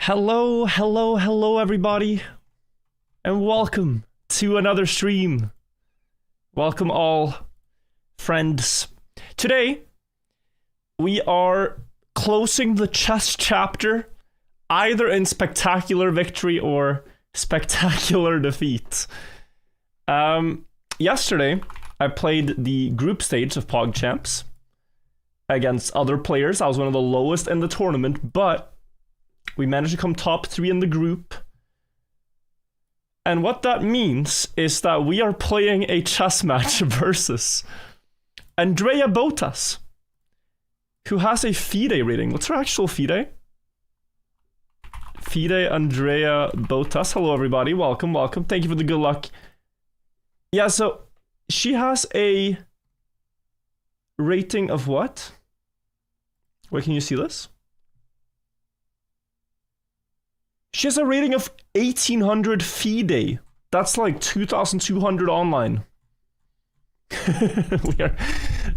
Hello, everybody, and welcome to another stream. Welcome, all friends. Today, we are closing the chess chapter, either in spectacular victory or spectacular defeat. Yesterday, I played the group stage of Pogchamps against other players. I was one of the lowest in the tournament, but we managed to come top 3 in the group. And what that means is that we are playing a chess match versus Andrea Botez, who has a FIDE rating. What's her actual FIDE? FIDE Andrea Botez. Hello, everybody. Welcome. Thank you for the good luck. Yeah, so she has a rating of what? Where can you see this? She has a rating of 1800 FIDE. That's like 2200 online.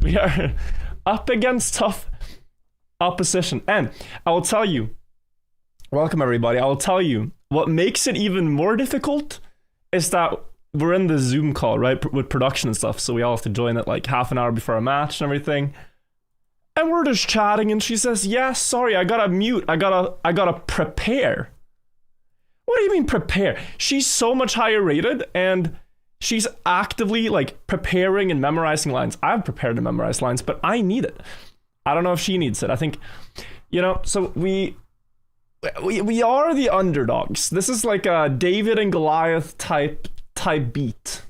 we are up against tough opposition. And I will tell you, welcome everybody, I will tell you, what makes it even more difficult is that we're in the Zoom call, right, with production and stuff, so we all have to join it like half an hour before a match and everything. And we're just chatting and she says, yeah, sorry, I gotta mute, I gotta prepare. What do you mean prepare? She's so much higher rated and she's actively like preparing and memorizing lines. I've prepared and memorized lines, but I need it. I don't know if she needs it. I think, you know, so we are the underdogs. This is like a David and Goliath type beat.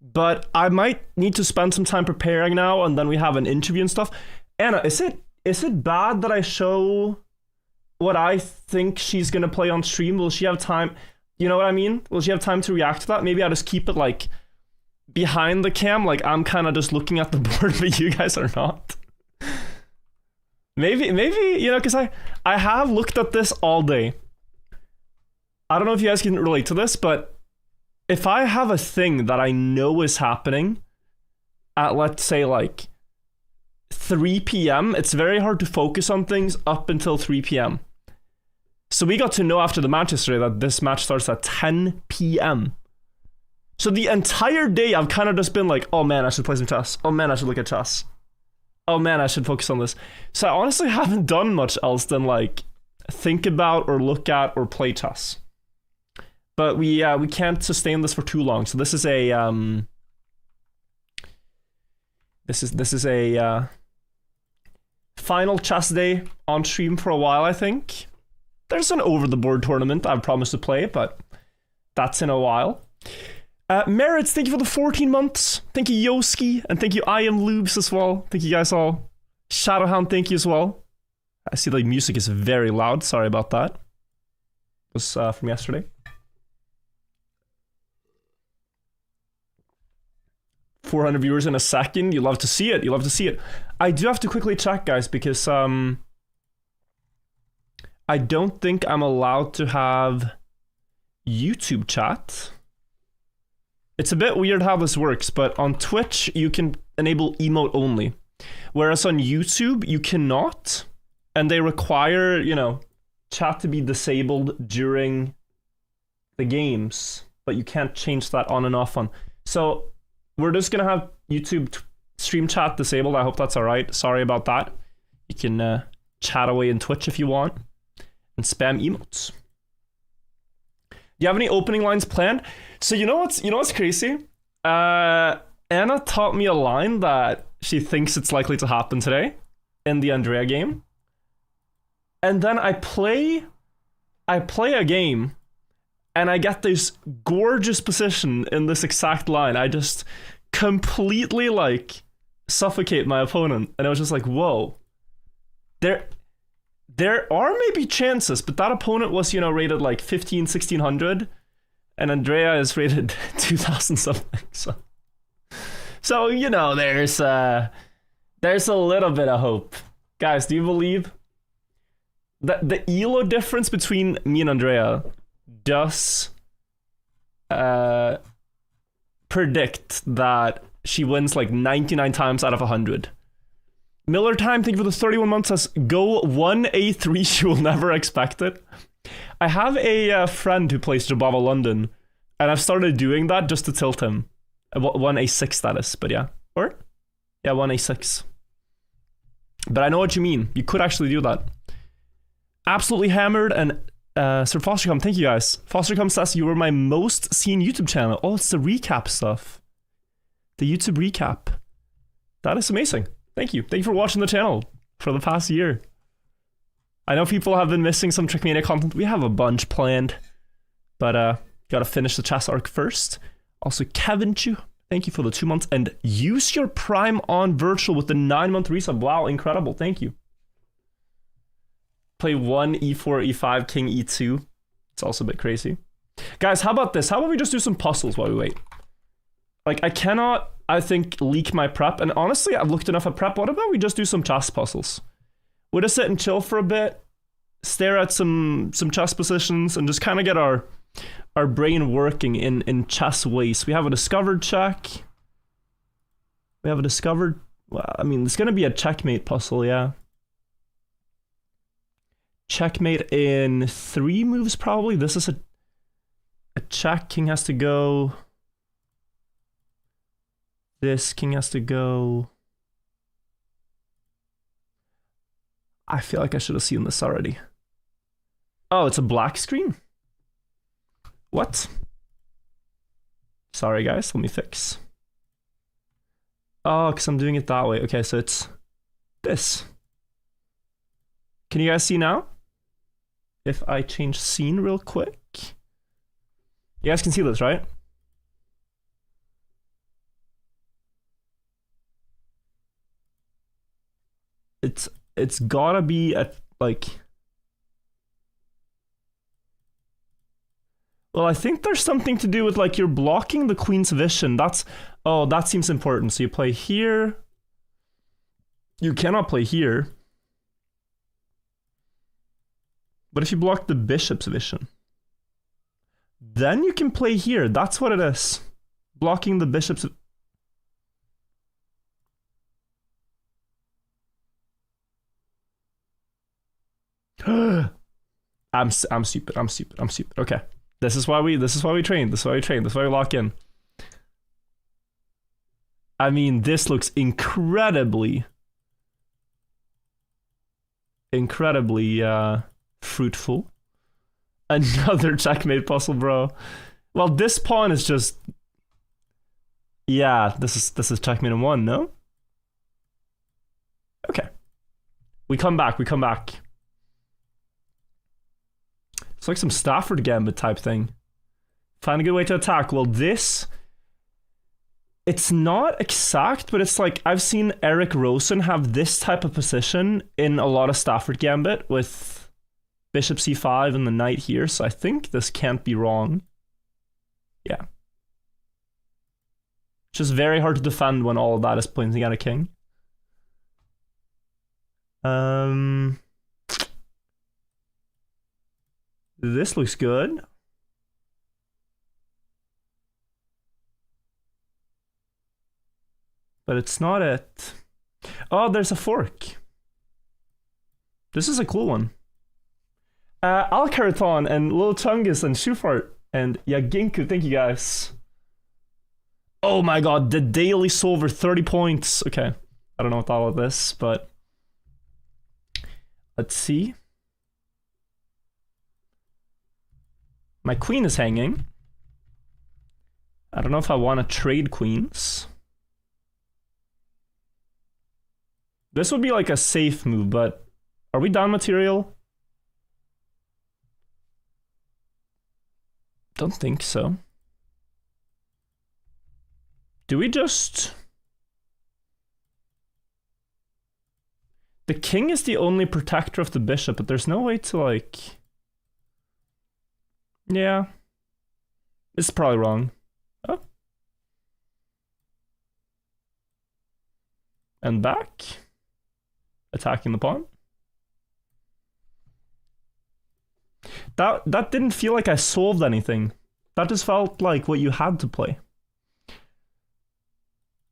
But I might need to spend some time preparing now, and then we have an interview and stuff. Anna, is it bad that I show what I think she's gonna play on stream? Will she have time? You know what I mean? Will she have time to react to that? Maybe I just keep it like behind the cam, like I'm kind of just looking at the board, but you guys are not. Maybe you know, because I have looked at this all day. I don't know if you guys can relate to this, but if I have a thing that I know is happening at, let's say, like 3 p.m., it's very hard to focus on things up until 3 p.m. So we got to know after the match yesterday that this match starts at 10 p.m. So the entire day I've kind of just been like, oh man, I should play some chess. Oh man, I should look at chess. Oh man, I should focus on this. So I honestly haven't done much else than like think about or look at or play chess. But we can't sustain this for too long. So this is a this is a final chess day on stream for a while, I think. There's an over-the-board tournament I've promised to play, but that's in a while. Merits, thank you for the 14 months. Thank you, Yoski, and thank you, I Am Lubes as well. Thank you guys all. Shadowhound, thank you as well. I see the music is very loud. Sorry about that. It was from yesterday. 400 viewers in a second. You love to see it. You love to see it. I do have to quickly check, guys, because I don't think I'm allowed to have YouTube chat. It's a bit weird how this works, but on Twitch you can enable emote only, whereas on YouTube you cannot, and they require, you know, chat to be disabled during the games, but you can't change that on and off on. So we're just gonna have YouTube stream chat disabled. I hope that's all right. Sorry about that. You can chat away in Twitch if you want and spam emotes. Do you have any opening lines planned? So you know what's crazy? Anna taught me a line that she thinks it's likely to happen today in the Andrea game, and then I play a game, and I get this gorgeous position in this exact line. I just completely like suffocate my opponent, and I was just like, whoa. There are maybe chances, but that opponent was, you know, rated like 1600, and Andrea is rated 2000 something. So you know, there's a little bit of hope. Guys, do you believe that the ELO difference between me and Andrea does predict that she wins like 99 times out of 100? Miller Time, thank you for the 31 months. Says, go 1A3, you will never expect it. I have a friend who plays Jababa London, and I've started doing that just to tilt him. 1A6, that is, but yeah. Or? Yeah, 1A6. But I know what you mean. You could actually do that. Absolutely hammered, and Sir Fostercom, thank you guys. Fostercom says you were my most seen YouTube channel. Oh, it's the recap stuff. The YouTube recap. That is amazing. Thank you. Thank you for watching the channel for the past year. I know people have been missing some Trickmania content. We have a bunch planned, but gotta finish the chess arc first. Also, Kevin Chu, thank you for the 2 months, and use your Prime on virtual with the 9-month resub. Wow, incredible. Thank you. Play 1 e4 e5 king e2. It's also a bit crazy. Guys, how about this? How about we just do some puzzles while we wait? Like, I cannot, I think, leak my prep, and honestly, I've looked enough at prep. What about we just do some chess puzzles? We'll just sit and chill for a bit, stare at some chess positions, and just kind of get our brain working in chess ways. We have a discovered check. We have a discovered, well, I mean, it's going to be a checkmate puzzle, yeah. Checkmate in 3 moves, probably. This is a check. King has to go. This king has to go. I feel like I should have seen this already. Oh, it's a black screen? What? Sorry, guys. Let me fix. Oh, because I'm doing it that way. Okay, so it's this. Can you guys see now? If I change scene real quick. You guys can see this, right? It's gotta be at, like... Well, I think there's something to do with, like, you're blocking the queen's vision. That's... Oh, that seems important. So you play here. You cannot play here. But if you block the bishop's vision, then you can play here. That's what it is. Blocking the bishop's... I'm stupid. Okay. This is why we train. This is why we train. This is why we lock in. I mean, this looks incredibly fruitful. Another checkmate puzzle, bro. Well, this pawn is just... Yeah, this is checkmate in 1, no? Okay. We come back. It's like some Stafford Gambit type thing. Find a good way to attack. Well, this... It's not exact, but it's like I've seen Eric Rosen have this type of position in a lot of Stafford Gambit with bishop c5 and the knight here, so I think this can't be wrong. Yeah. It's just very hard to defend when all of that is pointing at a king. This looks good. But it's not it. Oh, there's a fork. This is a cool one. Alcarathon and Lil Chungus and Shufart and Yaginku, thank you guys. Oh my god, the daily solver, 30 points. Okay, I don't know what all of this, but let's see. My queen is hanging. I don't know if I want to trade queens. This would be like a safe move, but are we down material? Don't think so. Do we just... The king is the only protector of the bishop, but there's no way to, like... Yeah. It's probably wrong. Oh. And back. Attacking the pawn. That didn't feel like I solved anything. That just felt like what you had to play.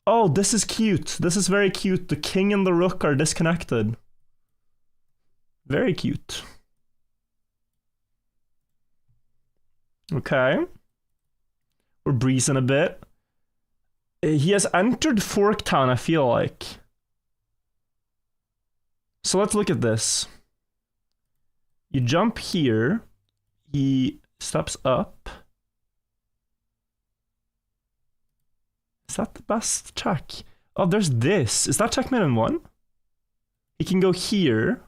Oh, this is cute. This is very cute. The king and the rook are disconnected. Very cute. Okay. We're breezing a bit. He has entered Forktown, I feel like. So let's look at this. You jump here. He steps up. Is that the best check? Oh, there's this. Is that checkmate in one? He can go here.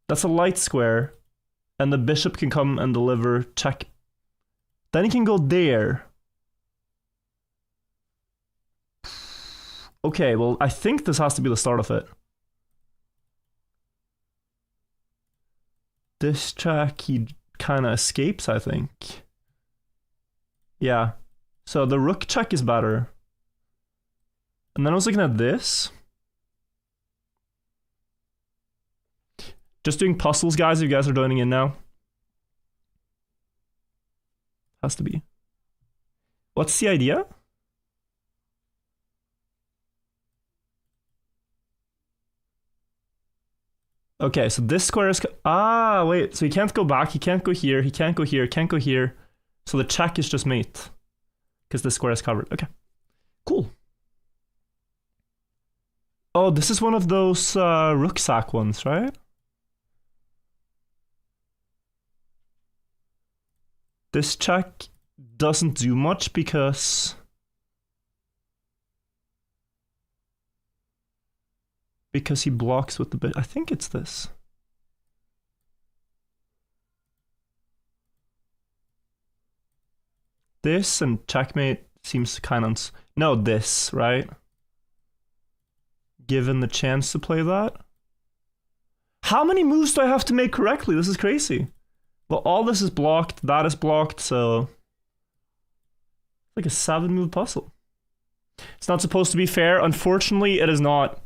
That's a light square. And the bishop can come and deliver check. Then he can go there. Okay, well, I think this has to be the start of it. This check, he kind of escapes, I think. Yeah. So the rook check is better. And then I was looking at this. Just doing puzzles, guys, if you guys are joining in now. Has to be. What's the idea? Okay, so this square is... Ah, wait. So he can't go back. He can't go here. He can't go here. Can't go here. So the check is just mate. Because this square is covered. Okay. Cool. Oh, this is one of those rucksack ones, right? This check doesn't do much because he blocks with the bit. I think it's this. This and checkmate seems kind of... No, this, right? Given the chance to play that. How many moves do I have to make correctly? This is crazy. Well, all this is blocked, that is blocked, so... It's like a 7-move puzzle. It's not supposed to be fair. Unfortunately, it is not.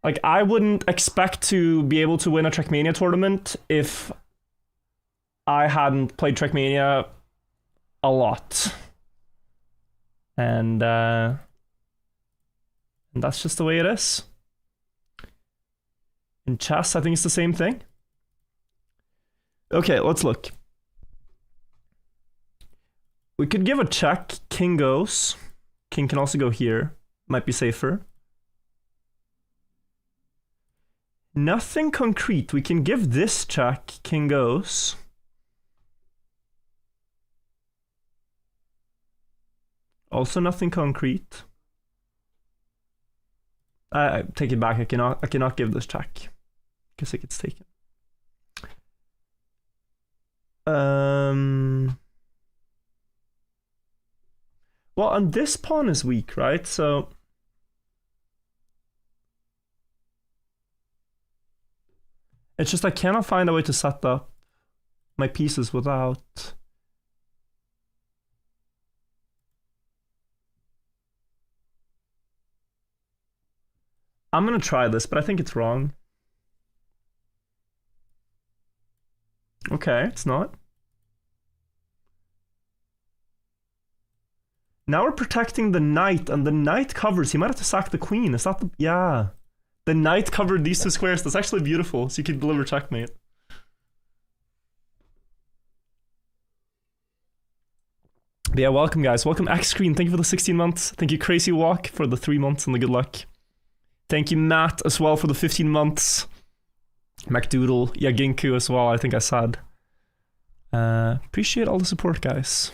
Like, I wouldn't expect to be able to win a Trackmania tournament if I hadn't played Trackmania a lot. And that's just the way it is. In chess, I think it's the same thing. Okay, let's look. We could give a check. King goes. King can also go here. Might be safer. Nothing concrete. We can give this check. King goes. Also nothing concrete. I take it back. I cannot give this check because it gets taken. Well, and this pawn is weak, right? So it's just I cannot find a way to set up my pieces without... I'm gonna try this, but I think it's wrong. Okay, it's not. Now we're protecting the knight, and the knight covers. He might have to sack the queen. Is that the... Yeah. The knight covered these two squares. That's actually beautiful. So you can deliver checkmate. But yeah, welcome guys. Welcome X Screen. Thank you for the 16 months. Thank you Crazy Walk for the 3 months and the good luck. Thank you Matt as well for the 15 months. MacDoodle. Yeah, Ginku as well, I think I said. Appreciate all the support, guys.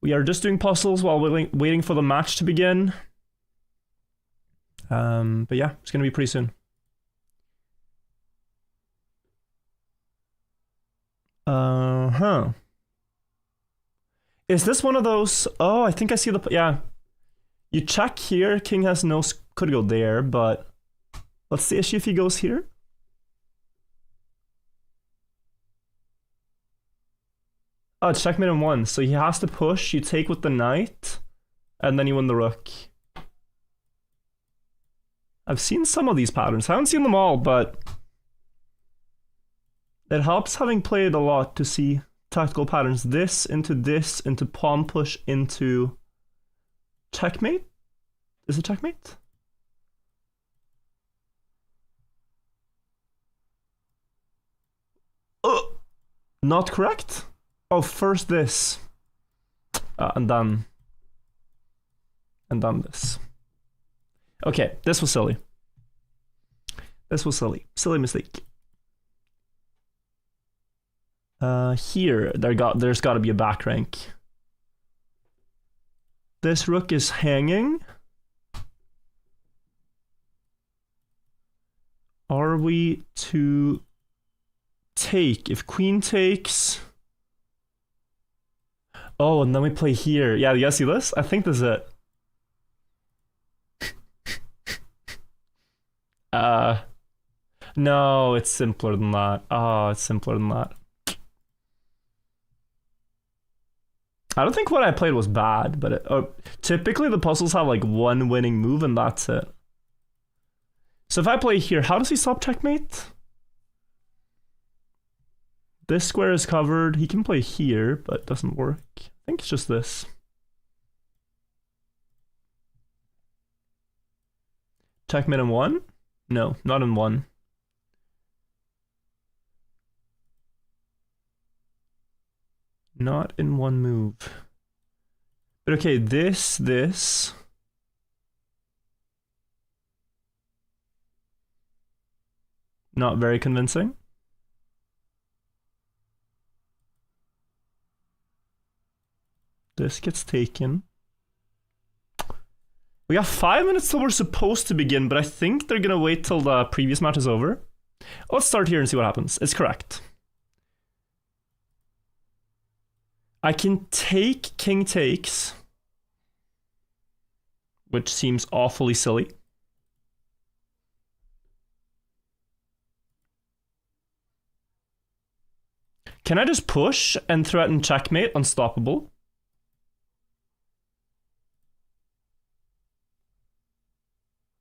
We are just doing puzzles while waiting for the match to begin. But yeah, it's gonna be pretty soon. Is this one of those? Oh, I think I see the... Yeah. You check here. King has no... Could go there, but... What's the issue if he goes here? Oh, it's checkmate in 1. So he has to push. You take with the knight. And then you win the rook. I've seen some of these patterns. I haven't seen them all, but... It helps having played a lot to tactical patterns. This, into pawn push, into checkmate? Is it checkmate? Not correct? Oh, first this. And then this. Okay, this was silly. This was silly. Silly mistake. Here, there's got to be a back rank. This rook is hanging. Are we to take? If queen takes... Oh, and then we play here. Yeah, you guys see this? I think this is it. No, it's simpler than that. Oh, it's simpler than that. I don't think what I played was bad, but typically the puzzles have like one winning move and that's it. So if I play here, how does he stop checkmate? This square is covered. He can play here, but it doesn't work. I think it's just this. Checkmate in one? No, not in one. Not in one move. But okay, this. Not very convincing. This gets taken. We got 5 minutes till we're supposed to begin, but I think they're gonna wait till the previous match is over. Let's start here and see what happens. It's correct. I can take king takes, which seems awfully silly. Can I just push and threaten checkmate unstoppable?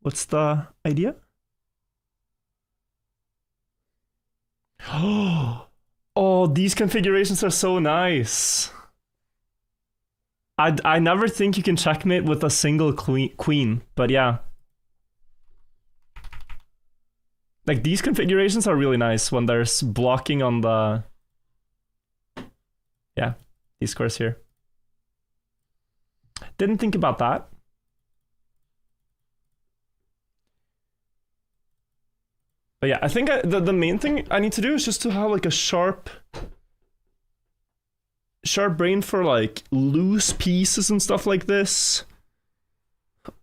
What's the idea? Oh, these configurations are so nice. I never think you can checkmate with a single queen, but yeah. Like, these configurations are really nice when there's blocking on the... Yeah, these squares here. Didn't think about that. But yeah, I think the main thing I need to do is just to have like a sharp brain for like loose pieces and stuff like this.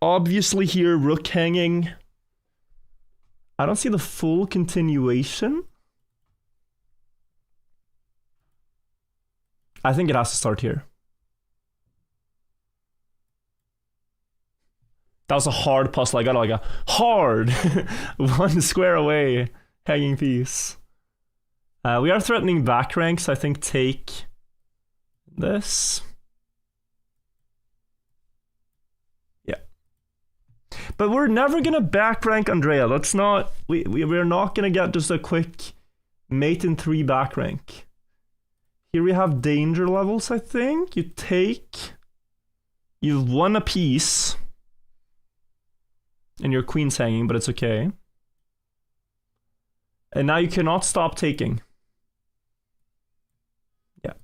Obviously here, rook hanging. I don't see the full continuation. I think it has to start here. That was a hard puzzle. I got like a hard one square away hanging piece. We are threatening back ranks. I think take this. Yeah. But we're never gonna back rank Andrea. Let's not. We're not gonna get just a quick mate in 3 back rank. Here we have danger levels. I think you take. You've won a piece. And your queen's hanging, but it's okay. And now you cannot stop taking. Yeah.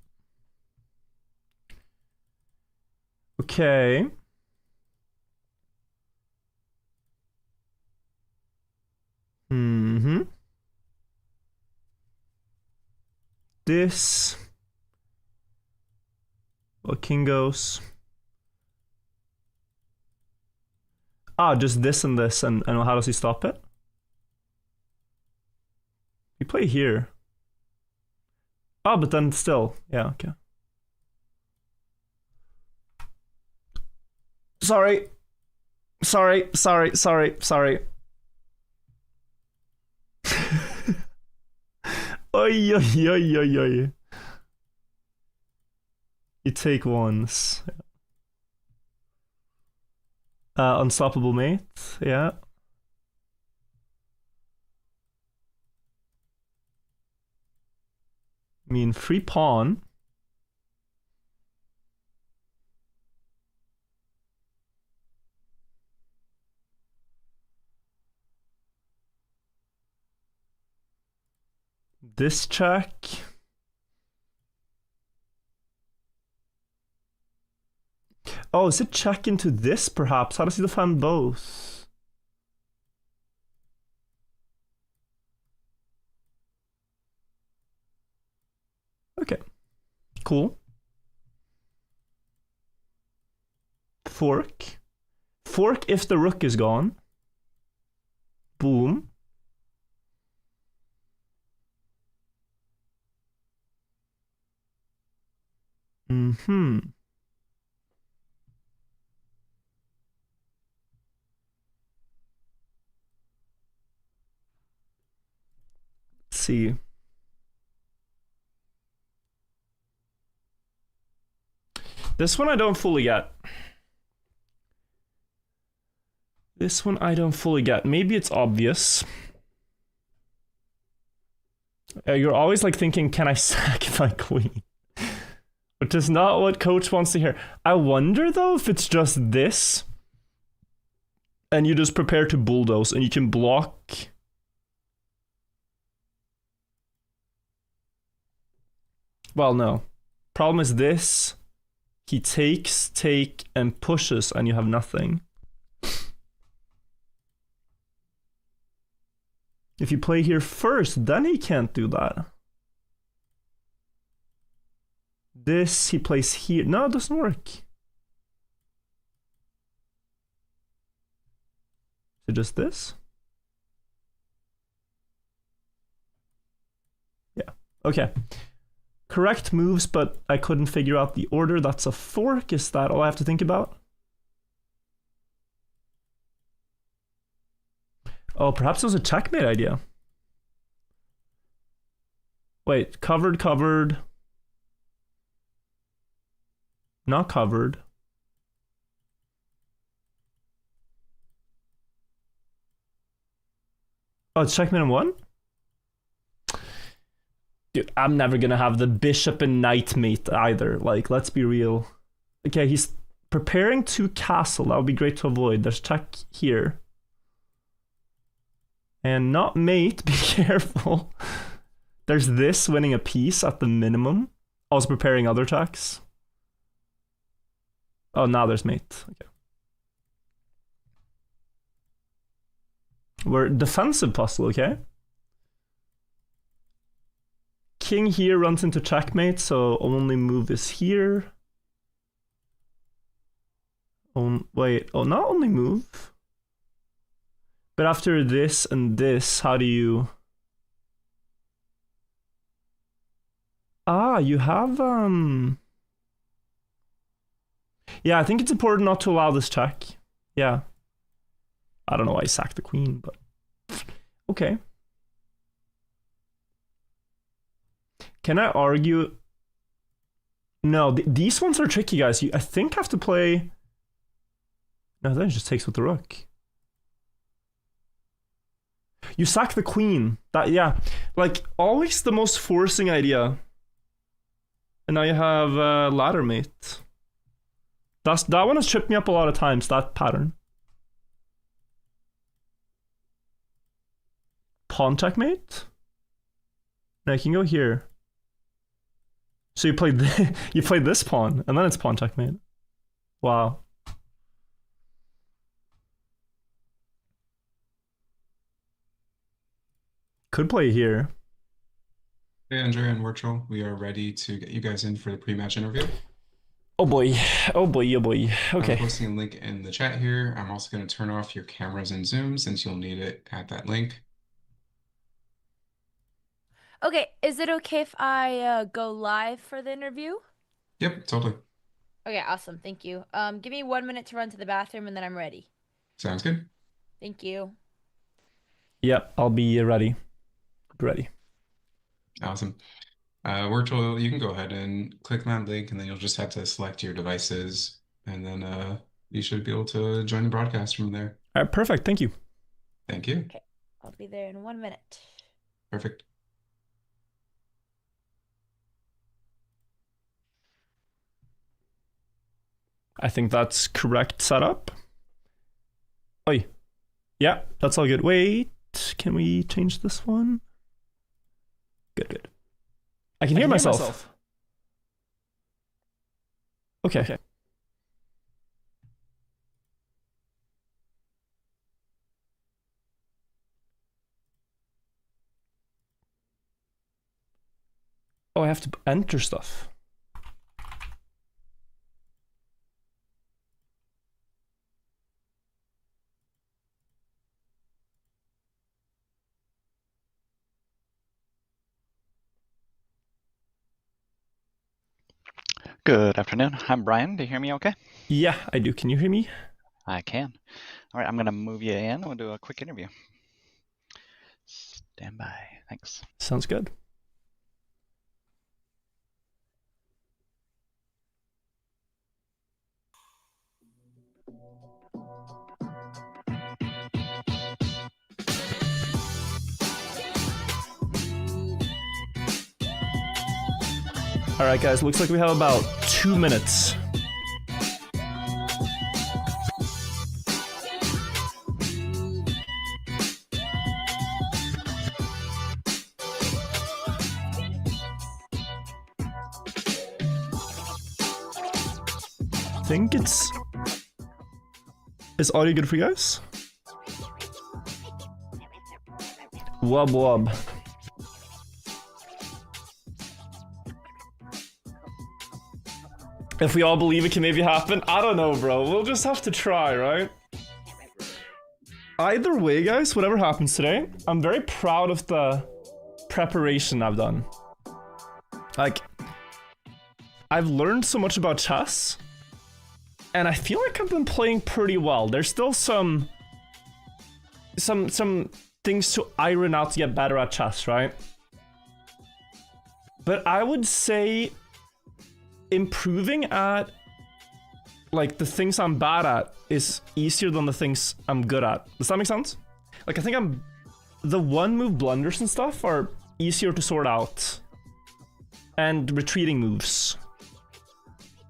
Okay. This. Well, king goes. Ah, just this and this, and how does he stop it? You play here. Oh, but then still, yeah, okay. Sorry. Oi, oi, oi, oi, oi. You take once. Unstoppable mate, yeah. I mean, free pawn. This check. Oh, is it check into this perhaps? How does he defend both? Okay. Cool. Fork. Fork if the rook is gone. Boom. Mm-hmm. Let's see. This one I don't fully get. This one I don't fully get. Maybe it's obvious. You're always like thinking, can I sack my queen? Which is not what coach wants to hear. I wonder though if it's just this and you just prepare to bulldoze and you can block. Well, no. Problem is this. He takes, take, and pushes, and you have nothing. If you play here first, then he can't do that. This, he plays here. No, it doesn't work. So just this? Yeah, okay. Correct moves, but I couldn't figure out the order. That's a fork. Is that all I have to think about? Oh, perhaps it was a checkmate idea. Wait, covered, covered. Not covered. Oh, it's checkmate in one? Dude, I'm never gonna have the bishop and knight mate either. Like, let's be real. Okay, he's preparing to castle. That would be great to avoid. There's check here. And not mate, be careful. There's this winning a piece at the minimum. Also preparing other checks. Oh, now there's mate. Okay. We're defensive puzzle, okay? King here runs into checkmate, so only move is here. Wait, oh, not only move. But after this and this, how do you... Ah, you have, Yeah, I think it's important not to allow this check. Yeah. I don't know why I sacked the queen, but... Okay. Can I argue? No, these ones are tricky, guys. You, I think, have to play... No, then it just takes with the rook. You sack the queen. That, yeah. Like, always the most forcing idea. And now you have ladder mate. That one has tripped me up a lot of times, that pattern. Pawn checkmate? No, I can go here. So you played you played this pawn, and then it's pawn checkmate. Wow. Could play here. Hey, Andrea and Virtual, we are ready to get you guys in for the pre-match interview. Oh boy, oh boy, oh boy. Okay. I'm posting a link in the chat here. I'm also going to turn off your cameras and Zoom since you'll need it at that link. Okay, is it okay if I go live for the interview? Yep, totally. Okay, awesome. Thank you. Give me 1 minute to run to the bathroom and then I'm ready. Sounds good. Thank you. Yep, I'll be ready. Ready. Awesome. Virtual, you can go ahead and click that link and then you'll just have to select your devices and then you should be able to join the broadcast from there. All right, perfect. Thank you. Thank you. Okay, I'll be there in 1 minute. Perfect. I think that's correct setup. Oi. Yeah, that's all good. Wait, can we change this one? Good. I can hear myself. Okay. Oh, I have to enter stuff. Good afternoon. I'm Brian. Do you hear me okay? Yeah, I do. Can you hear me? I can. All right, I'm going to move you in and we'll do a quick interview. Stand by. Thanks. Sounds good. All right, guys, looks like we have about 2 minutes. I think it's... Is audio good for you guys? Wub. If we all believe it can maybe happen, I don't know, bro. We'll just have to try, right? Either way, guys, whatever happens today, I'm very proud of the preparation I've done. Like, I've learned so much about chess, and I feel like I've been playing pretty well. There's still some things to iron out to get better at chess, right? But I would say improving at like the things I'm bad at is easier than the things I'm good at. Does that make sense? Like, I think the one move blunders and stuff are easier to sort out, and retreating moves,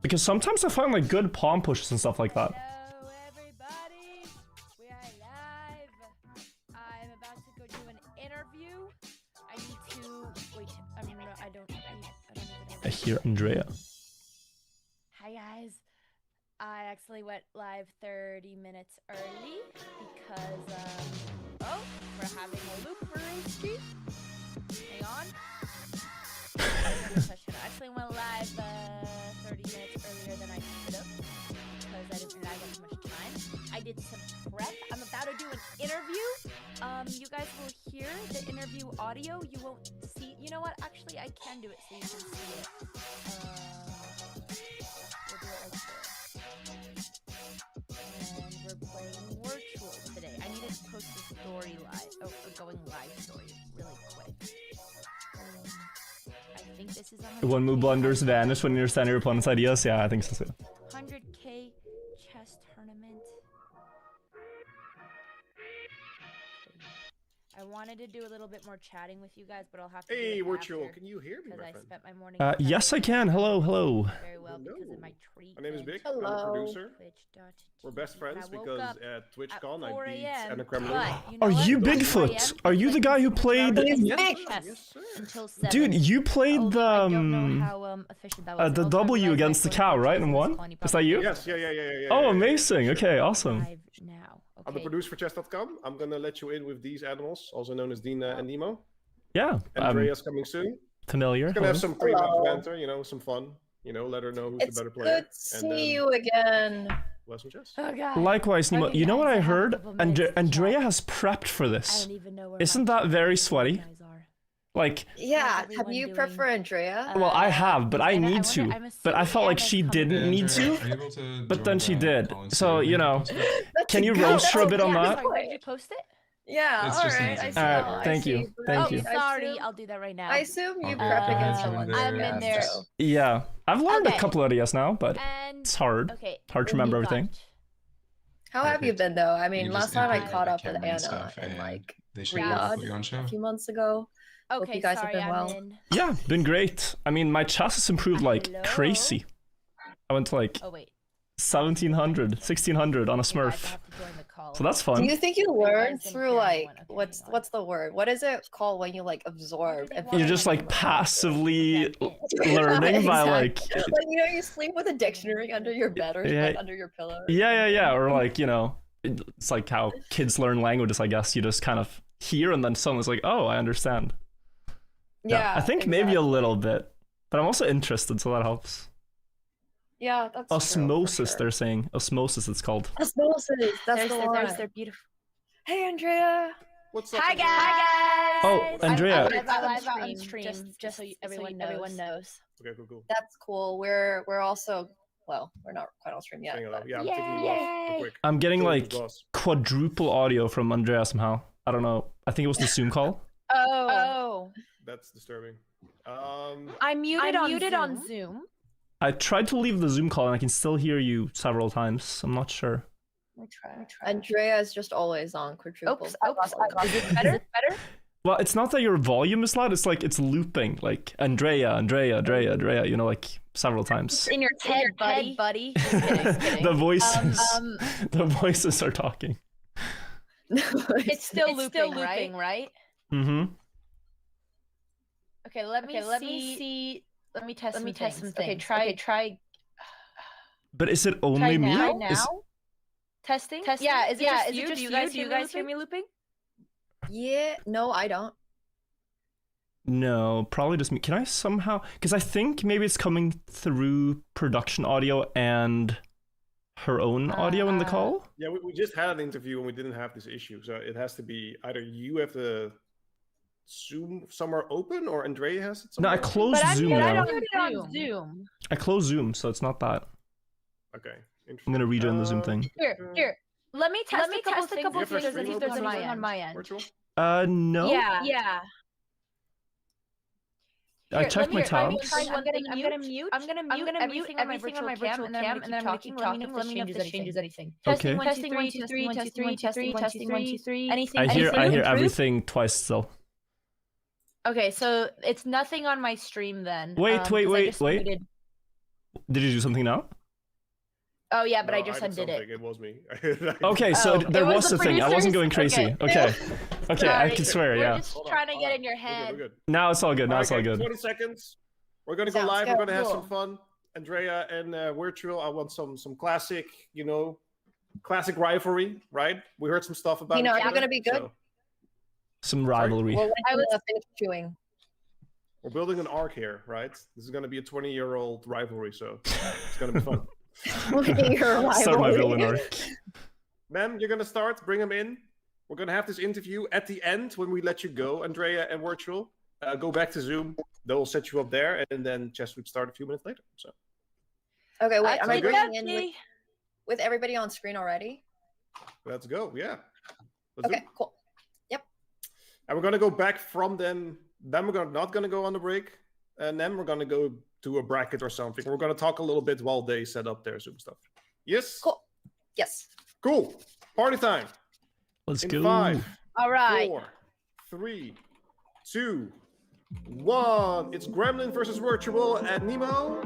because sometimes I find like good pawn pushes and stuff like that. Hello, everybody. We are live. I'm about to go do an interview. I need to wait. I mean, no, I don't even know. I hear Andrea. Hi guys. I actually went live 30 minutes early because we're having a loop roasty. Hang on. I actually went live 30 minutes earlier than I should have because I didn't have much time. I did some prep. I'm about to do an interview. You guys will hear the interview audio. You won't see. You know what? Actually, I can do it so you can see it. We'll do it like this. And we're playing virtual today. I need to post the story live. Oh, we're going live story really quick. I think this is on One move blunders vanish when you understand your opponent's ideas. Yeah, I think so too. 100K chess tournament. I wanted to do a little bit more chatting with you guys, but I'll have to. Hey, do it virtual, after, can you hear me, my I friend? spent my morning. Yes, I can. Hello. Very well because of my treatment. My name is Big. I'm the producer. We're best friends because at TwitchCon I beat Anna Kremlin. Are you Bigfoot? Are you the guy who played? Yes, sir. Dude, you played the the W W against the cow, right? And won? Is that you? Yes, yeah. Oh, amazing. Okay, awesome. I'm the producer for chess.com. I'm gonna let you in with these animals, also known as Dina and Nemo. Yeah. Andrea's coming soon. Familiar. It's gonna have some pre-match banter, some fun. Let her know who's the better player. It's good to see you again. Lesson chess. Oh, God. Likewise, Nemo. Okay, You know what guys, I have a heard? couple minutes to Andrea chat. has prepped for I this. don't even know where Isn't my that very guys sweaty? are. Like, Yeah, How's have you everyone prepped for Andrea? well, I have, but I Anna, need wonder- to. I'm But I assuming felt like Anna's she coming. didn't need Andrea, to. are you able to But then join she the did. volunteer So, interview? can you good. roast her a bit on Yeah, that? sorry, where did you post it? Yeah, It's just alright. an I see. example. Alright, I thank see. you. But Thank Oh, you. sorry. I'll do that right now. I assume you Okay, prep go ahead, against join someone. the I'm in there. chess. Yeah. I've learned a Okay. couple ideas now, but And it's hard. okay, Hard to what do remember you everything. got? How have you been though? I mean, You last just time I input caught the up with camera and Anna stuff, and and like they should Yeah. put you on show. a few months ago. Hope Okay, you guys have sorry, been I'm well. in. Yeah, been great. I mean, my chess has improved like Hello? crazy. I went to like Oh wait. 1700, 1600 on a You guys Smurf. have to join the call. So that's Do fun. you think you learn through like what's what's the word? What is it called when you like absorb? You're just like passively learning by like Like you sleep with a dictionary under your bed or Yeah. like under your pillow. yeah, or like, you know, it's like how kids learn languages, I guess. You just kind of hear and then someone's like, oh, I understand. Yeah, I think maybe a little bit, but I'm also interested, so that helps. Yeah, that's true, for Osmosis, sure. they're saying. Osmosis, it's called. Osmosis. That's the one. They're beautiful. Hey, Andrea. What's up? Hi everyone? guys. Oh, Andrea. I'm live on stream, stream, just so everyone knows. Okay, cool. That's cool. We're also we're not quite on stream yet. Saying But... hello. Yeah, I'm taking you off real quick. I'm getting Show like who's boss. quadruple audio from Andrea somehow. I don't know. I think it was the Zoom call. Oh. That's disturbing. I'm muted on Zoom. I tried to leave the Zoom call and I can still hear you several times. I'm not sure. We try. Andrea is just always on quadruple. Oops. Is it better? Well, it's not that your volume is loud. It's like it's looping, like Andrea, you know, like several times. In your head, buddy. Just kidding. The voices, the voices are talking. It's still looping, right? Mm-hmm. Okay, let me see. Let me test some things. Okay, try. But is it only me? Now? Is- Testing? Yeah, is it just you? Do you guys hear me looping? Yeah. No, I don't. No, probably just me. Can I somehow? Because I think maybe it's coming through production audio and her own audio in the call. Yeah, we just had an interview and we didn't have this issue, so it has to be either you have the Zoom somewhere open or Andrea has it No, somewhere. I closed Zoom I now. don't on Zoom. I closed Zoom, so it's not that. Okay. I'm gonna rejoin the Zoom thing. Here. Let me test a couple You have things a and see stream if there's open anything on my end. Virtual? No. Yeah. I checked my tabs. I'm gonna mute everything on my virtual cam, and then I'm gonna keep talking. Let me know if this changes anything. Okay. Testing 1 2 3. Testing 1 2 3. Anything? I hear improve? everything twice still. Okay, so it's nothing on my stream then. Wait. 'cause I just Wait. muted- Did you do something now? Oh yeah, but No, I just did undid it. something. It was me. Okay, so there It was the a thing. I wasn't producers? going crazy. Okay. Okay, I Sorry. can swear, We're yeah. just trying to get in your We're head. good. Now it's all good. Now Alright, it's all okay, good. 20 seconds. We're gonna go Sounds live. good. We're gonna have some Cool. fun. Andrea and Virtual. I want some classic, classic rivalry, right? We heard some stuff about. You know, each are you other, gonna be good? so Some rivalry. Well, when I I was- finish chewing. we're building an arc here, right? This is gonna be a 20-year-old rivalry, so it's gonna be fun. Your Start my rivalry. villain arc. Ma'am, you're gonna start. Bring them in. We're gonna have this interview at the end when we let you go, Andrea and Virtual. Go back to Zoom. They'll set you up there, and then chess would start a few minutes later. So Okay, wait. Am I good? bringing in with everybody on screen already? let's go. Yeah. Let's do Okay, it. cool. And we're gonna go back from them. Then we're not gonna go on the break, and then we're gonna go to a bracket or something. We're gonna talk a little bit while they set up their Zoom stuff. Yes. Cool. Yes. Cool. Party time. Let's In go. 5, All right. 4, 3, 2, 1. It's Gremlin versus Virtual and Nemo.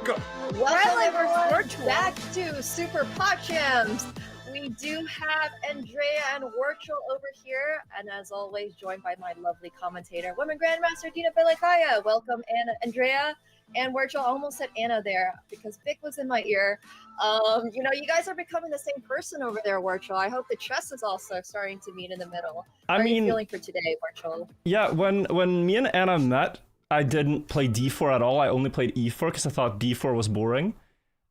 Go. Welcome everyone virtual. back to Super Pogchamps. We do have Andrea and Virtual over here, and as always, joined by my lovely commentator, Women Grandmaster Dina Belikaya. Welcome, Anna, Andrea, and Virtual. I almost said Anna there because Vic was in my ear. You guys are becoming the same person over there, Virtual. I hope the chess is also starting to meet in the middle. How are you feeling for today, Virtual? Yeah, when me and Anna met, I didn't play d4 at all. I only played e4 because I thought d4 was boring.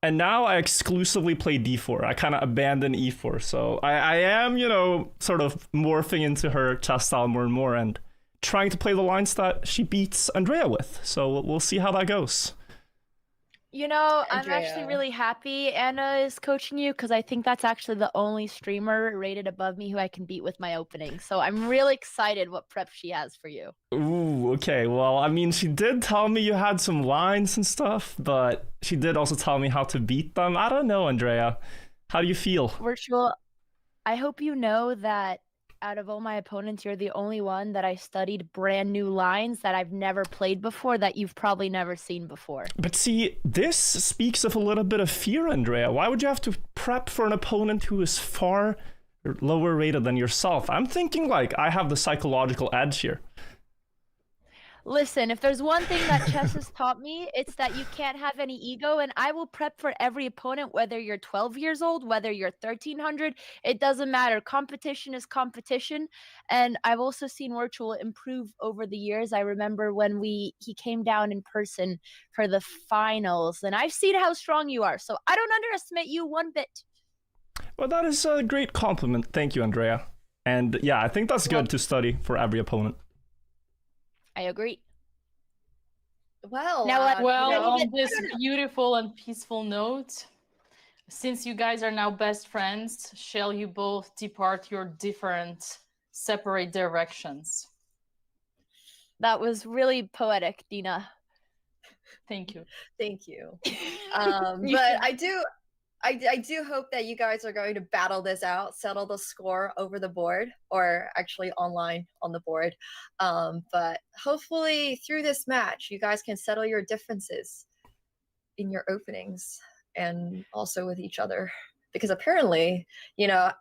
And now I exclusively play d4. I kind of abandoned e4. So I am, sort of morphing into her chess style more and more and trying to play the lines that she beats Andrea with. So we'll see how that goes. I'm Andrea. actually really happy Anna is coaching you because I think that's actually the only streamer rated above me who I can beat with my opening. So I'm really excited what prep she has for you. Ooh, okay. Well, I mean, she did tell me you had some lines and stuff, but she did also tell me how to beat them. I don't know, Andrea. How do you feel? Virtual, I hope you know that out of all my opponents, you're the only one that I studied brand new lines that I've never played before that you've probably never seen before. But see, this speaks of a little bit of fear, Andrea. Why would you have to prep for an opponent who is far lower rated than yourself? I'm thinking like I have the psychological edge here. Listen, if there's one thing that chess has taught me, it's that you can't have any ego, and I will prep for every opponent, whether you're 12 years old, whether you're 1300, it doesn't matter. Competition is competition, and I've also seen Virtual improve over the years. I remember when he came down in person for the finals, and I've seen how strong you are, so I don't underestimate you one bit. Well, that is a great compliment. Thank you, Andrea. And yeah, I think that's good to study for every opponent. I agree. Well, Now, Well, on get this better. beautiful and peaceful note, since you guys are now best friends, shall you both depart your different, separate directions? That was really poetic, Dina. Thank you. thank you. But I do hope that you guys are going to battle this out, settle the score over the board, or actually online on the board. But hopefully through this match, you guys can settle your differences in your openings and also with each other. Because apparently,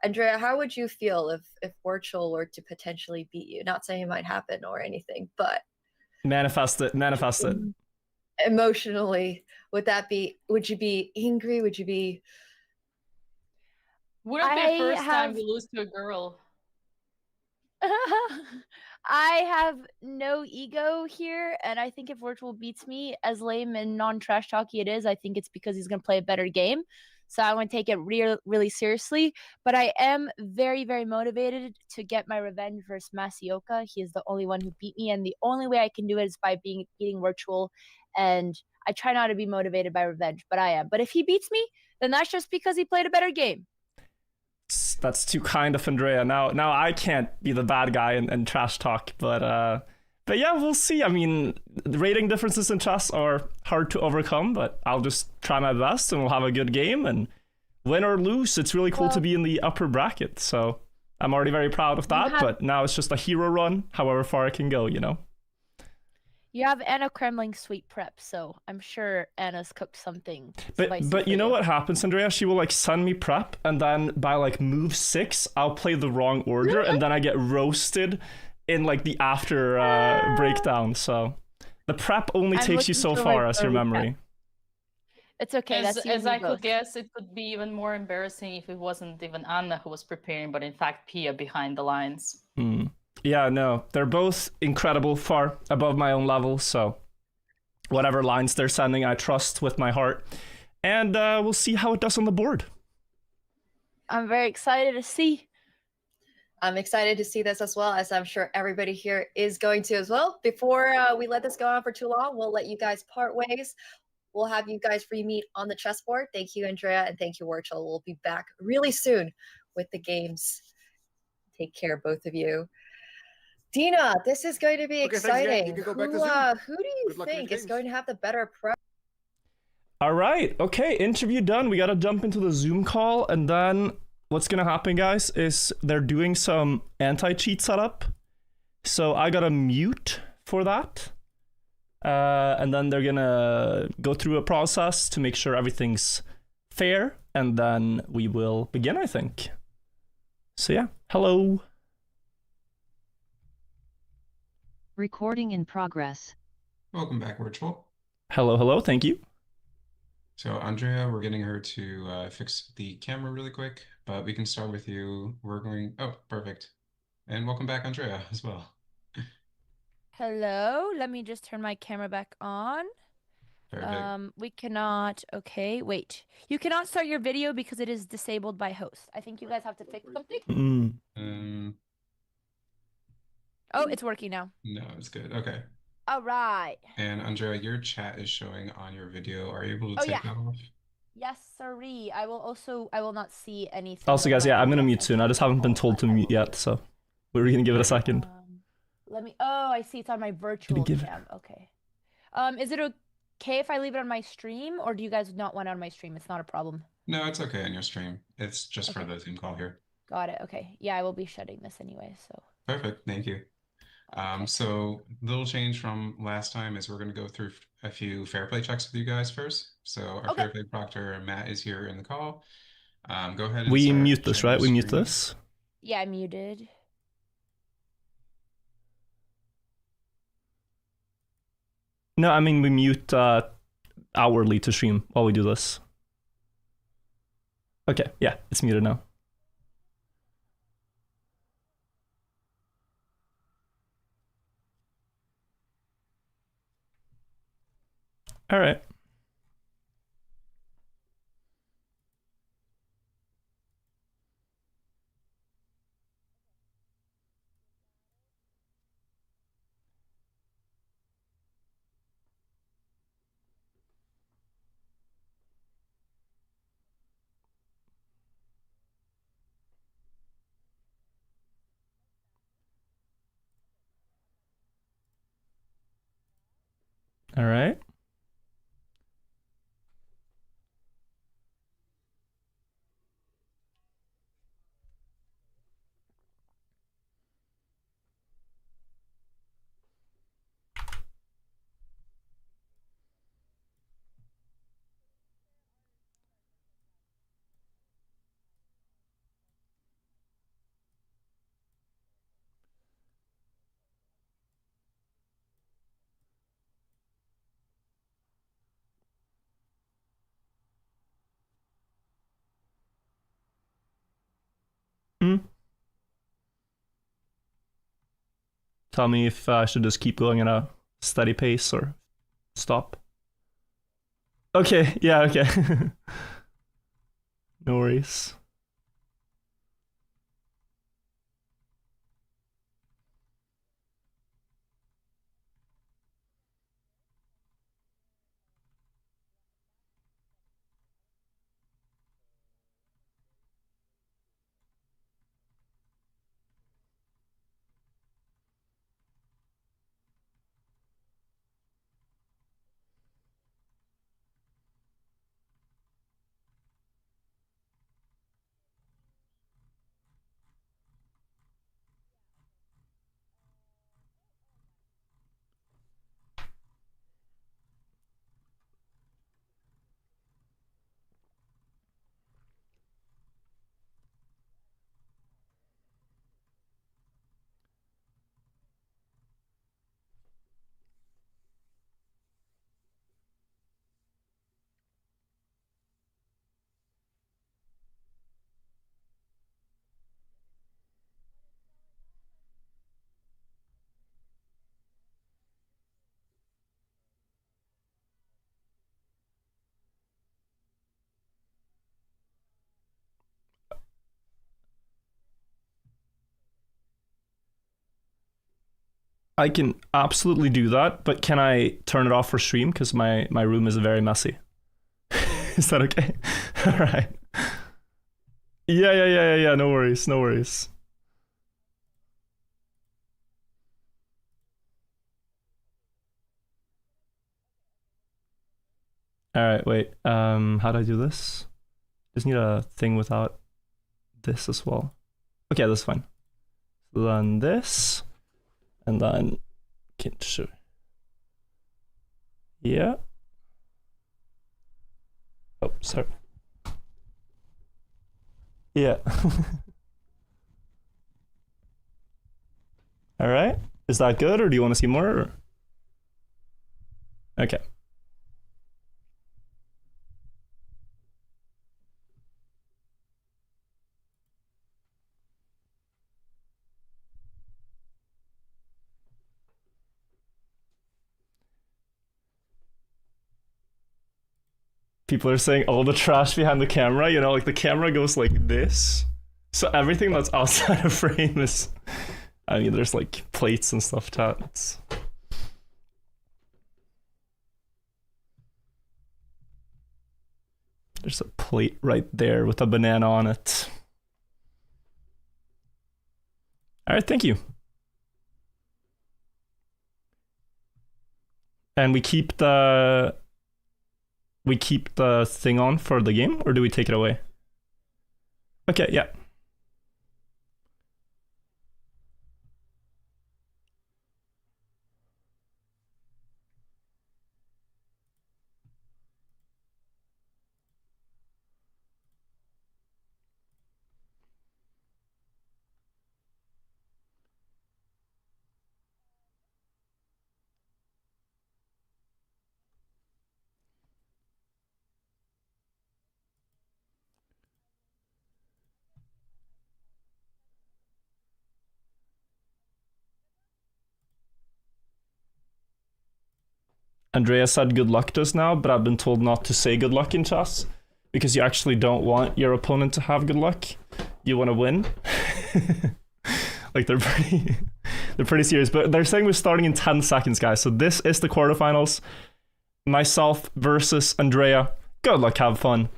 Andrea, how would you feel if Virtual were to potentially beat you? Not saying it might happen or anything, but Manifest it. emotionally, would you be angry? Would you be Would it be the first time have- we lose to a girl? I have no ego here, and I think if Virtual beats me, as lame and non-trash talky it is, I think it's because he's going to play a better game. So I'm going to take it really seriously. But I am very, very motivated to get my revenge versus Masioka. He is the only one who beat me, and the only way I can do it is by beating Virtual. And I try not to be motivated by revenge, but I am. But if he beats me, then that's just because he played a better game. That's too kind of Andrea. Now I can't be the bad guy and trash talk, but yeah, we'll see. I mean, the rating differences in chess are hard to overcome, but I'll just try my best and we'll have a good game, and win or lose, it's really cool to be in the upper bracket. So I'm already very proud of that, but now it's just a hero run, however far I can go, You have Anna Kremling sweet prep, so I'm sure Anna's cooked something spicy But for you know what happens, Andrea? She will send me prep, and then by move 6, I'll play the wrong order, and then I get roasted in the after breakdown. So the prep only takes you so far as your memory. It's okay. As I could guess, it could be even more embarrassing if it wasn't even Anna who was preparing, but in fact Pia behind the lines. Yeah, no, they're both incredible, far above my own level, so whatever lines they're sending, I trust with my heart. And we'll see how it does on the board. I'm very excited to see. I'm excited to see this as well, as I'm sure everybody here is going to as well. Before we let this go on for too long, we'll let you guys part ways. We'll have you guys re-meet on the chessboard. Thank you, Andrea, and thank you, Virtual. We'll be back really soon with the games. Take care, both of you. Dina, this is going to be exciting. You can go back to Zoom. Who do you think is going to have the better prep? All right, okay, interview done. We gotta jump into the Zoom call, and then what's gonna happen, guys, is they're doing some anti-cheat setup. So I gotta mute for that. And then they're gonna go through a process to make sure everything's fair, and then we will begin, I think. So yeah, hello. Recording in progress. Welcome back, Virtual. Hello, thank you. So Andrea, we're getting her to fix the camera really quick, but we can start with you. Oh, perfect. And welcome back, Andrea, as well. Hello, let me just turn my camera back on. Perfect. We cannot, okay, wait. You cannot start your video because it is disabled by host. I think you guys have to fix something. Oh, it's working now. No, it's good. Okay. All right. And Andrea, your chat is showing on your video. Are you able to take that off? Yes, sirree. I will not see anything. Also, guys, yeah, I'm gonna mute soon. I just haven't been told to mute yet, so we're gonna give it a second. Oh, I see. It's on my virtual cam. Okay. Is it okay if I leave it on my stream, or do you guys not want it on my stream? It's not a problem. No, it's okay on your stream. It's just for the Zoom call here. Got it. Okay. Yeah, I will be shutting this anyway. So. Perfect. Thank you. Okay. So little change from last time is we're going to go through a few fair play checks with you guys first. So our Okay. fair play proctor, Matt, is here in the call. Go ahead and We start mute this, sharing right? your We mute screen. this. Yeah, I muted. No, I mean we mute outwardly to stream while we do this. Okay, yeah, it's muted now. All right. All right. Tell me if I should just keep going at a steady pace or stop. Okay, yeah, okay. No worries. I can absolutely do that, but can I turn it off for stream? Because my room is very messy. Is that okay? All right. Yeah. No worries. No worries. All right. Wait. How do I do this? Just need a thing without this as well. Okay, that's fine. So then this, and then Kinshur. Yeah. Oh, sorry. Yeah. All right. Is that good, or do you want to see more? Or? Okay. People are saying all the trash behind the camera, you know, like the camera goes like this. So everything that's outside of frame is, I mean, there's like plates and stuff. It's... There's a plate right there with a banana on it. All right, thank you. And we keep the thing on for the game, or do we take it away? Okay, yeah. Andrea said good luck just now, but I've been told not to say good luck in chess because you actually don't want your opponent to have good luck. You want to win. Like they're pretty serious, but they're saying we're starting in 10 seconds, guys. So this is the quarterfinals. Myself versus Andrea. Good luck, have fun.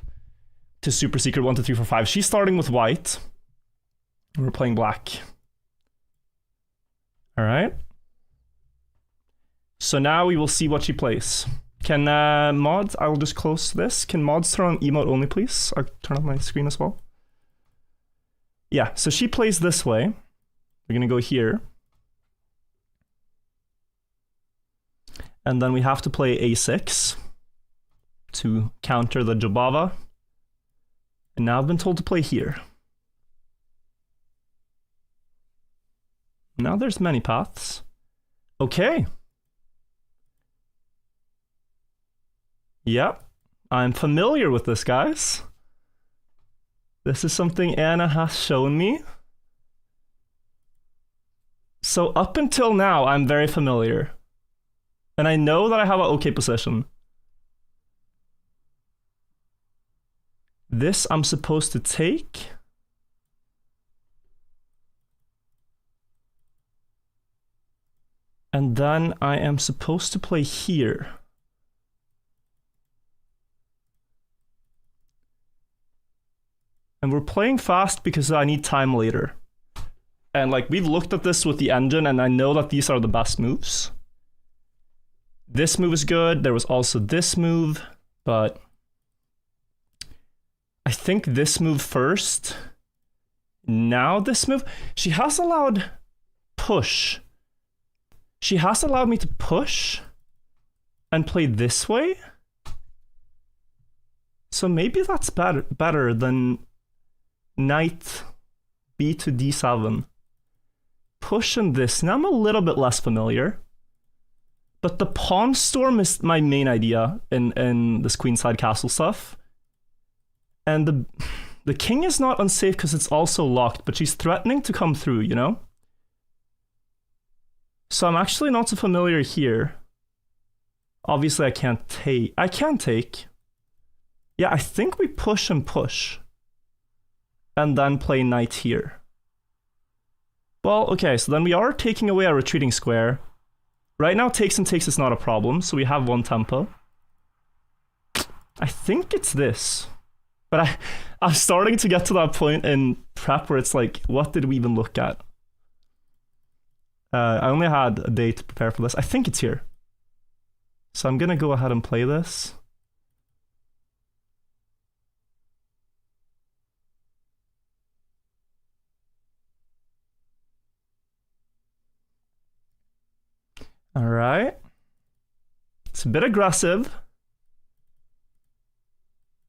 To Super Secret 1, 2, 3, 4, 5. She's starting with white. We're playing black. All right. So now we will see what she plays. Can mods, I will just close this. Can mods turn on emote only, please? I'll turn on my screen as well. Yeah, so she plays this way. We're gonna go here. And then we have to play a6 to counter the Jobava. And now I've been told to play here. Now there's many paths. Okay. Yep, I'm familiar with this, guys. This is something Anna has shown me. So up until now, I'm very familiar. And I know that I have an okay position. This I'm supposed to take. And then I am supposed to play here. And we're playing fast because I need time later. And like we've looked at this with the engine and I know that these are the best moves. This move is good. There was also this move, but I think this move first. Now this move. She has allowed push. She has allowed me to push and play this way. So maybe that's better than knight b to d7. Push in this. Now I'm a little bit less familiar. But the pawn storm is my main idea in this queenside castle stuff. And the king is not unsafe because it's also locked, but she's threatening to come through, you know? So I'm actually not so familiar here. Obviously I can't take. I can take. Yeah, I think we push and push. And then play knight here. Well, okay, so then we are taking away our retreating square. Right now, takes and takes is not a problem, so we have one tempo. I think it's this. But I'm starting to get to that point in prep where it's like, what did we even look at? I only had a day to prepare for this. I think it's here. So I'm gonna go ahead and play this. All right. It's a bit aggressive.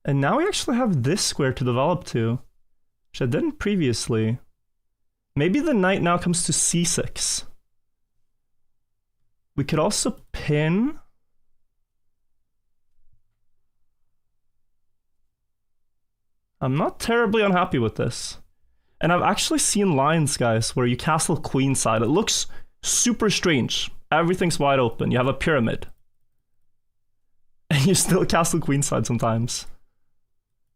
And now we actually have this square to develop to, which I didn't previously. Maybe the knight now comes to c6. We could also pin. I'm not terribly unhappy with this. And I've actually seen lines, guys, where you castle queenside. It looks super strange. Everything's wide open. You have a pyramid. And you still castle queenside sometimes.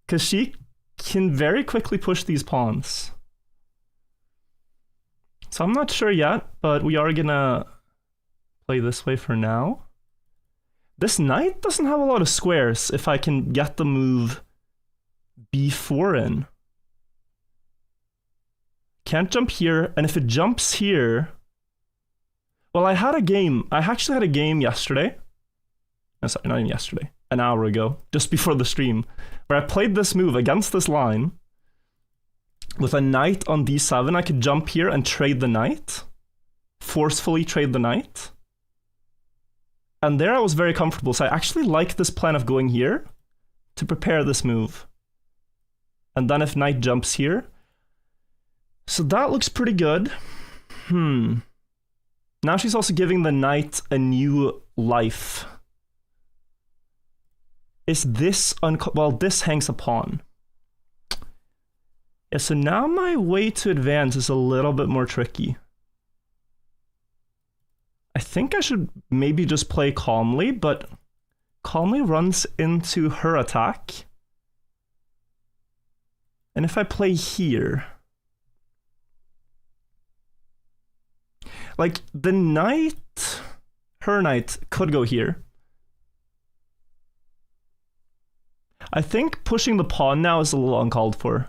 Because she can very quickly push these pawns. So I'm not sure yet, but we are gonna play this way for now. This knight doesn't have a lot of squares if I can get the move b4 in. Can't jump here, and if it jumps here... Well, I actually had a game yesterday. No, sorry, not even yesterday. An hour ago, just before the stream, where I played this move against this line. With a knight on d7, I could jump here and trade the knight. Forcefully trade the knight. And there I was very comfortable, so I actually like this plan of going here to prepare this move. And then if knight jumps here. So that looks pretty good. Now she's also giving the knight a new life. Is this well, this hangs a pawn. Yeah, so now my way to advance is a little bit more tricky. I think I should maybe just play calmly, but calmly runs into her attack. And if I play here, like the knight, her knight could go here. I think pushing the pawn now is a little uncalled for.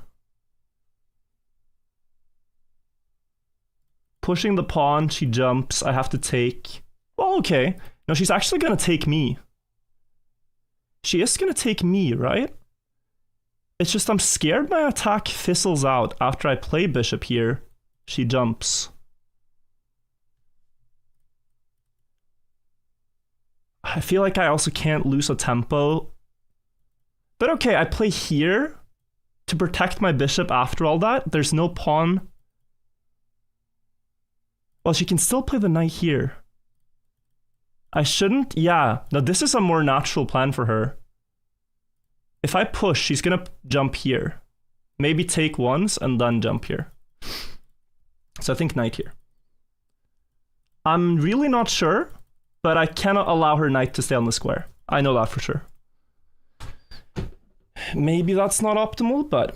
Pushing the pawn, she jumps, I have to take. Well, okay. No, she's actually gonna take me. She is gonna take me, right? It's just I'm scared my attack fizzles out after I play bishop here. She jumps. I feel like I also can't lose a tempo. But okay, I play here to protect my bishop after all that. There's no pawn. Well, she can still play the knight here. I shouldn't? Yeah. No, this is a more natural plan for her. If I push, she's gonna jump here. Maybe take once and then jump here. So I think knight here. I'm really not sure, but I cannot allow her knight to stay on the square. I know that for sure. Maybe that's not optimal, but...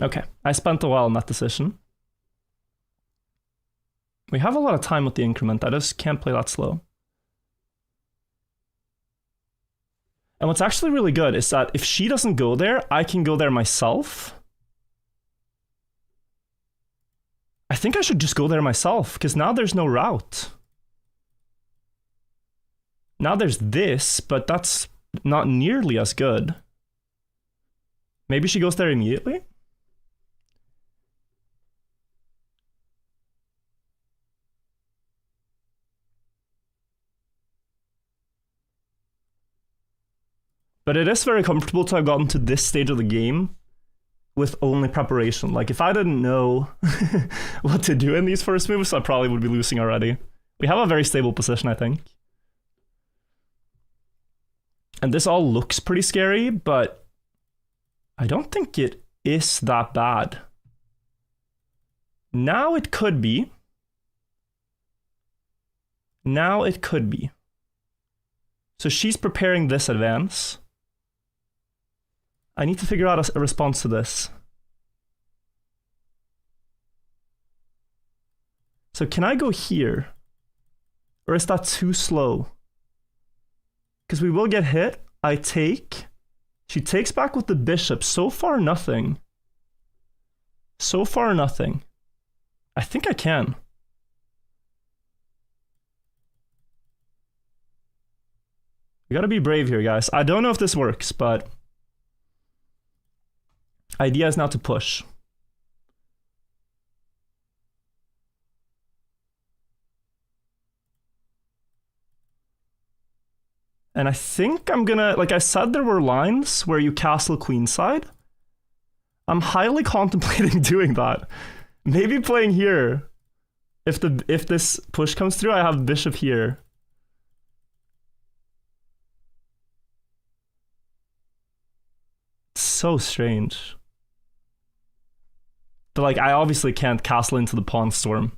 Okay, I spent a while on that decision. We have a lot of time with the increment, I just can't play that slow. And what's actually really good is that if she doesn't go there, I can go there myself. I think I should just go there myself, because now there's no route. Now there's this, but that's not nearly as good. Maybe she goes there immediately? But it is very comfortable to have gotten to this stage of the game with only preparation. Like, if I didn't know what to do in these first moves, I probably would be losing already. We have a very stable position, I think. And this all looks pretty scary, but I don't think it is that bad. Now it could be. Now it could be. So she's preparing this advance. I need to figure out a response to this. So can I go here? Or is that too slow? Because we will get hit. I take. She takes back with the bishop. So far, nothing. So far, nothing. I think I can. We gotta be brave here, guys. I don't know if this works, but... idea is now to push. And I think I'm gonna, like I said, there were lines where you castle queenside. I'm highly contemplating doing that. Maybe playing here. If this push comes through, I have bishop here. It's so strange. But like, I obviously can't castle into the pawn storm.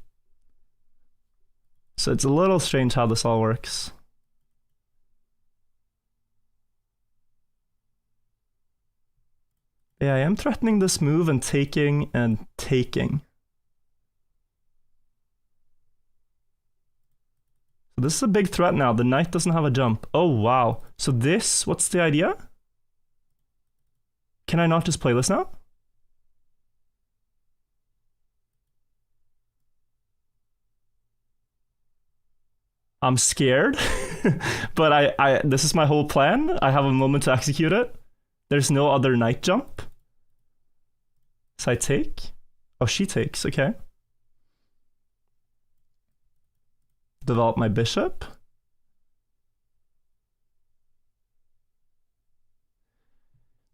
So it's a little strange how this all works. Yeah, I am threatening this move and taking and taking. So this is a big threat now. The knight doesn't have a jump. Oh, wow. So this, what's the idea? Can I not just play this now? I'm scared, but I this is my whole plan. I have a moment to execute it. There's no other knight jump. So I take. Oh, she takes, okay. Develop my bishop.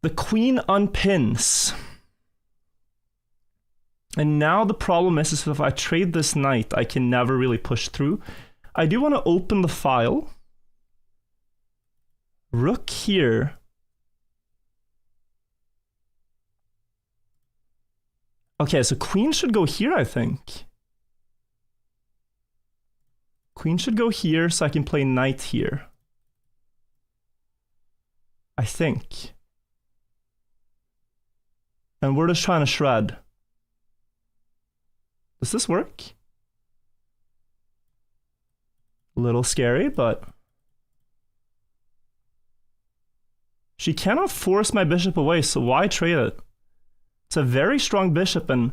The queen unpins. And now the problem is if I trade this knight, I can never really push through. I do want to open the file. Rook here. Okay, so queen should go here, I think. Queen should go here so I can play knight here. I think. And we're just trying to shred. Does this work? A little scary, but... She cannot force my bishop away, so why trade it? It's a very strong bishop, and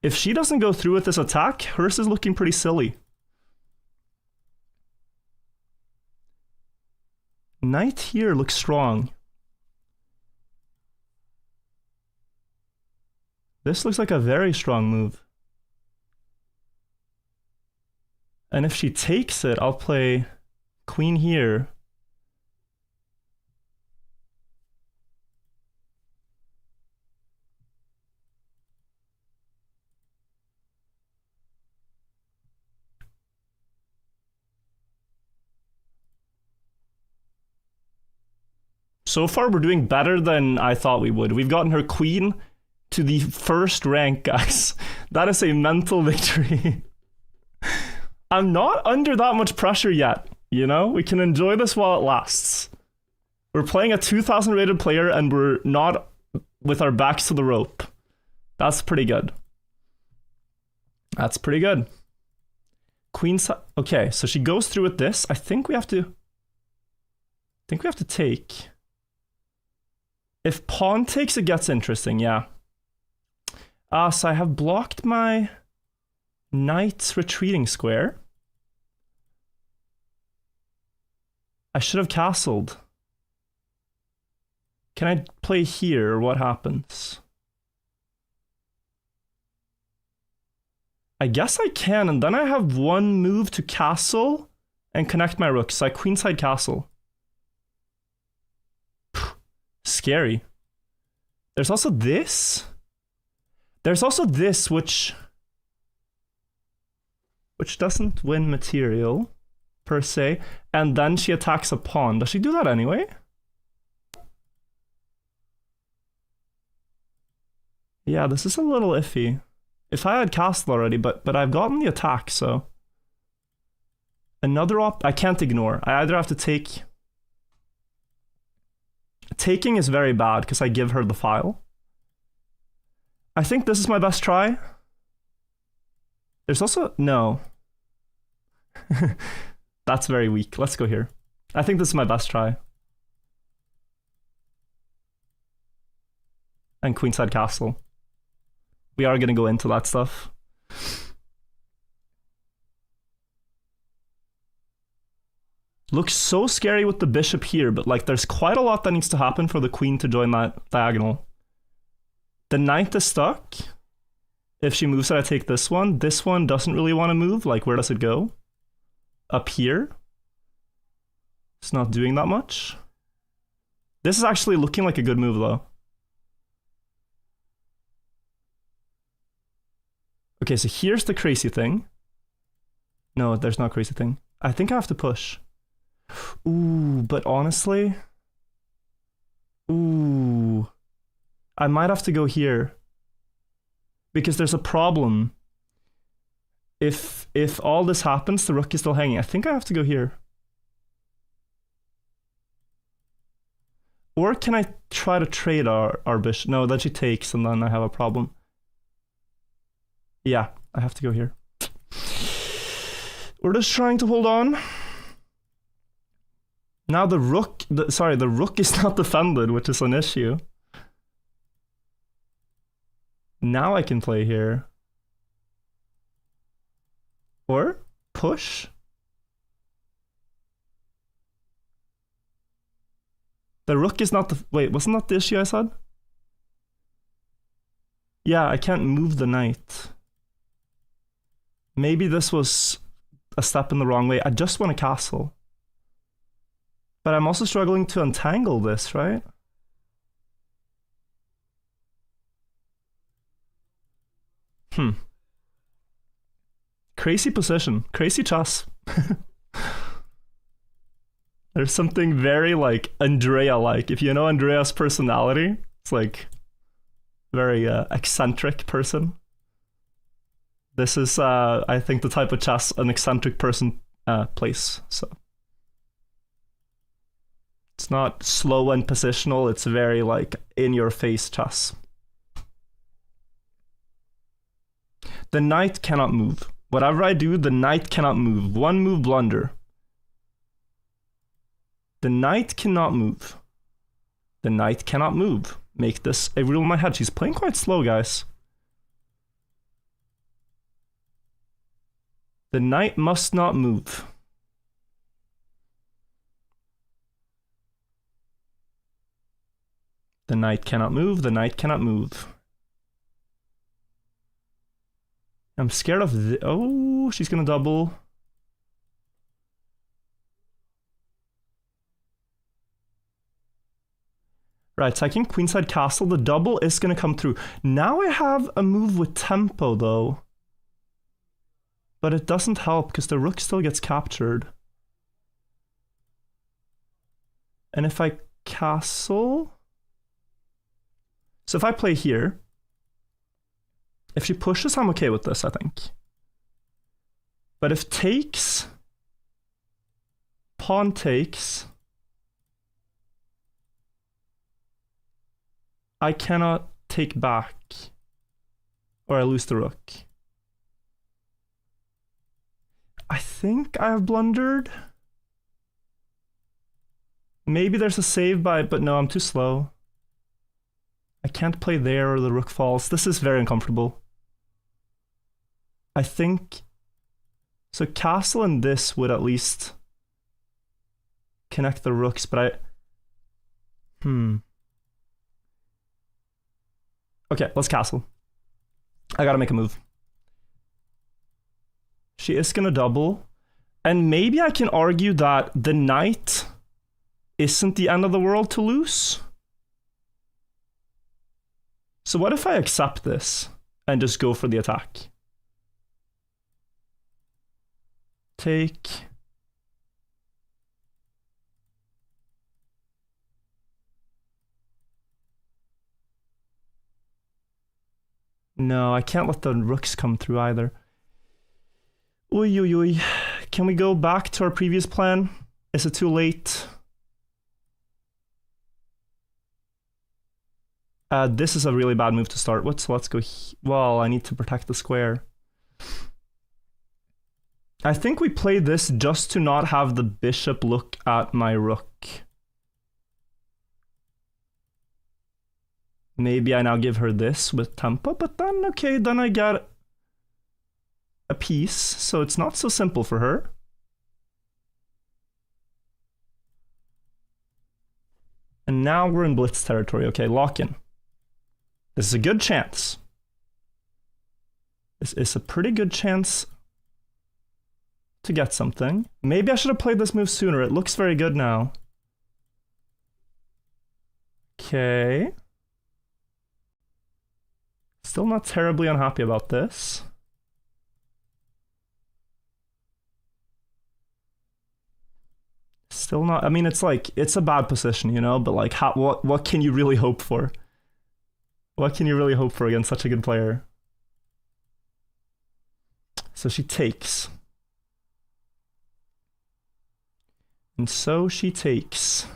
if she doesn't go through with this attack, hers is looking pretty silly. Knight here looks strong. This looks like a very strong move. And if she takes it, I'll play queen here. So far, we're doing better than I thought we would. We've gotten her queen to the first rank, guys. That is a mental victory. I'm not under that much pressure yet, you know? We can enjoy this while it lasts. We're playing a 2000 rated player and we're not with our backs to the rope. That's pretty good. That's pretty good. Queen side. Okay, so she goes through with this. I think we have to take. If pawn takes, it gets interesting, yeah. So I have blocked my knight's retreating square. I should have castled. Can I play here, or what happens? I guess I can, and then I have one move to castle and connect my rooks. So I queenside castle. Scary. There's also this. There's also this, which doesn't win material, per se. And then she attacks a pawn. Does she do that anyway? Yeah, this is a little iffy. If I had castle already, but I've gotten the attack, so... Another I can't ignore. I either have to take... Taking is very bad, because I give her the file. I think this is my best try. There's also... No. That's very weak. Let's go here. I think this is my best try. And queenside castle. We are going to go into that stuff. Looks so scary with the bishop here, but like there's quite a lot that needs to happen for the queen to join that diagonal. The knight is stuck. If she moves it, I take this one. This one doesn't really want to move. Like, where does it go? Up here. It's not doing that much. This is actually looking like a good move, though. Okay, so here's the crazy thing. No, there's no crazy thing. I think I have to push. Ooh, but honestly... Ooh... I might have to go here. Because there's a problem. If all this happens, the rook is still hanging. I think I have to go here. Or can I try to trade our bishop? No, then she takes and then I have a problem. Yeah, I have to go here. We're just trying to hold on. Now the rook... the rook is not defended, which is an issue. Now I can play here. Or push. The rook is not the... Wait, wasn't that the issue I said? Yeah, I can't move the knight. Maybe this was a step in the wrong way. I just want a castle. But I'm also struggling to untangle this, right? Crazy position. Crazy chess. There's something very, like, Andrea-like. If you know Andrea's personality, it's, like, very eccentric person. This is, I think, the type of chess an eccentric person place. So it's not slow and positional. It's very like in your face chess. The knight cannot move. Whatever I do, the knight cannot move. One move blunder. The knight cannot move. The knight cannot move. Make this a rule in my head. She's playing quite slow, guys. The knight must not move. The knight cannot move. The knight cannot move. I'm scared of the... Oh, she's gonna double. Right, taking queenside castle. The double is gonna come through. Now I have a move with tempo, though. But it doesn't help because the rook still gets captured. And if I castle... So if I play here, if she pushes, I'm okay with this, I think. But if takes, pawn takes, I cannot take back, or I lose the rook. I think I have blundered. Maybe there's a save by, but no, I'm too slow. I can't play there or the rook falls. This is very uncomfortable. I think... So castle and this would at least connect the rooks, but I... Okay, let's castle. I gotta make a move. She is gonna double. And maybe I can argue that the knight isn't the end of the world to lose. So what if I accept this and just go for the attack? Take. No, I can't let the rooks come through either. Oy, oy, oy. Can we go back to our previous plan? Is it too late? This is a really bad move to start with, so let's go... Well, I need to protect the square. I think we play this just to not have the bishop look at my rook. Maybe I now give her this with tempo, but then, okay, then I get a piece, so it's not so simple for her. And now we're in blitz territory. Okay, lock in. This is a good chance. This is a pretty good chance to get something. Maybe I should have played this move sooner. It looks very good now. Okay. Still not terribly unhappy about this. Still not, I mean, it's like, it's a bad position, you know, but like, what can you really hope for? What can you really hope for against such a good player? So she takes. And so she takes.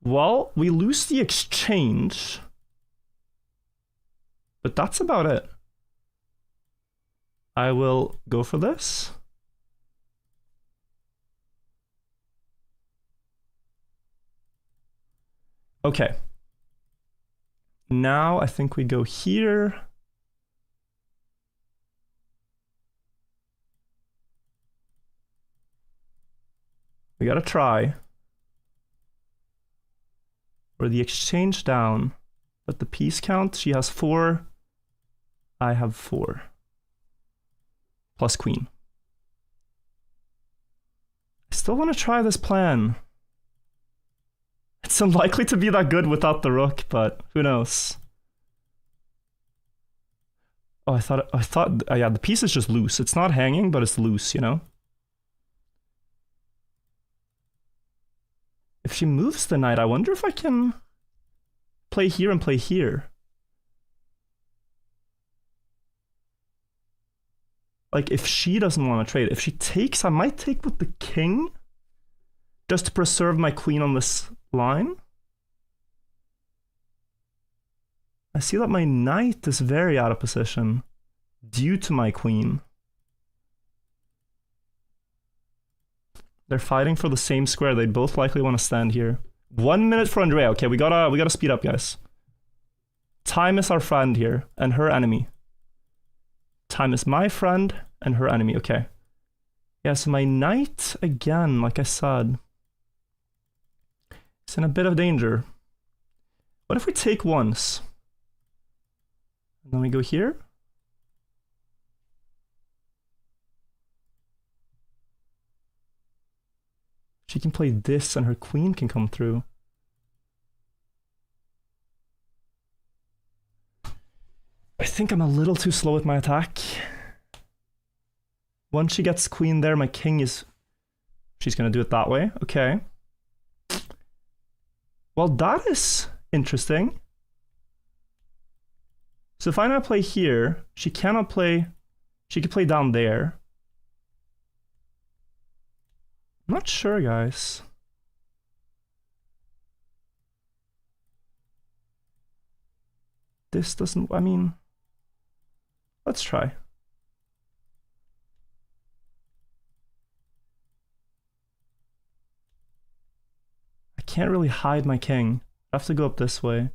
Well, we lose the exchange. But that's about it. I will go for this. Okay. Now I think we go here. We gotta try. Or the exchange down. But the piece count, she has 4. I have 4. Plus queen. I still want to try this plan. It's unlikely to be that good without the rook, but who knows? Oh, I thought, yeah, the piece is just loose. It's not hanging, but it's loose, you know? If she moves the knight, I wonder if I can play here and play here. like, if she doesn't want to trade, if she takes, I might take with the king just to preserve my queen on this line. I see that my knight is very out of position due to my queen. They're fighting for the same square. They'd both likely want to stand here. 1 minute for Andrea. Okay, we gotta speed up, guys. Time is our friend here, and her enemy. Time is my friend, and her enemy. Okay. Yeah, so my knight, again, like I said, is in a bit of danger. What if we take once? And then we go here? She can play this and her queen can come through. I think I'm a little too slow with my attack. Once she gets queen there, my king is... She's gonna do it that way. Okay. Well, that is interesting. So if I now play here, she cannot play... She could play down there. I'm not sure, guys. This doesn't... I mean... Let's try. I can't really hide my king. I have to go up this way.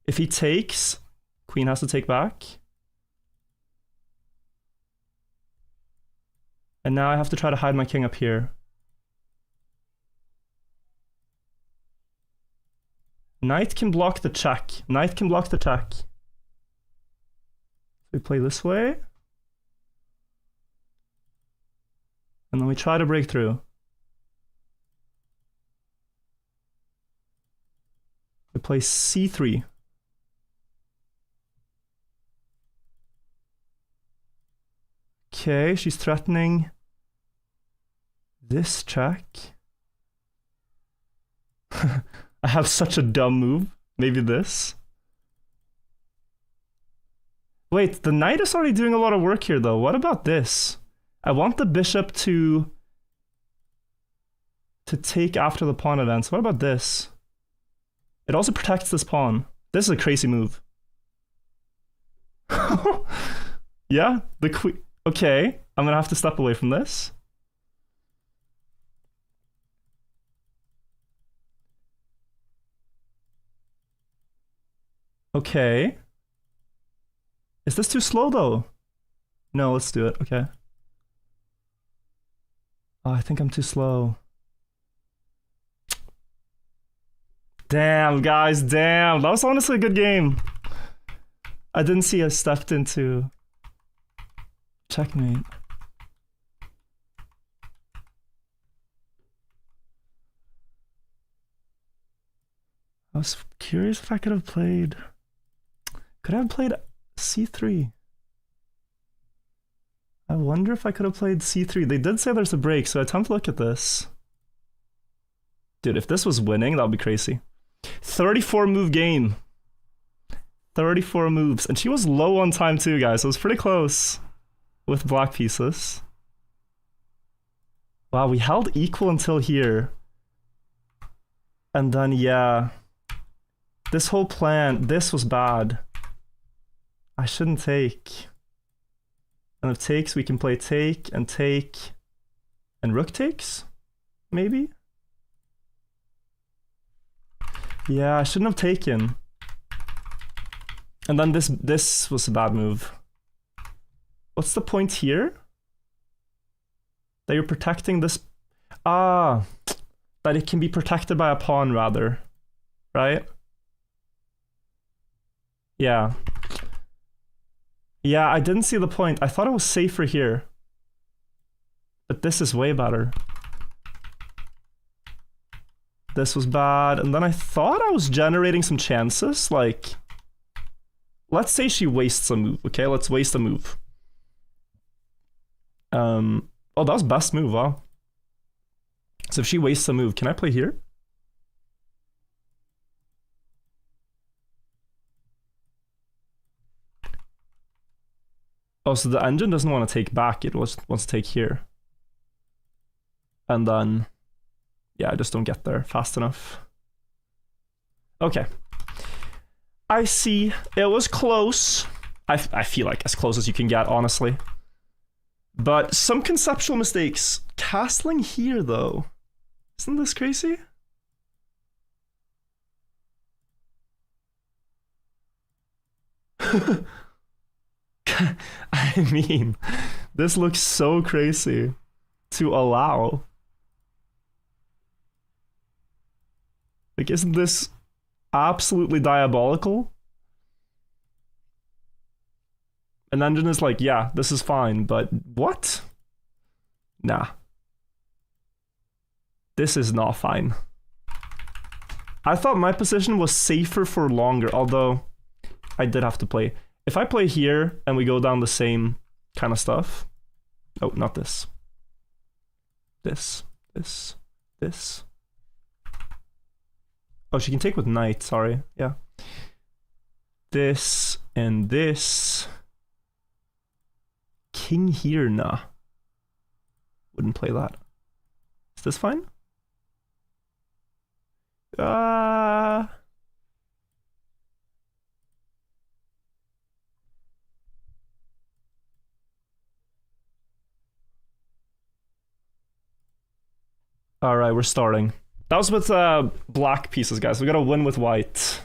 If he takes, queen has to take back. And now I have to try to hide my king up here. Knight can block the check. Knight can block the check. We play this way. And then we try to break through. We play c3. Okay, she's threatening this check. I have such a dumb move. Maybe this. Wait, the knight is already doing a lot of work here though. What about this? I want the bishop to take after the pawn advance. What about this? It also protects this pawn. This is a crazy move. Yeah, the queen. Okay, I'm gonna have to step away from this. Okay. Is this too slow though? No, let's do it. Okay. Oh, I think I'm too slow. Damn, guys, damn. That was honestly a good game. I didn't see I stepped into checkmate. I was curious if I could have played... Could I have played c3? I wonder if I could have played c3. They did say there's a break, so I attempt to look at this. Dude, if this was winning, that would be crazy. 34 move game. 34 moves. And she was low on time too, guys. So it was pretty close with black pieces. Wow, we held equal until here. And then, yeah. This whole plan, this was bad. I shouldn't take. And if takes, we can play take. And rook takes? Maybe? Yeah, I shouldn't have taken. And then this was a bad move. What's the point here? That you're protecting this... Ah, that it can be protected by a pawn rather. Right? Yeah. Yeah, I didn't see the point. I thought it was safer here. But this is way better. This was bad. And then I thought I was generating some chances. Like, let's say she wastes a move. Okay, let's waste a move. Oh, that was best move, wow. So if she wastes a move, can I play here? Oh, so the engine doesn't want to take back, it wants to take here. And then, yeah, I just don't get there fast enough. Okay. I see. It was close. I feel like as close as you can get, honestly. But some conceptual mistakes. Castling here, though. Isn't this crazy? I mean, this looks so crazy to allow. Like, isn't this absolutely diabolical? And engine is like, yeah, this is fine, but what? Nah. This is not fine. I thought my position was safer for longer, although I did have to play. If I play here and we go down the same kind of stuff. Oh, not this. This. Oh, she can take with knight, sorry. Yeah. This and this. King here, nah. Wouldn't play that. Is this fine? Alright, we're starting. That was with black pieces, guys. We gotta win with white.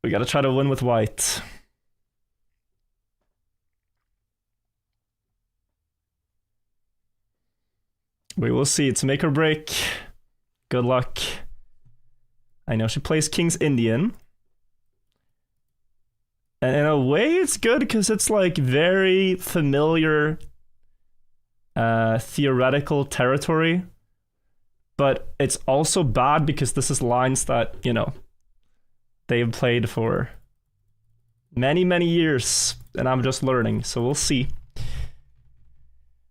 We gotta try to win with white. We will see. It's make or break. Good luck. I know she plays King's Indian. And in a way, it's good because it's like very familiar theoretical territory. But it's also bad because this is lines that, you know, they've played for many, many years. And I'm just learning. So we'll see.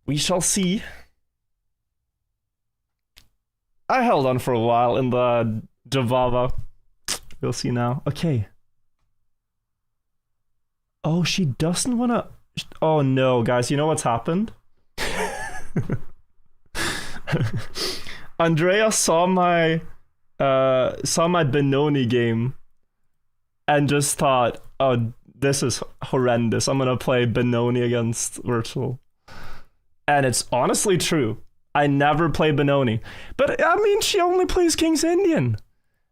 We shall see. I held on for a while in the Javava. We'll see now. Okay. Oh, she doesn't want to... Oh, no, guys. You know what's happened? Andrea saw my Benoni game and just thought, oh, this is horrendous. I'm going to play Benoni against Virtual. And it's honestly true. I never play Benoni. But, I mean, she only plays King's Indian.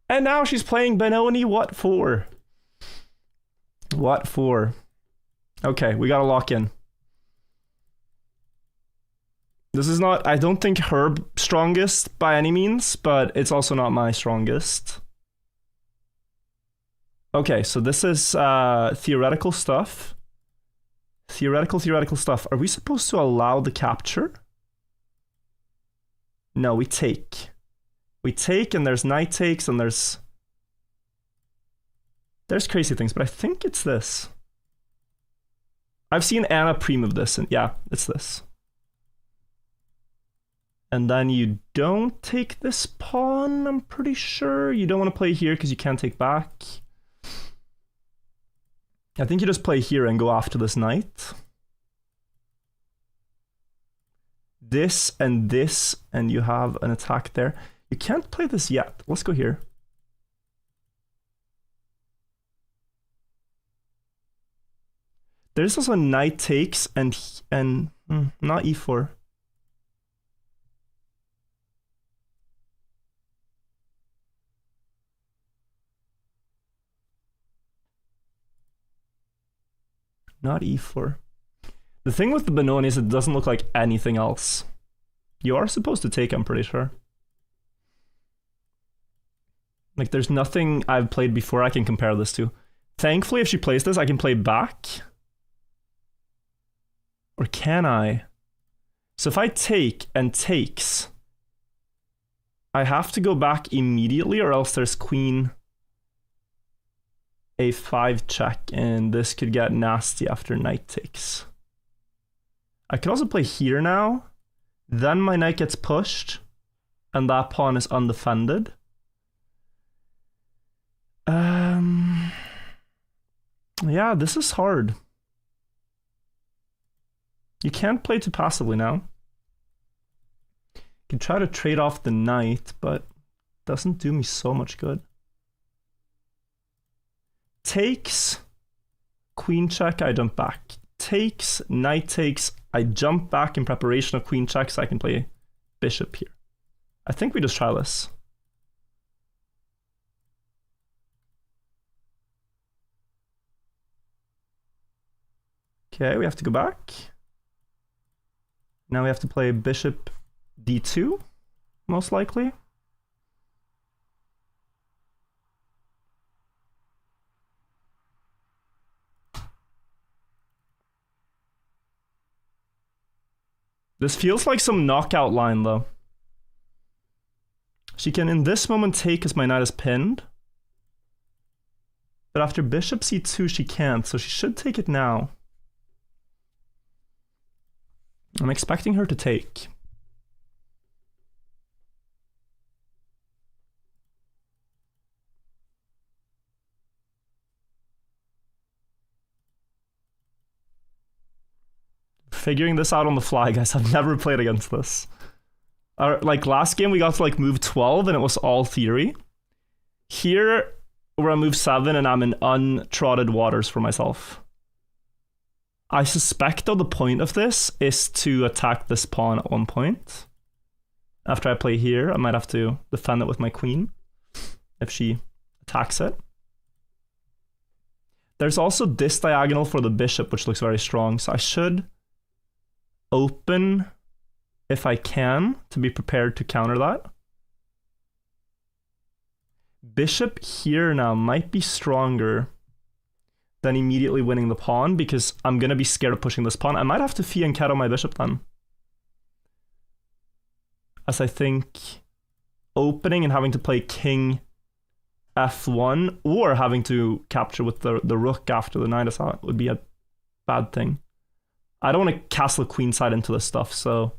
And now she's playing Benoni. What for? What for? Okay, we gotta lock in. This is not, I don't think, her strongest by any means, but it's also not my strongest. Okay, so this is theoretical stuff. Theoretical stuff. Are we supposed to allow the capture? No, we take. We take, and there's knight takes, and there's crazy things, but I think it's this. I've seen Anna pre-move this, and yeah, it's this. And then you don't take this pawn, I'm pretty sure. You don't want to play here because you can't take back. I think you just play here and go after this knight. This, and you have an attack there. You can't play this yet. Let's go here. There's also knight takes and not e4. Not e4. The thing with the Benoni is it doesn't look like anything else. You are supposed to take, I'm pretty sure. Like, there's nothing I've played before I can compare this to. Thankfully, if she plays this, I can play back. Or can I? So if I take and takes, I have to go back immediately, or else there's queen a5 check, and this could get nasty after knight takes. I could also play here now. Then my knight gets pushed, and that pawn is undefended. Yeah, this is hard. You can't play too passively now. You can try to trade off the knight, but doesn't do me so much good. Takes, queen check, I jump back. Takes, knight takes, I jump back in preparation of queen check so I can play bishop here. I think we just try this. Okay, we have to go back. Now we have to play bishop d2, most likely. This feels like some knockout line, though. She can, in this moment, take as my knight is pinned. But after bishop c2, she can't, so she should take it now. I'm expecting her to take. Figuring this out on the fly, guys. I've never played against this. Like last game, we got to like move 12 and it was all theory. Here, we're on move 7 and I'm in untrodden waters for myself. I suspect, though, the point of this is to attack this pawn at one point. After I play here, I might have to defend it with my queen if she attacks it. There's also this diagonal for the bishop, which looks very strong, so I should open if I can to be prepared to counter that. Bishop here now might be stronger than immediately winning the pawn because I'm going to be scared of pushing this pawn. I might have to fianchetto my bishop then. As I think opening and having to play king f1 or having to capture with the rook after the knight is out would be a bad thing. I don't want to castle queenside into this stuff, so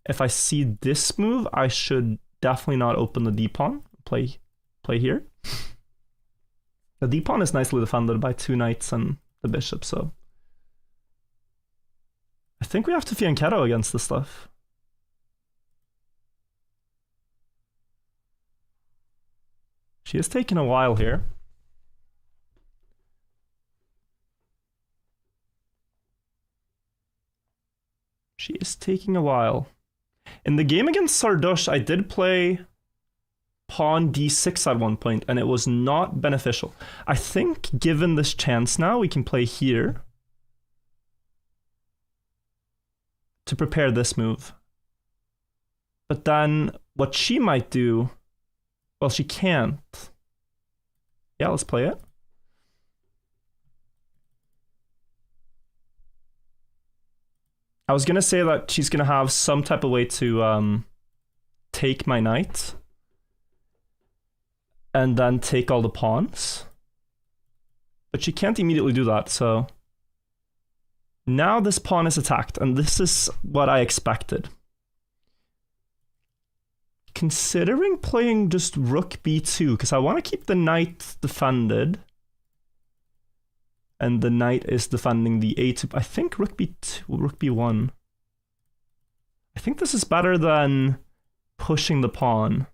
if I see this move, I should definitely not open the d-pawn. Play here. The d-pawn is nicely defended by 2 knights and the bishop, so I think we have to fianchetto against this stuff. She is taking a while here. She is taking a while. In the game against Sardush, I did play pawn d6 at one point, and it was not beneficial. I think given this chance now, we can play here to prepare this move. But then what she might do, well, she can't. Yeah, let's play it. I was going to say that she's going to have some type of way to take my knight and then take all the pawns. But she can't immediately do that, so now this pawn is attacked, and this is what I expected. Considering playing just rook b2, because I want to keep the knight defended. And the knight is defending the a2. I think rook b2, rook b1. I think this is better than pushing the pawn.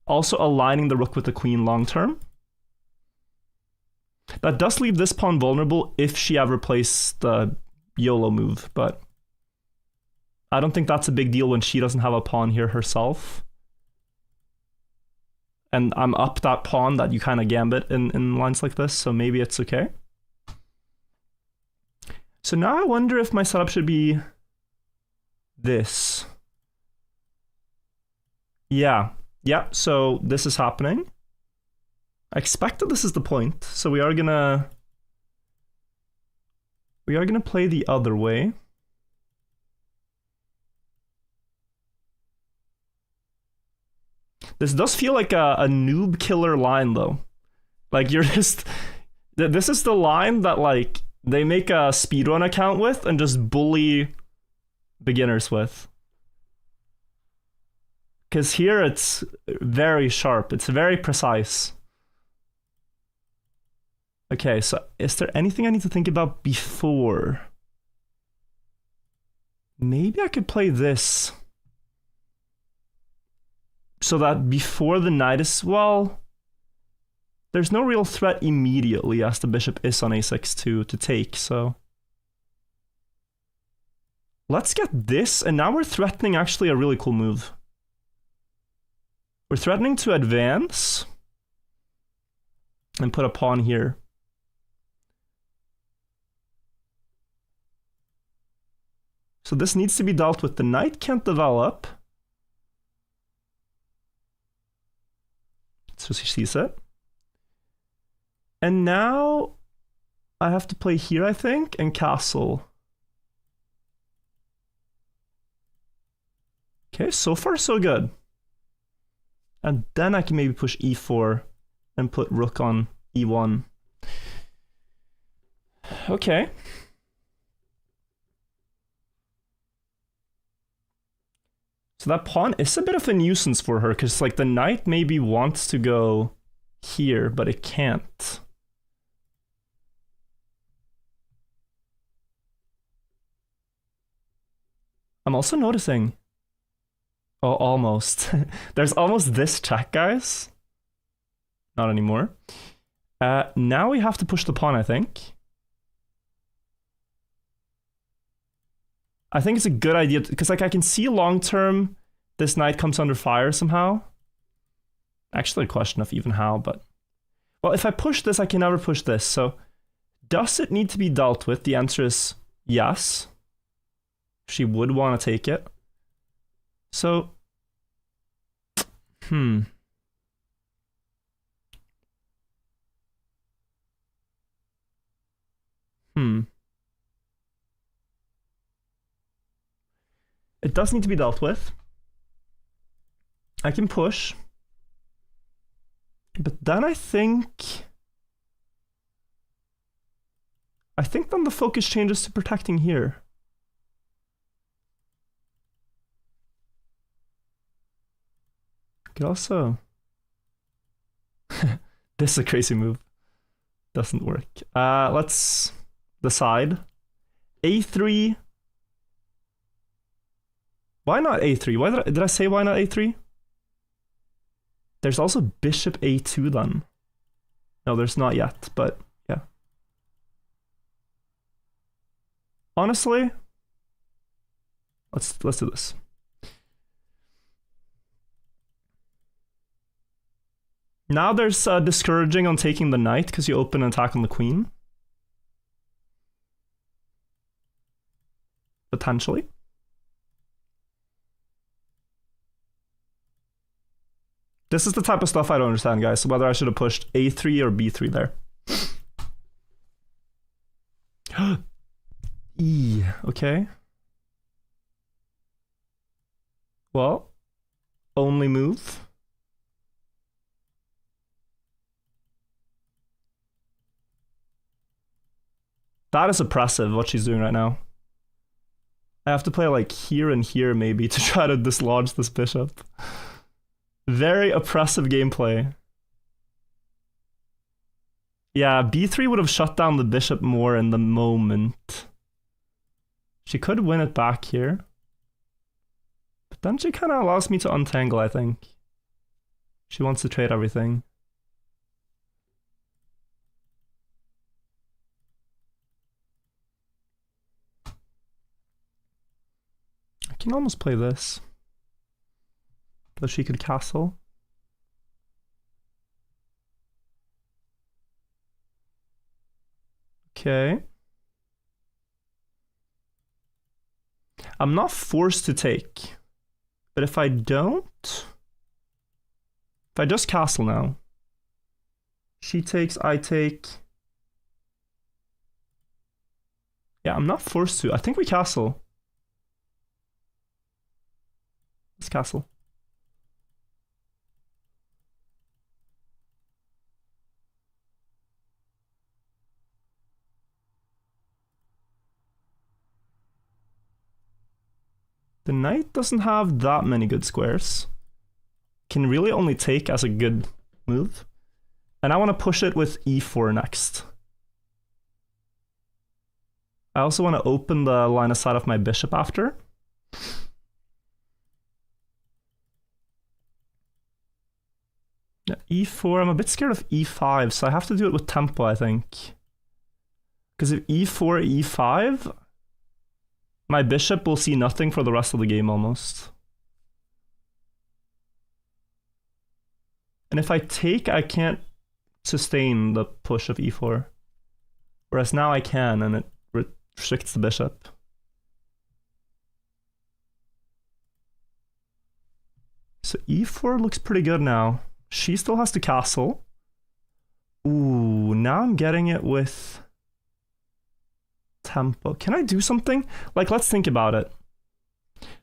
Also aligning the rook with the queen long term. That does leave this pawn vulnerable if she ever plays the YOLO move, but I don't think that's a big deal when she doesn't have a pawn here herself. And I'm up that pawn that you kind of gambit in lines like this, so maybe it's okay. So now I wonder if my setup should be this. Yeah, so this is happening. I expect that this is the point, so we are gonna play the other way. This does feel like a noob killer line, though. Like, you're just... This is the line that, like, they make a speedrun account with and just bully beginners with. Because here it's very sharp. It's very precise. Okay, so is there anything I need to think about before? Maybe I could play this. So that before the knight is... Well, there's no real threat immediately as the bishop is on a6 to take, so... Let's get this, and now we're threatening actually a really cool move. We're threatening to advance and put a pawn here. So this needs to be dealt with. The knight can't develop. So she sees it. And now I have to play here, I think, and castle. Okay, so far so good. And then I can maybe push e4 and put rook on e1. Okay. So that pawn is a bit of a nuisance for her, because like the knight maybe wants to go here, but it can't. I'm also noticing... Oh, almost. There's almost this check, guys. Not anymore. Now we have to push the pawn, I think. I think it's a good idea, because like I can see long-term this knight comes under fire somehow. Actually a question of even how, but... Well, if I push this, I can never push this, so... Does it need to be dealt with? The answer is yes. She would want to take it. So... It does need to be dealt with. I can push. But then I think then the focus changes to protecting here. Could also... This is a crazy move. Doesn't work. Let's decide. A3. Why not A3? Why did I say why not A3? There's also bishop A2 then. No, there's not yet, but yeah. Honestly, let's do this. Now there's discouraging on taking the knight because you open an attack on the queen. Potentially. This is the type of stuff I don't understand, guys. So whether I should have pushed A3 or B3 there. E, okay. Well, only move. That is oppressive, what she's doing right now. I have to play like here and here maybe to try to dislodge this bishop. Very oppressive gameplay. Yeah, B3 would have shut down the bishop more in the moment. She could win it back here. But then she kind of allows me to untangle, I think. She wants to trade everything. I can almost play this. So she could castle. Okay. I'm not forced to take. But if I don't... If I just castle now. She takes, I take. Yeah, I'm not forced to. I think we castle. Let's castle. The knight doesn't have that many good squares. Can really only take as a good move. And I want to push it with e4 next. I also want to open the line of sight of my bishop after. Yeah, e4, I'm a bit scared of e5, so I have to do it with tempo, I think. Because if e4, e5, my bishop will see nothing for the rest of the game almost. And if I take, I can't sustain the push of e4. Whereas now I can, and it restricts the bishop. So e4 looks pretty good now. She still has to castle. Ooh, now I'm getting it with tempo. Can I do something? Like, let's think about it.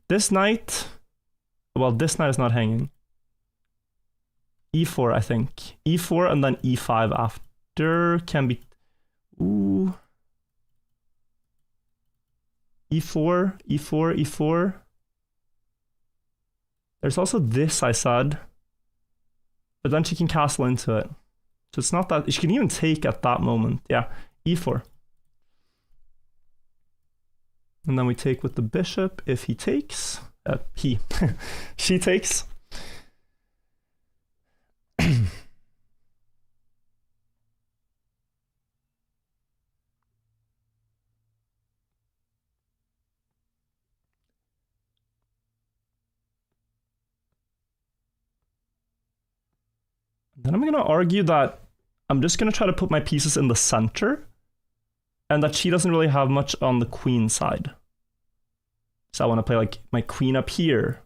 This knight, well, this knight is not hanging. e4, I think. e4 and then e5 after can be... Ooh. e4, e4, e4. There's also this, I said. But then she can castle into it. So it's not that... She can even take at that moment. Yeah, e4. And then we take with the bishop if he takes. She takes. Then I'm going to argue that I'm just going to try to put my pieces in the center and that she doesn't really have much on the queen side. So I want to play like my queen up here.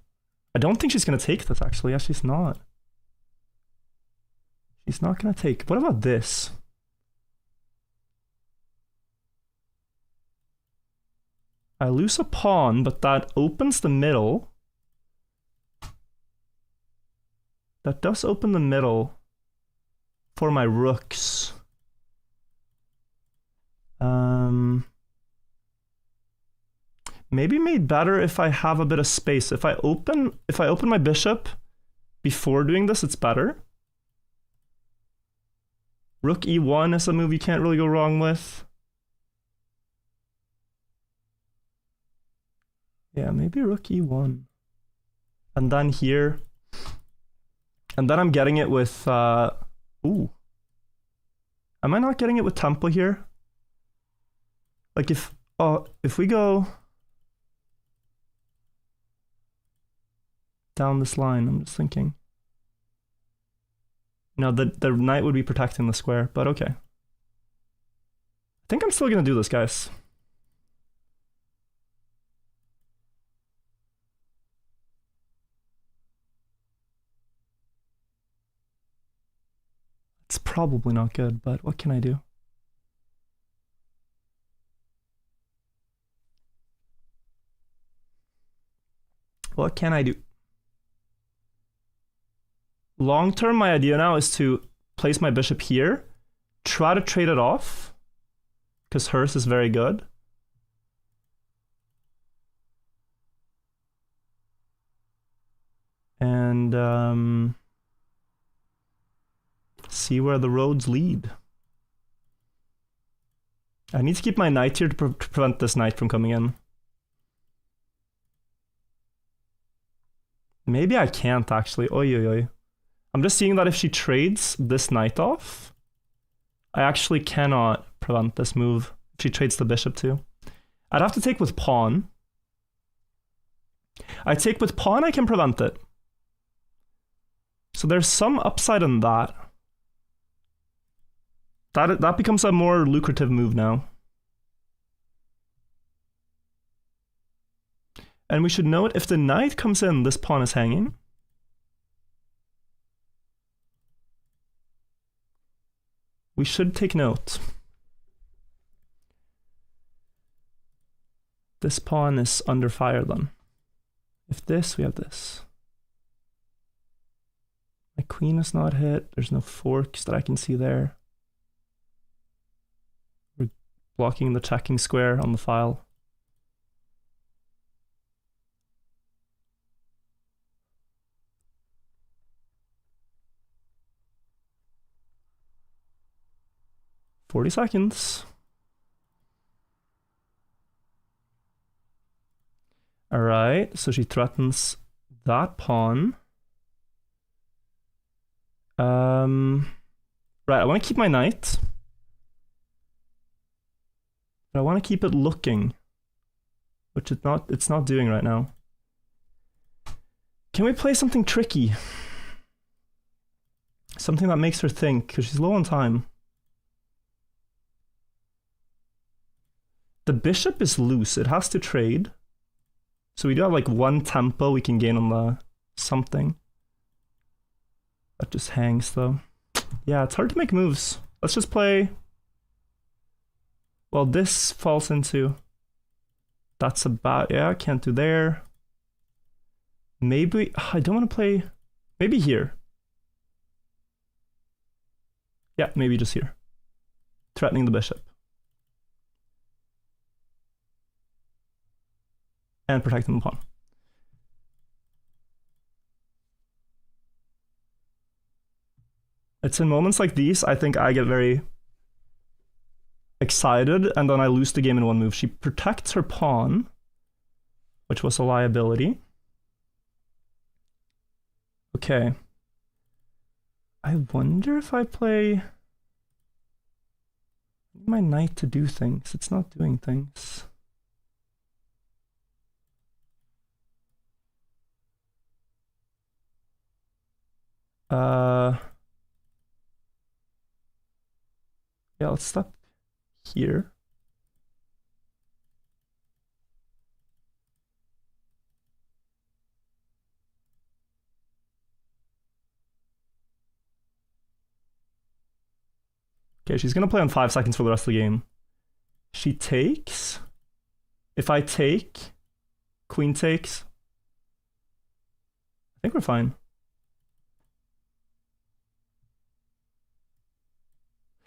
I don't think she's going to take this actually. Yeah, she's not. She's not going to take. What about this? I lose a pawn, but that opens the middle. That does open the middle for my rooks. Maybe made better if I have a bit of space. If I open my bishop before doing this, it's better. Rook e1 is a move you can't really go wrong with. Yeah, maybe rook e1. And then here. And then I'm getting it with... ooh. Am I not getting it with tempo here? Like if we go down this line, I'm just thinking. No, the knight would be protecting the square, but okay. I think I'm still gonna do this, guys. It's probably not good, but what can I do? What can I do? Long term, my idea now is to place my bishop here, try to trade it off, because hers is very good. And see where the roads lead. I need to keep my knight here to prevent this knight from coming in. Maybe I can't actually. Oi, oi, oi. I'm just seeing that if she trades this knight off, I actually cannot prevent this move if she trades the bishop too. I'd have to take with pawn. I take with pawn, I can prevent it. So there's some upside in that. That becomes a more lucrative move now. And we should note, if the knight comes in, this pawn is hanging. We should take note. This pawn is under fire then. If this, we have this. My queen is not hit. There's no forks that I can see there. We're blocking the checking square on the file. "40 seconds. Alright, so she threatens that pawn. Right, I want to keep my knight. But I want to keep it looking. Which it's not doing right now. Can we play something tricky? Something that makes her think, because she's low on time. The bishop is loose. It has to trade. So we do have like one tempo we can gain on the something. That just hangs though. Yeah, it's hard to make moves. Let's just play. Well, this falls into. That's about, yeah, I can't do there. Maybe, I don't want to play, maybe here. Yeah, maybe just here. Threatening the bishop. And protecting the pawn. It's in moments like these, I think I get very excited, and then I lose the game in one move. She protects her pawn, which was a liability. Okay. I wonder if I play my knight to do things. It's not doing things. Yeah, let's stop here. Okay, she's gonna play on 5 seconds for the rest of the game. She takes. If I take, queen takes. I think we're fine.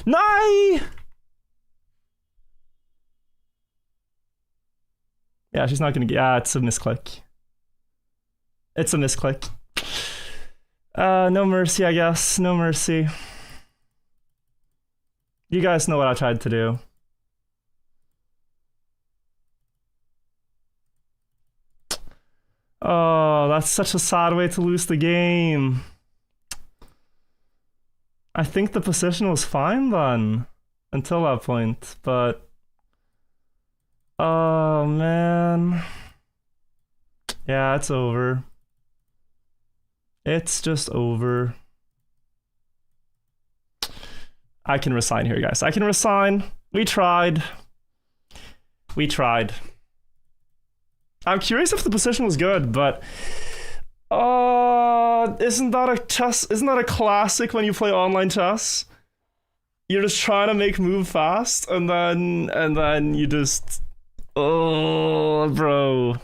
No! Yeah, she's not gonna get. Yeah, it's a misclick. It's a misclick. No mercy, I guess. No mercy. You guys know what I tried to do. Oh, that's such a sad way to lose the game. I think the position was fine then, until that point, but... Oh, man. Yeah, it's over. It's just over. I can resign here, guys. I can resign. We tried. We tried. I'm curious if the position was good, but... isn't that a classic when you play online chess? You're just trying to make move fast, and then you just... Oh, bro.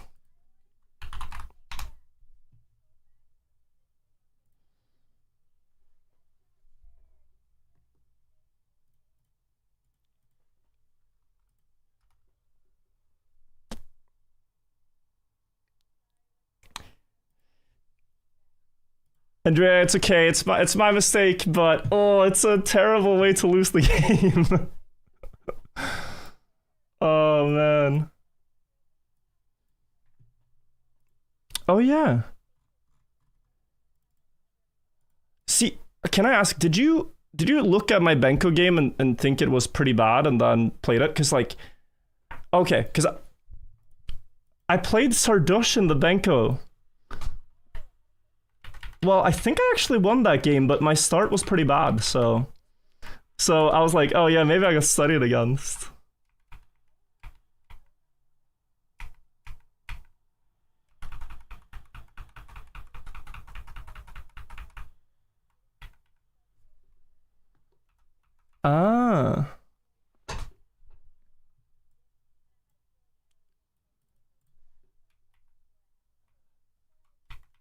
Andrea, it's okay. It's my mistake, but oh, it's a terrible way to lose the game. Oh man. Oh yeah. See, can I ask, did you look at my Benko game and think it was pretty bad and then played it? Cause like, okay, cause I played Sardush in the Benko. Well, I think I actually won that game, but my start was pretty bad, so I was like, oh yeah, maybe I got studied against. Ah.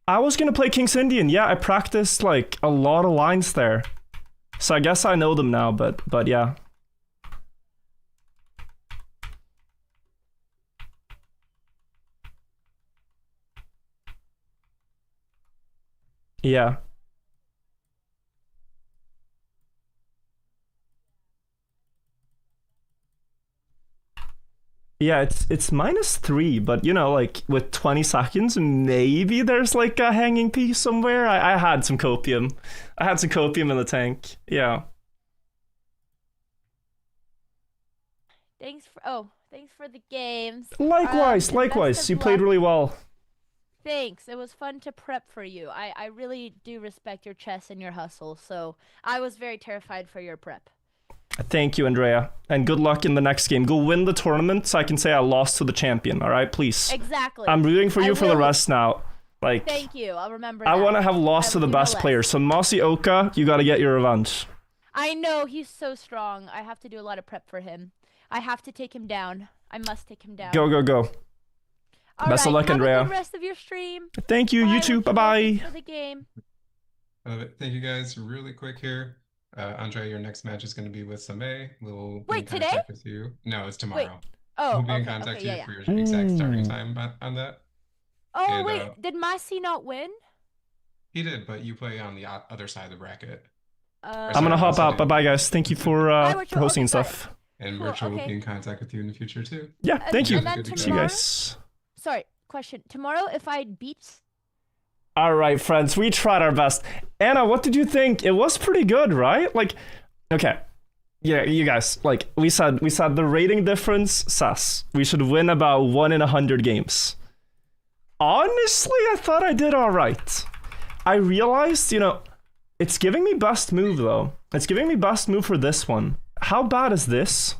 I was gonna play King's Indian. Yeah, I practiced like a lot of lines there. So I guess I know them now, but yeah. Yeah. Yeah, it's -3, but you know, like with 20 seconds, maybe there's like a hanging piece somewhere. I had some copium. I had some copium in the tank. Yeah. Thanks for the games. Likewise, And likewise. best You of played luck. really well. Thanks. It was fun to prep for you. I really do respect your chess and your hustle, so I was very terrified for your prep. Thank you, Andrea, and good luck in the next game. Go win the tournament so I can say I lost to the champion. All right, please. Exactly. I'm rooting for I you for the will- rest now. Like, Thank you. I'll remember I that. want to have lost I to will the do no best less. player. So Masioka, you got to get your revenge. I know he's so strong. I have to do a lot of prep for him. I have to take him down. I must take him down. Go, go, go. All Best of right, luck, have Andrea. a good rest of your stream. Thank you, you too. Rachel. Bye-bye. Thanks for the game. Thank you guys. Really quick here. Andrea, your next match is going to be with Samay. We'll be Wait, in today? contact with you. No, it's tomorrow. Oh, We'll be in okay, contact okay, with you yeah. for your exact starting Ooh. time on that. Oh, And, wait, did Masi not win? He did, but you play on the other side of the bracket. I'm Sorry, gonna hop Masioka. out. Bye-bye, guys. Thank you for Rachel. hosting and Okay, got it. stuff. And Cool, Virtual will okay. be in contact with you in the future too. Yeah, thank you. And then Good to go. See you tomorrow? guys. Sorry, question. Tomorrow, if I beat... All right, friends, we tried our best. Anna, what did you think? It was pretty good, right? Like, okay. Yeah, you guys, like, we said the rating difference says we should win about 1 in 100 games. Honestly, I thought I did all right. I realized, you know, it's giving me best move, though. It's giving me best move for this one. How bad is this?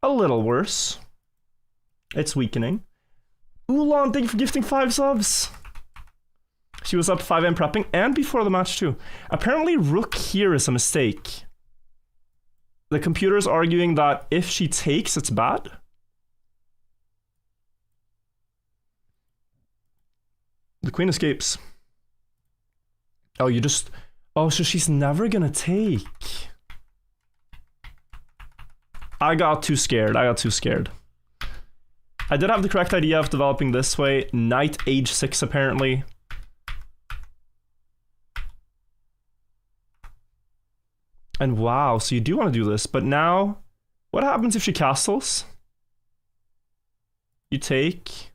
A little worse. It's weakening. Ulan, thank you for gifting 5 subs. She was up 5 AM prepping and before the match too. Apparently rook here is a mistake. The computer's arguing that if she takes, it's bad. The queen escapes. Oh, you just... Oh, so she's never gonna take. I got too scared. I did have the correct idea of developing this way. Knight h6 apparently. And wow, so you do want to do this, but now what happens if she castles? You take.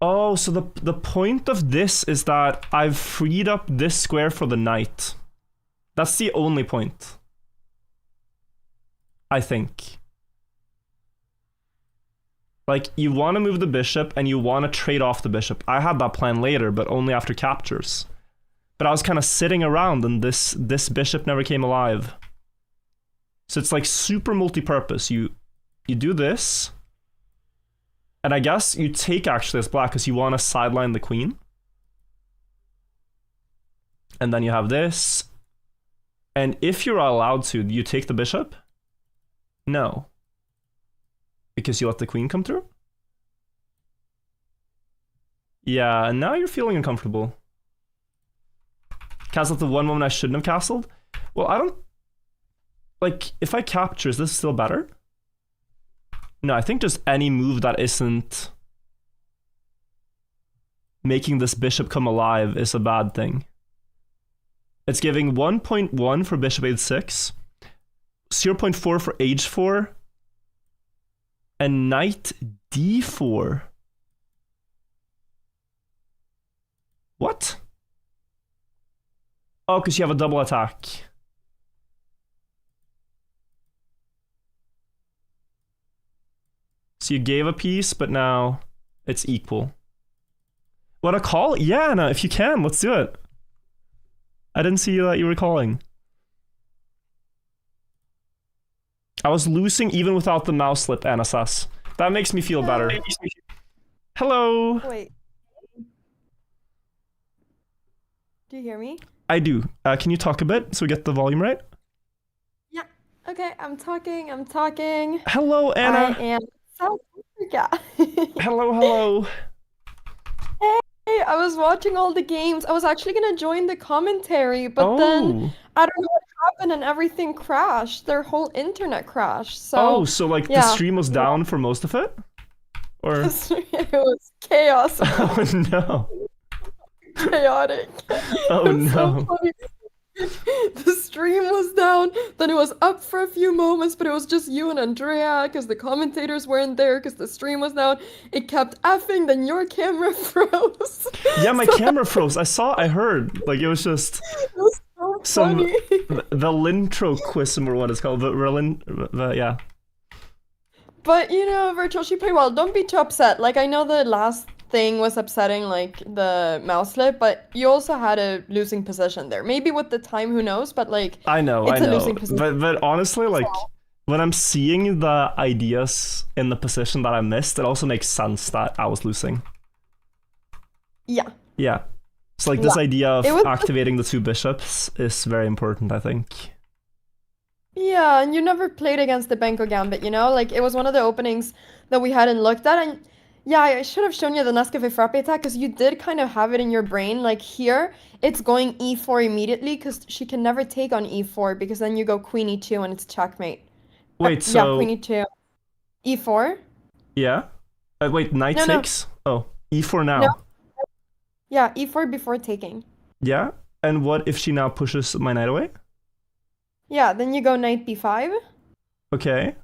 Oh, so the point of this is that I've freed up this square for the knight. That's the only point. I think. Like, you want to move the bishop and you want to trade off the bishop. I had that plan later, but only after captures. But I was kind of sitting around and this bishop never came alive. So it's like super multi-purpose. You do this. And I guess you take actually as black because you want to sideline the queen. And then you have this. And if you're allowed to, do you take the bishop? No. Because you let the queen come through? Yeah, and now you're feeling uncomfortable. Castled the one moment I shouldn't have castled? Well, I don't... Like, if I capture, is this still better? No, I think just any move that isn't making this bishop come alive is a bad thing. It's giving 1.1 for bishop h6, 0.4 for h4, and knight d4. What? Oh, because you have a double attack. So you gave a piece, but now it's equal. What a call? Yeah, no, if you can, let's do it. I didn't see that you were calling. I was losing even without the mouse slip, NSS. That makes me feel better. Hello. Wait. Do you hear me? I do. Can you talk a bit so we get the volume right? Yeah. Okay, I'm talking. Hello, Anna. I am South Africa. Hello. Hey, I was watching all the games. I was actually gonna join the commentary, but then I don't know what happened and everything crashed. Their whole internet crashed. So so like the yeah. stream was down for most of it? Or it was chaos. Oh no. Chaotic. Oh It's so no. funny. The stream was down. Then it was up for a few moments, but it was just you and Andrea because the commentators weren't there because the stream was down. It kept effing, then your camera froze. Yeah, my camera froze. I heard. Like, it was just It was so some funny. the Lintroquism or what it's called. Yeah. But you know, Virtual, she played well. Don't be too upset. Like, I know the last thing was upsetting, like the mouse slip, but you also had a losing position there. Maybe with the time, who knows? But like, I know. it's a losing position. But honestly, like, when I'm seeing the ideas in the position that I missed, it also makes sense that I was losing. Yeah. Yeah. So like this idea of It was activating the 2 bishops is very important, I think. Yeah, and you never played against the Benko Gambit, you know? Like, it was one of the openings that we hadn't looked at, and yeah, I should have shown you the Nescafe Frappe attack, because you did kind of have it in your brain. Like, here, it's going e4 immediately, because she can never take on e4, because then you go queen e2, and it's checkmate. Wait, Yeah, so... queen e2. e4? Yeah? Wait, knight No. takes? Oh, e4 now. No. Yeah, e4 before taking. Yeah? And what if she now pushes my knight away? Yeah, then you go knight b5. Okay.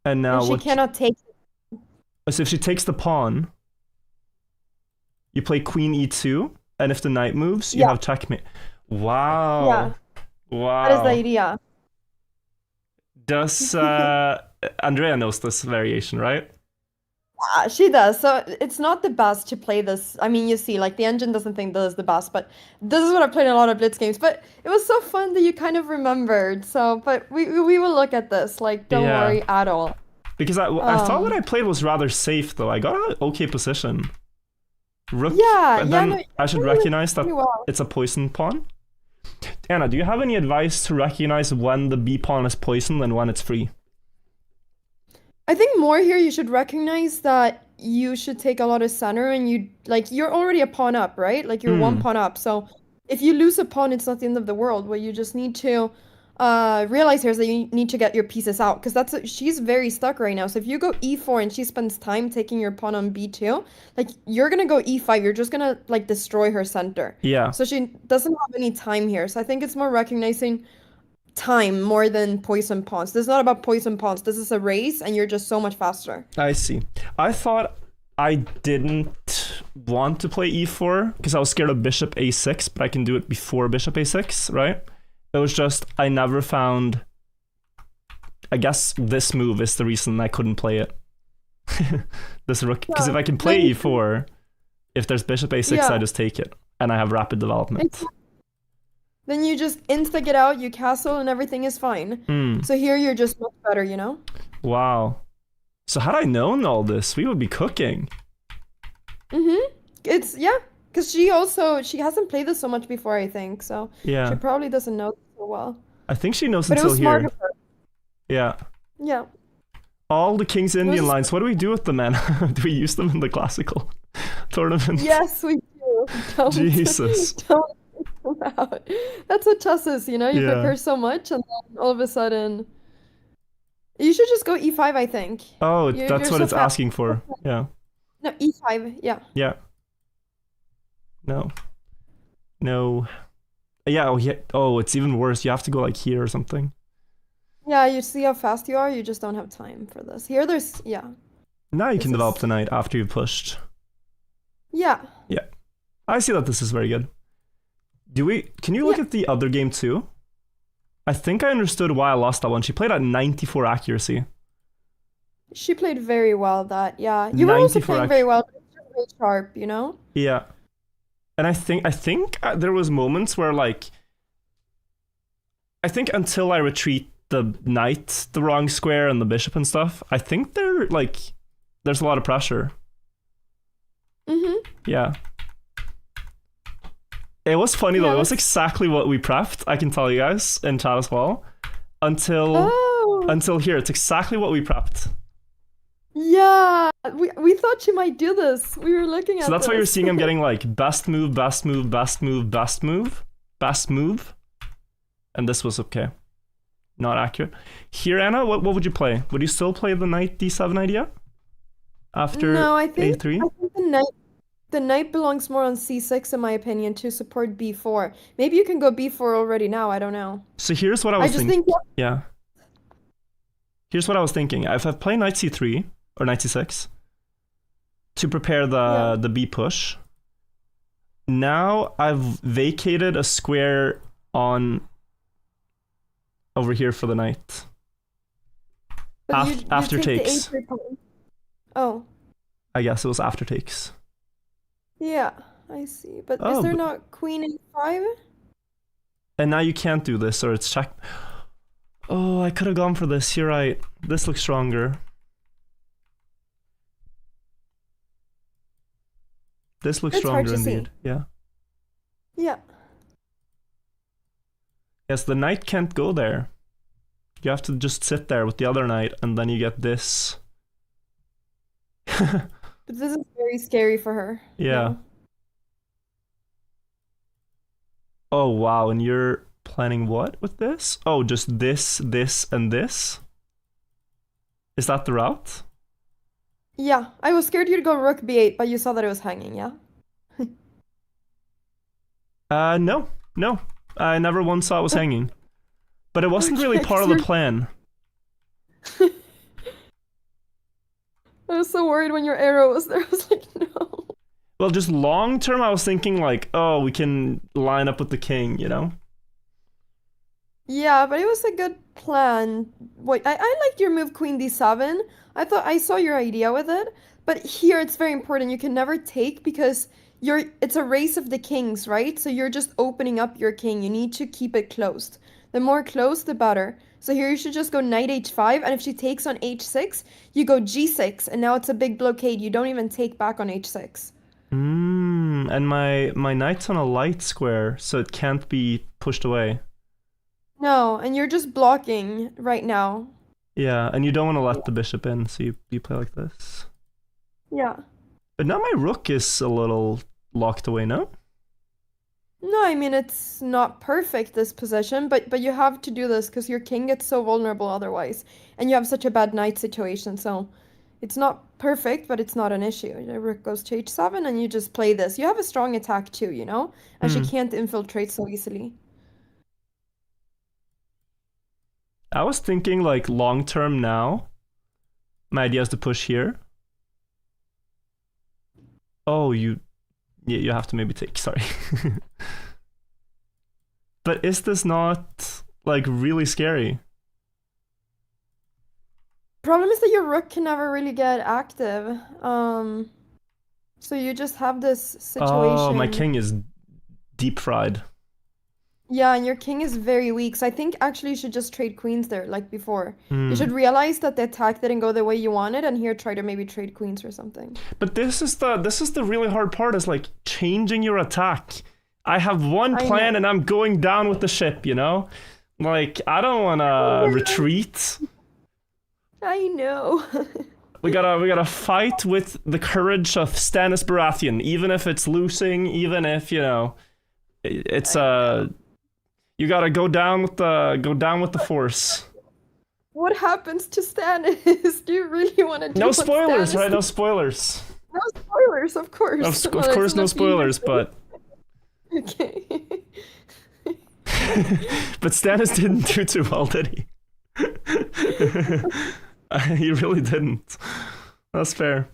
And now And she cannot take. So if she takes the pawn, you play queen e2, and if the knight moves, you have checkmate. Wow. Yeah. Wow. That is the idea. Does Andrea knows this variation, right? Yeah, she does. So it's not the best to play this. I mean, you see, like, the engine doesn't think this is the best, but this is what I played in a lot of Blitz games. But it was so fun that you kind of remembered. So, but we will look at this. Like, don't worry at all. Because I thought what I played was rather safe, though. I got an okay position. Rook. Yeah, and yeah. then No, I should really recognize that well. it's a poison pawn. Anna, do you have any advice to recognize when the b pawn is poisoned and when it's free? I think more here you should recognize that you should take a lot of center, and you're already a pawn up, right? Like, you're one pawn up. So if you lose a pawn, it's not the end of the world. What you just need to realize here is that you need to get your pieces out, because she's very stuck right now. So if you go e4 and she spends time taking your pawn on b2, like, you're gonna go e5. You're just gonna, like, destroy her center. Yeah. So she doesn't have any time here. So I think it's more recognizing time more than poison pawns. This is not about poison pawns. This is a race, and you're just so much faster. I see. I thought I didn't want to play e4 because I was scared of bishop a6, but I can do it before bishop a6, right? It was just I never found... I guess this move is the reason I couldn't play it. This rook, because if I can play e4, if there's bishop a6, I just take it, and I have rapid development. Then you just insta-get out, you castle, and everything is fine. So here you're just much better, you know? Wow. So had I known all this, we would be cooking. It's, because she hasn't played this so much before, I think, so Yeah. she probably doesn't know so well. I think she knows But it until was smart here. of her. Yeah. Yeah. All the King's Indian lines, what do we do with them, man? Do we use them in the classical tournament? Yes, we do. Jesus. Don't take them out. That's what chess is, you know? You prepare so much, and then all of a sudden... You should just go e5, I think. Oh, You're that's what so it's fast. asking for. Yeah. No, e5, yeah. Yeah. No. No. Yeah, oh, it's even worse. You have to go like here or something. Yeah, you see how fast you are? You just don't have time for this. Here there's, Now you can develop the knight after you've pushed. Yeah. Yeah. I see that this is very good. Can you look at the other game too? I think I understood why I lost that one. She played at 94 accuracy. She played very well that, yeah. You were also 94 playing very well, but it's just very sharp, you know? Yeah. And I think there was moments where, like, I think until I retreat the knight the wrong square and the bishop and stuff, I think there's a lot of pressure. Yeah. It was funny though. It was exactly what we prepped. I can tell you guys in chat as well. Until here, it's exactly what we prepped. Yeah, we thought she might do this. We were looking at So that's this. why you're seeing I'm getting like best move, best move, best move, best move, best move. And this was okay. Not accurate. Here, Anna, what would you play? Would you still play the knight d7 idea? After No, I think a3? I think the knight The knight belongs more on c6 in my opinion to support b4. Maybe you can go b4 already now, I don't know. So here's what I was just thinking. think Yeah. Here's what I was thinking. If I play knight c3 or knight c6 to prepare the b push, now I've vacated a square on over here for the knight. But you After take the takes. a3 pawn. Oh. I guess it was after takes. Yeah, I see. But Oh, is there but- not queen a5? And now you can't do this, or it's check. Oh, I could have gone for this. You're right. This looks stronger. This looks It's hard stronger to see. indeed. Yeah. Yeah. Yes, the knight can't go there. You have to just sit there with the other knight, and then you get this. But this is very scary for her. Yeah. No. Oh, wow. And you're planning what with this? Oh, just this, and this? Is that the route? Yeah, I was scared you'd go rook b8, but you saw that it was hanging, yeah? No. I never once saw it was hanging. But it wasn't really Okay, part of so the you're- plan. I was so worried when your arrow was there. I was like, no. Well, just long term, I was thinking like, oh, we can line up with the king, you know? Yeah, but it was a good plan. Wait, I liked your move queen d7. I saw your idea with it, but here it's very important. You can never take because it's a race of the kings, right? So you're just opening up your king. You need to keep it closed. The more closed, the better. So here you should just go knight h5, and if she takes on h6, you go g6, and now it's a big blockade. You don't even take back on h6. And my knight's on a light square, so it can't be pushed away. No, and you're just blocking right now. Yeah, and you don't want to let the bishop in, so you play like this. Yeah. But now my rook is a little locked away, no? No, I mean it's not perfect this position, but you have to do this because your king gets so vulnerable otherwise, and you have such a bad knight situation. So it's not perfect, but it's not an issue. The rook goes to h7, and you just play this. You have a strong attack too, you know, and she can't infiltrate so easily. I was thinking like long term now. My idea is to push here. Oh, you have to maybe take, sorry. But is this not like really scary? Problem is that your rook can never really get active. So you just have this situation. Oh, my king is deep fried. Yeah, and your king is very weak. So I think actually you should just trade queens there, like before. You should realize that the attack didn't go the way you wanted, and here try to maybe trade queens or something. But this is the really hard part, is like changing your attack. I have one I plan know. and I'm going down with the ship, you know? Like, I don't wanna retreat. I know. We gotta fight with the courage of Stannis Baratheon, even if it's losing, even if, you know, it's you gotta go down with the force. What happens to Stannis? Do you really want to do No what spoilers, Stannis right? No did? spoilers. No spoilers, of course. Of Well, course, it's no not spoilers, being- but Okay. but Stannis didn't do too well, did he? He really didn't. That's fair.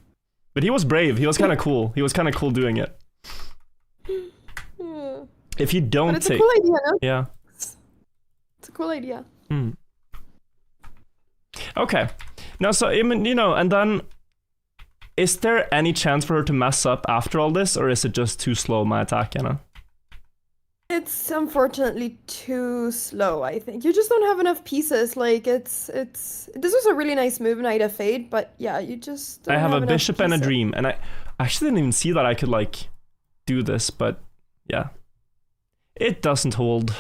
But he was brave. He was kind of cool. He was kind of cool doing it. Yeah. If you But don't it's a take, cool idea, no? yeah. It's a cool idea. Okay. Now, so I mean, you know, and then, is there any chance for her to mess up after all this, or is it just too slow, my attack, Anna? It's unfortunately too slow, I think. You just don't have enough pieces. Like it's this was a really nice move, Knight F8, but yeah, you just don't I have a enough bishop and a pieces. dream, and I actually didn't even see that I could like do this, but yeah, it doesn't hold.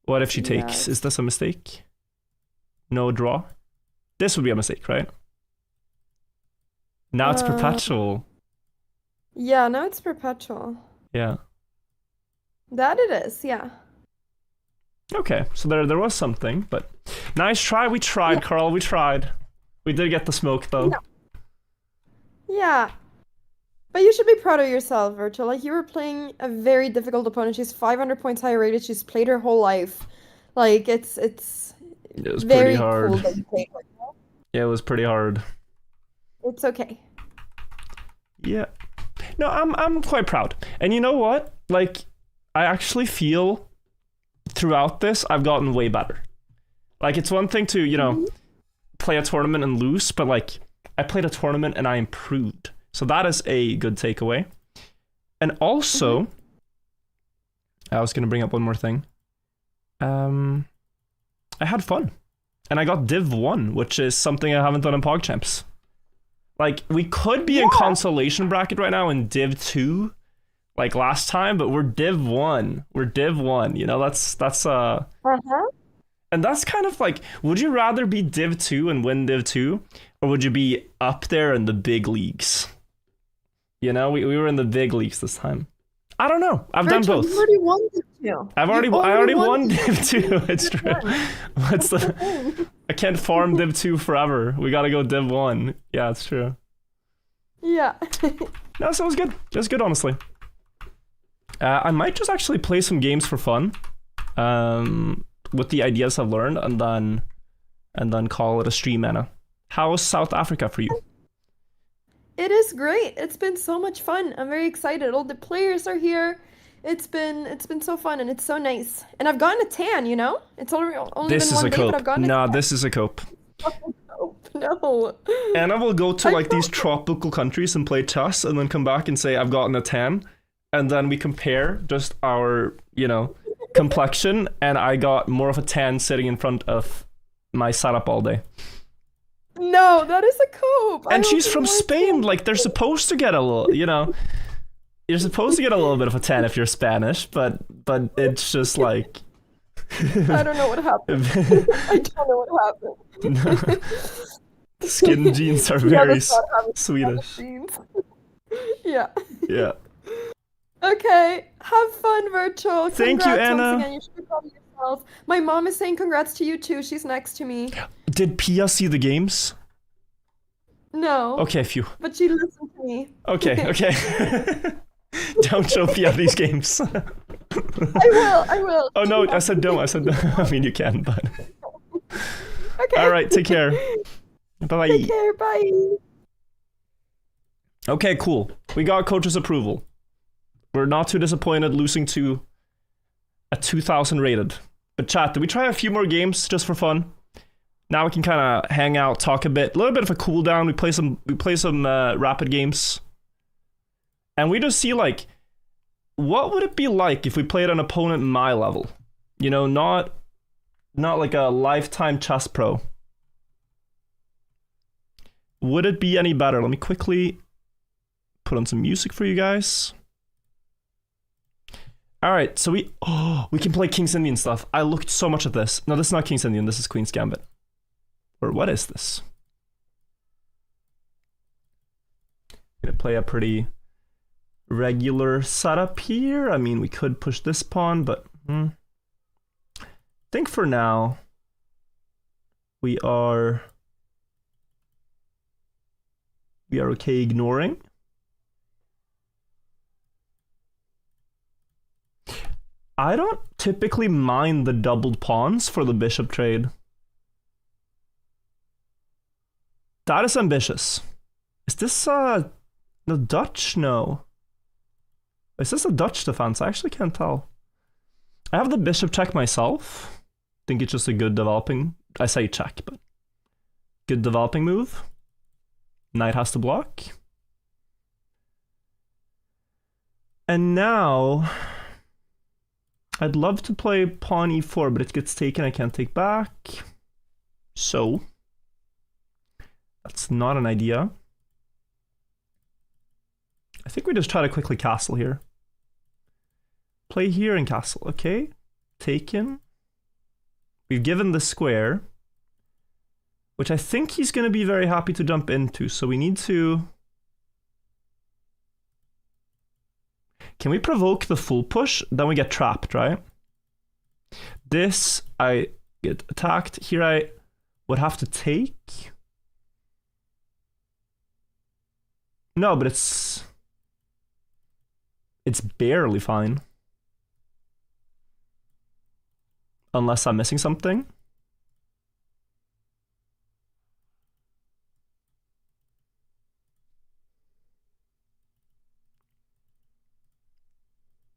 What if she Yeah, takes? Is this a mistake? No draw. This would be a mistake, right? Now it's perpetual. Yeah, now it's perpetual. Yeah. That it is, yeah. Okay, so there was something, but nice try. We tried, Carl. We tried. We did get the smoke though. Yeah. Yeah. But you should be proud of yourself, Virtual. Like, you were playing a very difficult opponent. She's 500 points higher rated. She's played her whole life. Like, it's It was pretty very hard. cool that you played like that. Yeah, it was pretty hard. It's okay. Yeah. No, I'm quite proud. And you know what? Like, I actually feel throughout this I've gotten way better. Like, it's one thing to, you know, play a tournament and lose, but like I played a tournament and I improved. So that is a good takeaway. And also, I was going to bring up one more thing. I had fun. And I got Div 1, which is something I haven't done in Pogchamps. Like, we could be in consolation bracket right now in Div 2, like last time, but we're Div 1. We're Div 1, you know, that's and that's kind of like, would you rather be Div 2 and win Div 2, or would you be up there in the big leagues? You know, we were in the big leagues this time. I don't know. I've done both. You already won Div 2. I already won Div 2. It's true. What's the? I can't farm Div 2 forever. We gotta go Div 1. Yeah, it's true. Yeah. No, so it was good. It was good, honestly. I might just actually play some games for fun, with the ideas I've learned, and then call it a stream, Anna. How's South Africa for you? It is great. It's been so much fun. I'm very excited. All the players are here. It's been so fun and it's so nice. And I've gotten a tan, you know? It's only This been is one a day, but cope. I've gotten a Nah, tan. this is a cope. No. Anna will go to I like these know. tropical countries and play chess, and then come back and say, I've gotten a tan. And then we compare just our, you know, complexion, and I got more of a tan sitting in front of my setup all day. No, that is a cope. I And don't she's think from more Spain. tan. Like, they're supposed to get a little, you know, you're supposed to get a little bit of a tan if you're Spanish, but it's just like... I don't know what happened. I don't know what happened. Skin jeans are Yeah, very that's not having Swedish. jeans. Yeah. Yeah. Okay. Have fun, Virtual. Thank you, Congrats Anna. Once again. You should be proud of yourself. My mom is saying congrats to you too. She's next to me. Did Pia see the games? No. Okay, phew. But she listened to me. Okay. Don't show Pia these games. I will. Oh no, I said don't. I said I mean you can, but Okay. all right. Take care. Bye. Take care. Bye. Okay, cool. We got coach's approval. We're not too disappointed losing to a 2000 rated. But chat, did we try a few more games just for fun? Now we can kind of hang out, talk a bit. A little bit of a cool down. We play some rapid games. And we just see, like, what would it be like if we played an opponent my level? You know, not like a lifetime chess pro. Would it be any better? Let me quickly put on some music for you guys. All right, so we can play King's Indian stuff. I looked so much at this. No, this is not King's Indian. This is Queen's Gambit. Or what is this? Gonna play a pretty regular setup here. I mean, we could push this pawn, but I think for now we are okay ignoring. I don't typically mind the doubled pawns for the bishop trade. That is ambitious. Is this the Dutch? No. Is this a Dutch defense? I actually can't tell. I have the bishop check myself. Think it's just a good developing... I say check, but... Good developing move. Knight has to block. And now... I'd love to play pawn e4, but it gets taken, I can't take back. So... That's not an idea. I think we just try to quickly castle here. Play here and castle, okay. Taken. We've given the square, which I think he's going to be very happy to jump into, so we need to... Can we provoke the full push? Then we get trapped, right? This, I get attacked. Here I would have to take... No, but it's... It's barely fine. Unless I'm missing something.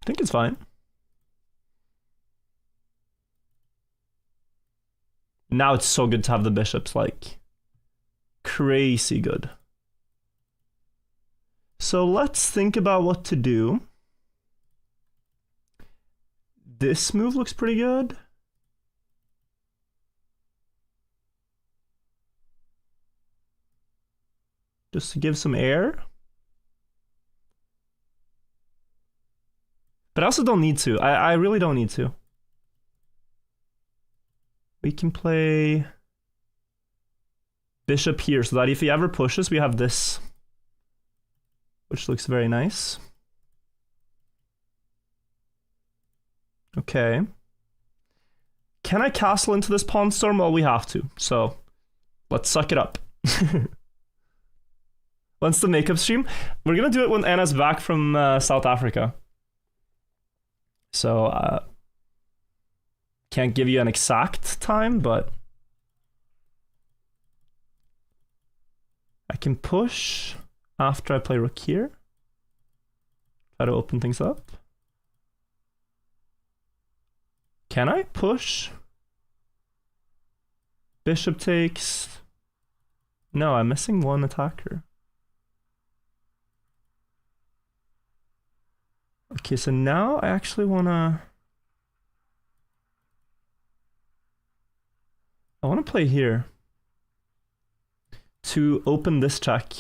I think it's fine. Now it's so good to have the bishops, like, crazy good. So let's think about what to do. This move looks pretty good. Just to give some air. But I also don't need to. I really don't need to. We can play bishop here so that if he ever pushes, we have this, which looks very nice. Okay. Can I castle into this pawn storm? Well, we have to. So let's suck it up. When's the makeup stream? We're gonna do it when Anna's back from South Africa. So can't give you an exact time, but I can push after I play rook here. Try to open things up. Can I push? Bishop takes. No, I'm missing one attacker. Okay, so now I actually wanna... I wanna play here to open this check.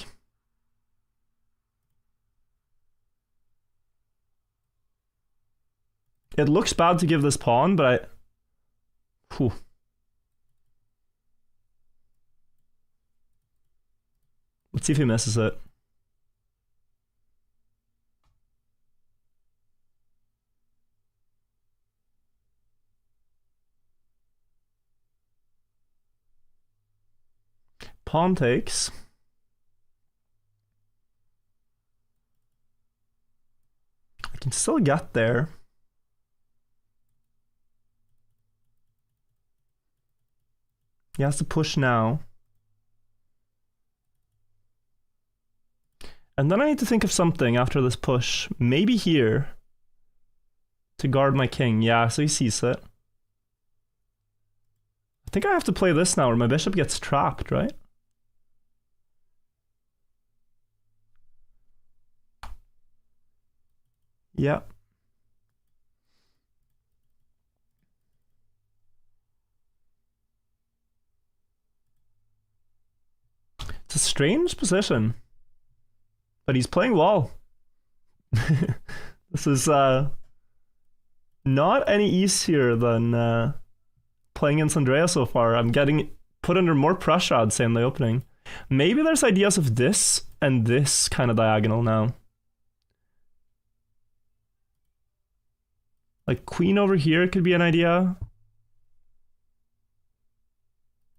It looks bad to give this pawn, but I... Whew. Let's see if he misses it. Pawn takes. I can still get there. He has to push now. And then I need to think of something after this push. Maybe here. To guard my king. Yeah, so he sees it. I think I have to play this now or my bishop gets trapped, right? Yeah. It's a strange position. But he's playing well. This is not any easier than playing against Andrea so far. I'm getting put under more pressure, I'd say, in the opening. Maybe there's ideas of this and this kind of diagonal now. Like queen over here could be an idea.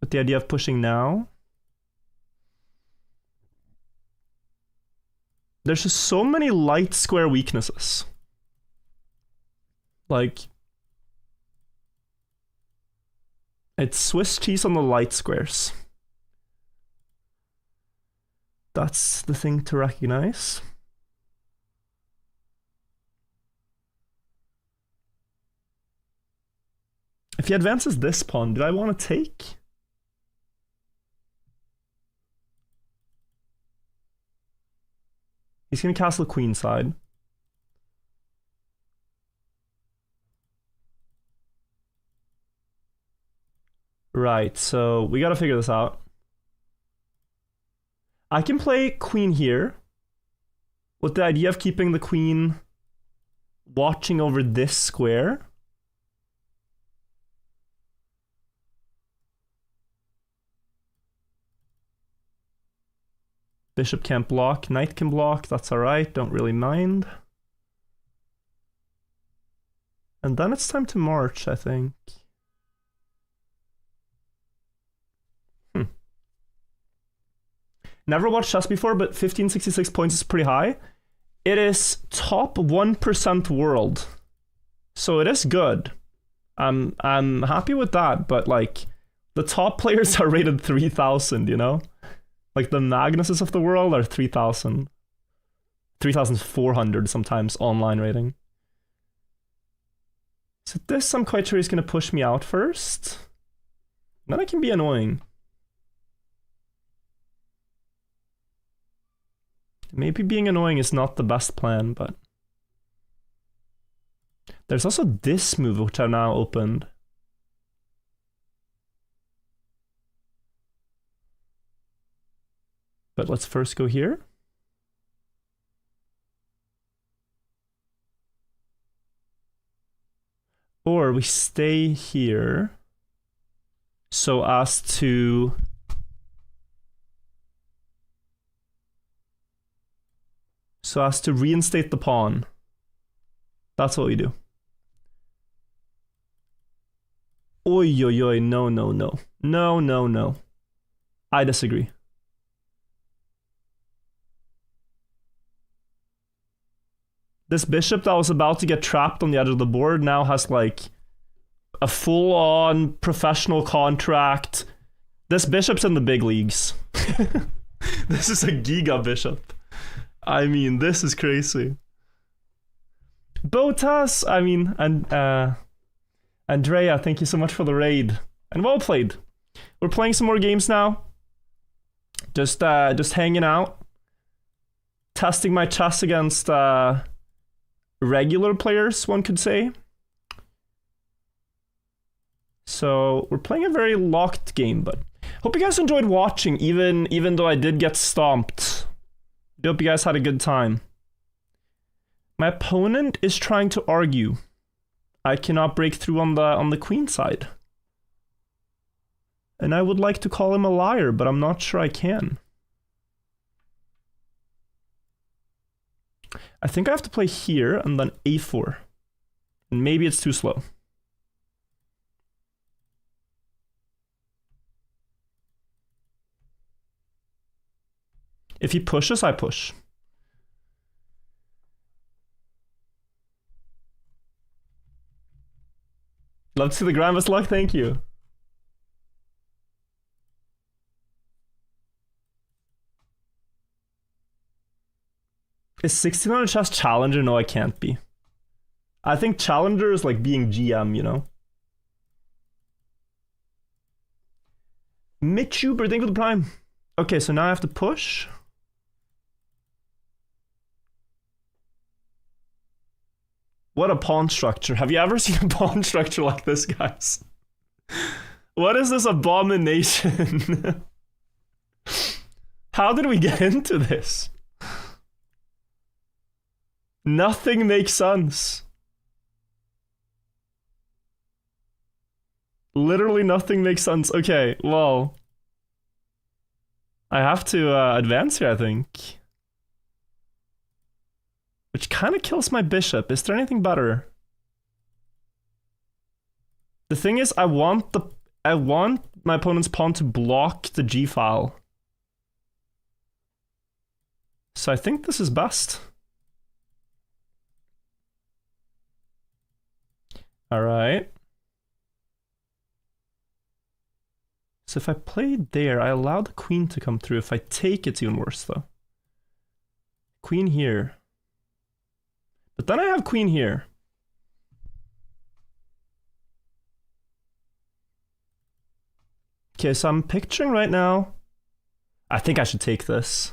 But the idea of pushing now. There's just so many light square weaknesses. Like, it's Swiss cheese on the light squares. That's the thing to recognize. If he advances this pawn, do I want to take? He's going to castle queenside. Right, so we got to figure this out. I can play queen here with the idea of keeping the queen watching over this square. Bishop can't block, knight can block, that's alright, don't really mind. And then it's time to march, I think. Never watched chess before, but 1566 points is pretty high. It is top 1% world. So it is good. I'm happy with that, but like the top players are rated 3,000, you know? Like the Magnuses of the world are 3,000. 3,400 sometimes online rating. So this I'm quite sure is going to push me out first. Then I can be annoying. Maybe being annoying is not the best plan, but... There's also this move which I've now opened. But let's first go here. Or we stay here so as to reinstate the pawn. That's what we do. Oi, oi, oi, no, no, no. No, no, no. I disagree. This bishop that was about to get trapped on the edge of the board now has like a full-on professional contract. This bishop's in the big leagues. This is a giga bishop. I mean, this is crazy. Botez, I mean, and Andrea, thank you so much for the raid. And well played. We're playing some more games now. Just hanging out. Testing my chess against regular players, one could say. So we're playing a very locked game, but hope you guys enjoyed watching, even though I did get stomped. I hope you guys had a good time. My opponent is trying to argue. I cannot break through on the queen side. And I would like to call him a liar, but I'm not sure I can. I think I have to play here and then a4. And maybe it's too slow. If he pushes, I push. Love to see the Grandma's luck, thank you. Is 1600 chess challenger? No, I can't be. I think challenger is like being GM, you know? Mitchuber, thank you for the prime. Okay, so now I have to push. What a pawn structure. Have you ever seen a pawn structure like this, guys? What is this abomination? How did we get into this? Nothing makes sense. Literally nothing makes sense. Okay, well. I have to advance here, I think. Which kind of kills my bishop. Is there anything better? The thing is, I want my opponent's pawn to block the g file. So I think this is best. Alright. So if I played there, I allow the queen to come through. If I take, it's even worse, though. Queen here. But then I have queen here. Okay, so I'm picturing right now. I think I should take this.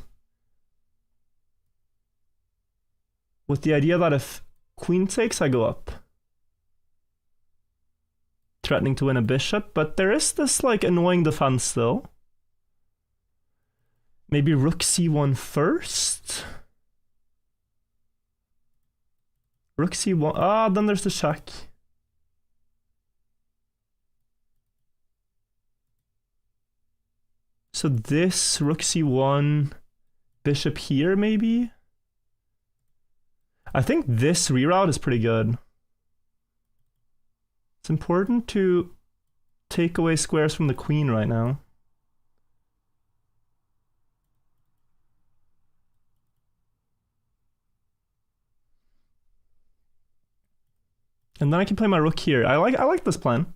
With the idea that if queen takes, I go up. Threatening to win a bishop, but there is this like annoying defense still. Maybe rook c1 first. Rook c1. Ah, then there's the check. So this rook c1, bishop here maybe. I think this reroute is pretty good. It's important to take away squares from the queen right now. And then I can play my rook here. I like this plan.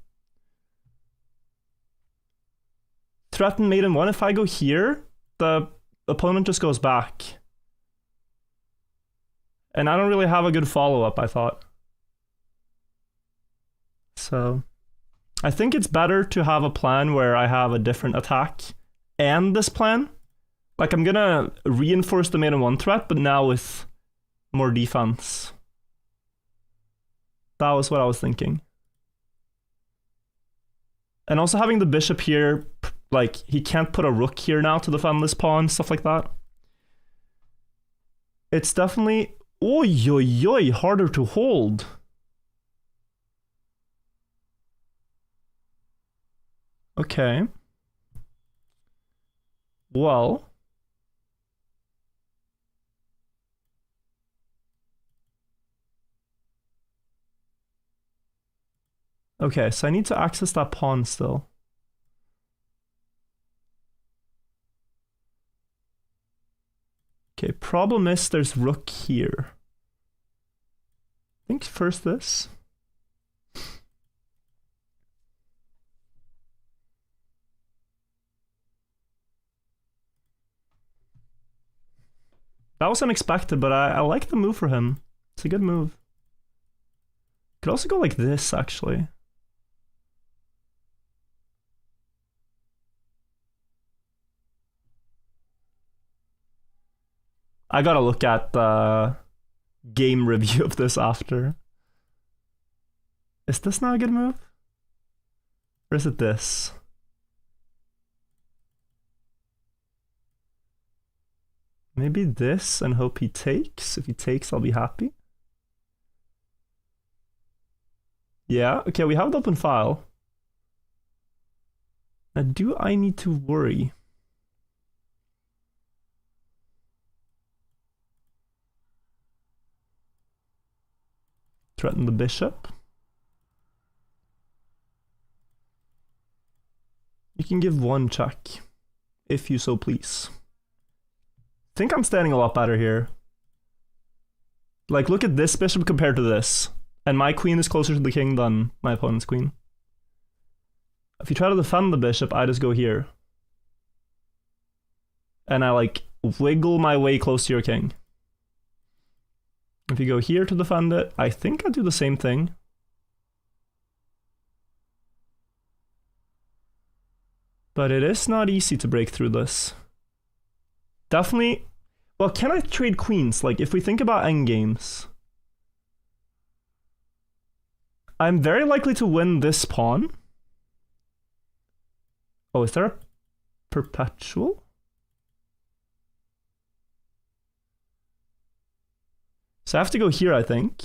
Threaten mate in 1. If I go here, the opponent just goes back. And I don't really have a good follow-up, I thought. So I think it's better to have a plan where I have a different attack and this plan. Like, I'm gonna reinforce the mate in 1 threat, but now with more defense. That was what I was thinking. And also having the bishop here, like, he can't put a rook here now to defend this pawn, stuff like that. It's definitely, harder to hold. Okay. Well. Okay, so I need to access that pawn still. Okay, problem is there's rook here. I think first this. That was unexpected, but I like the move for him. It's a good move. Could also go like this, actually. I gotta look at the game review of this after. Is this not a good move? Or is it this? Maybe this and hope he takes. If he takes, I'll be happy. Yeah, okay, we have the open file. Now, do I need to worry? Threaten the bishop. You can give 1 check, if you so please. I think I'm standing a lot better here. Like, look at this bishop compared to this. And my queen is closer to the king than my opponent's queen. If you try to defend the bishop, I just go here. And I, like, wiggle my way close to your king. If you go here to defend it, I think I do the same thing. But it is not easy to break through this. Definitely. Well, can I trade queens? Like, if we think about endgames, I'm very likely to win this pawn. Oh, is there a perpetual? So I have to go here, I think.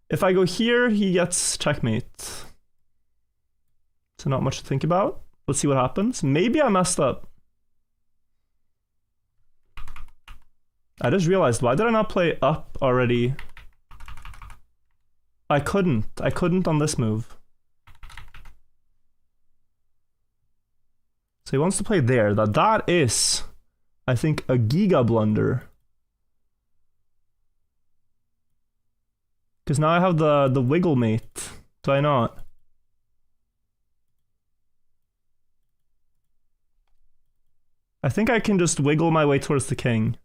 If I go here, he gets checkmate. So not much to think about. Let's see what happens. Maybe I messed up. I just realized, why did I not play up already? I couldn't on this move. So he wants to play there. That is, I think, a giga blunder. Because now I have the wiggle mate. Do I not? I think I can just wiggle my way towards the king.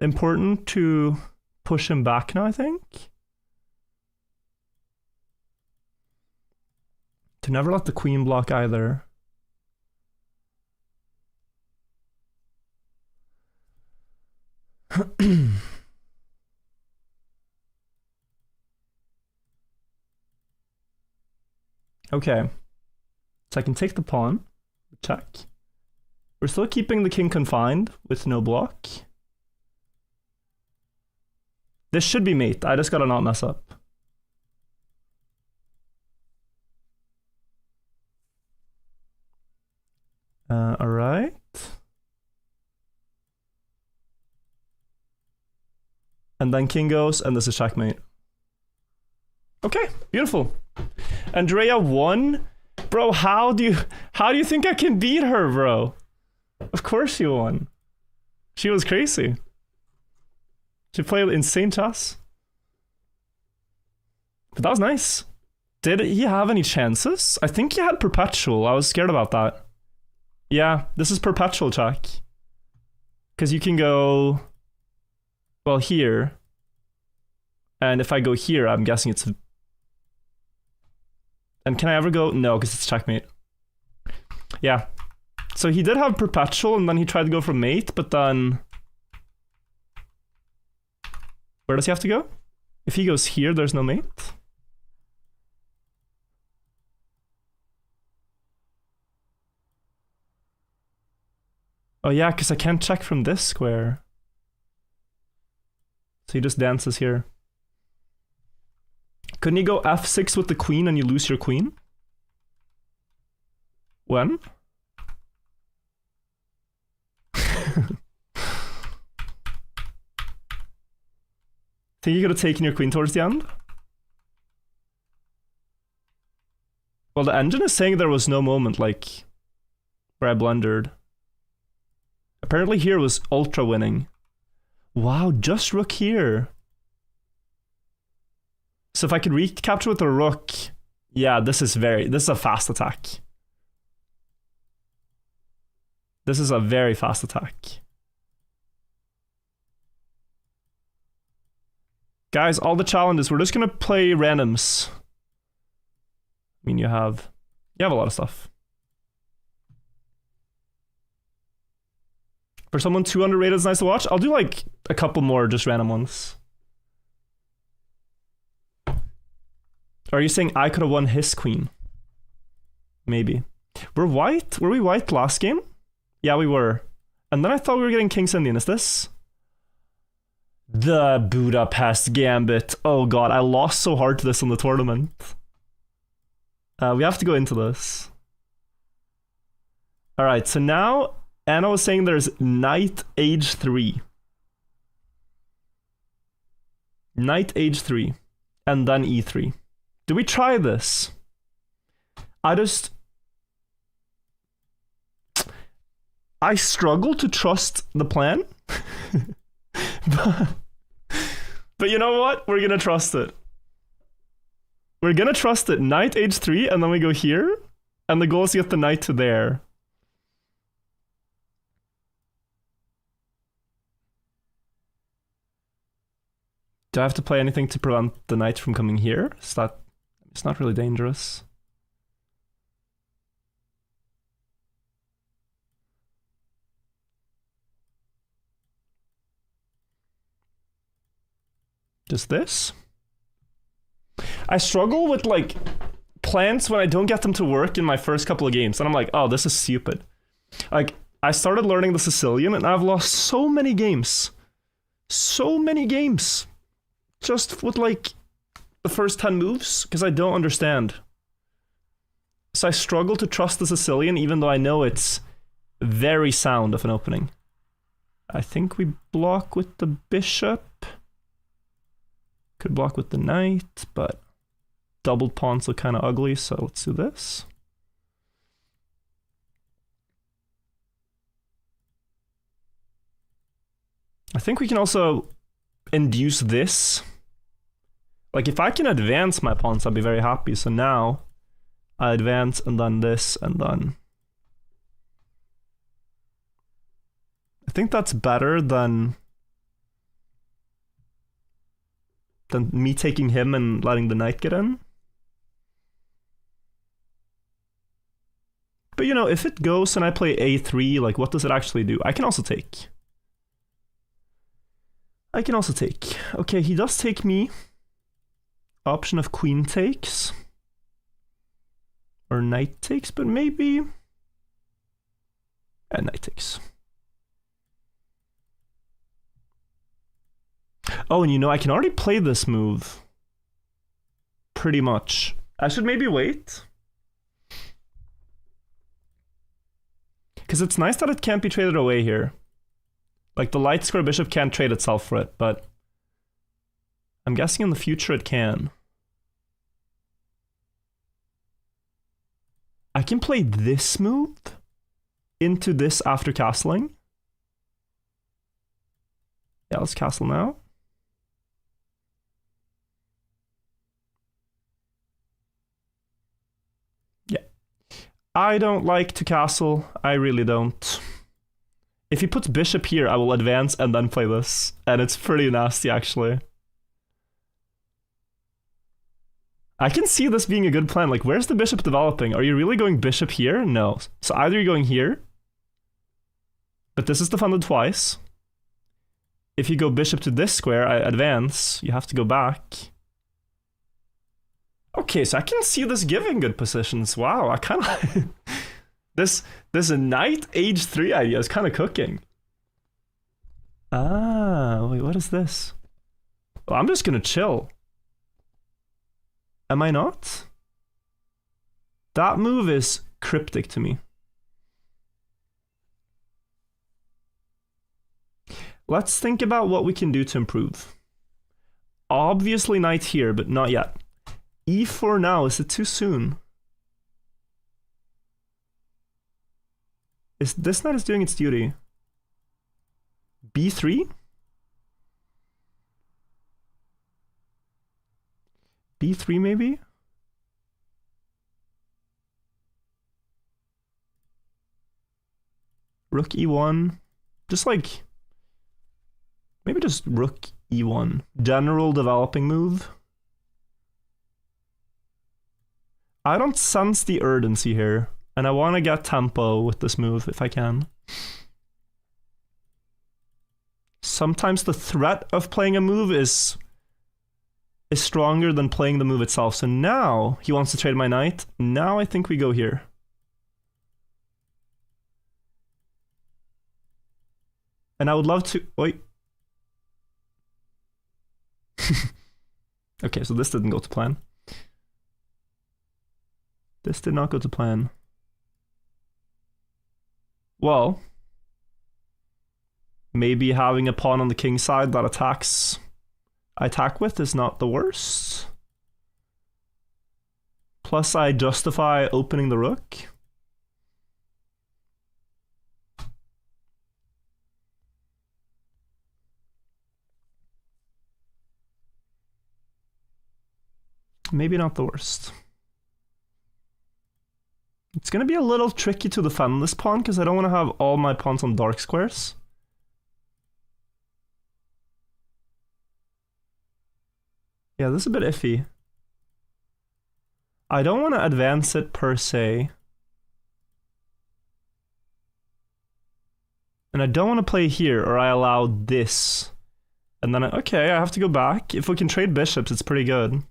Important to push him back now, I think. To never let the queen block either. Okay. So I can take the pawn. Check. We're still keeping the king confined with no block. This should be mate. I just gotta not mess up. Alright. And then king goes, and this is checkmate. Okay, beautiful. Andrea won. Bro, how do you think I can beat her, bro? Of course you won. She was crazy. She played insane chess. But that was nice. Did he have any chances? I think he had perpetual. I was scared about that. Yeah, this is perpetual check. Because you can go, well, here. And if I go here, I'm guessing it's... And can I ever go? No, because it's checkmate. Yeah. So he did have perpetual, and then he tried to go for mate, but then... Where does he have to go? If he goes here, there's no mate. Oh yeah, because I can't check from this square. So he just dances here. Couldn't he go f6 with the queen and you lose your queen? When? Think you could have taken your queen towards the end? Well, the engine is saying there was no moment, like, where I blundered. Apparently here was ultra winning. Wow, just rook here. So if I could recapture with a rook, yeah, this is a fast attack. This is a very fast attack. Guys, all the challenges, we're just gonna play randoms. I mean, you have a lot of stuff. For someone 200 rated, it's nice to watch. I'll do like a couple more just random ones. Are you saying I could have won his queen? Maybe. We're white? Were we white last game? Yeah, we were. And then I thought we were getting King's Indian. Is this? The Budapest Gambit. Oh god, I lost so hard to this in the tournament. We have to go into this. Alright, so now Anna was saying there's knight h3. Knight h3. And then e3. Do we try this? I struggle to trust the plan. but you know what? We're gonna trust it. We're gonna trust it. Knight h3, and then we go here. And the goal is to get the knight to there. Do I have to play anything to prevent the knight from coming here? It's not really dangerous. Just this? I struggle with like plans when I don't get them to work in my first couple of games. And I'm like, oh, this is stupid. Like, I started learning the Sicilian and I've lost so many games. So many games. Just with like the first 10 moves, because I don't understand. So I struggle to trust the Sicilian, even though I know it's very sound of an opening. I think we block with the bishop. Could block with the knight, but doubled pawns look kind of ugly, so let's do this. I think we can also induce this. Like, if I can advance my pawns, I'll be very happy. So now I advance and then this and then. I think that's better than me taking him and letting the knight get in. But you know, if it goes and I play a3, like, what does it actually do? I can also take. Okay, he does take me. Option of queen takes. Or knight takes, but maybe... And knight takes. Oh, and you know, I can already play this move. Pretty much. I should maybe wait. Because it's nice that it can't be traded away here. Like, the light square bishop can't trade itself for it, but I'm guessing in the future it can. I can play this move into this after castling. Yeah, let's castle now. I don't like to castle. I really don't. If he puts bishop here, I will advance and then play this. And it's pretty nasty, actually. I can see this being a good plan. Like, where's the bishop developing? Are you really going bishop here? No. So either you're going here, but this is defended twice. If you go bishop to this square, I advance. You have to go back. Okay, so I can see this giving good positions. Wow, I kind of... this knight h3 idea is kind of cooking. Ah, wait, what is this? Well, I'm just gonna chill. Am I not? That move is cryptic to me. Let's think about what we can do to improve. Obviously knight here, but not yet. E4 now, is it too soon? This knight is doing its duty. B3? B3 maybe? Rook E1. Just like... maybe just rook E1. General developing move. I don't sense the urgency here. And I want to get tempo with this move if I can. Sometimes the threat of playing a move is stronger than playing the move itself. So now he wants to trade my knight. Now I think we go here. And I would love to... wait. Okay, so this didn't go to plan. This did not go to plan. Well, maybe having a pawn on the king side that I attack with is not the worst. Plus I justify opening the rook. Maybe not the worst. It's going to be a little tricky to defend this pawn because I don't want to have all my pawns on dark squares. Yeah, this is a bit iffy. I don't want to advance it per se. And I don't want to play here or I allow this. And then, okay, I have to go back. If we can trade bishops, it's pretty good.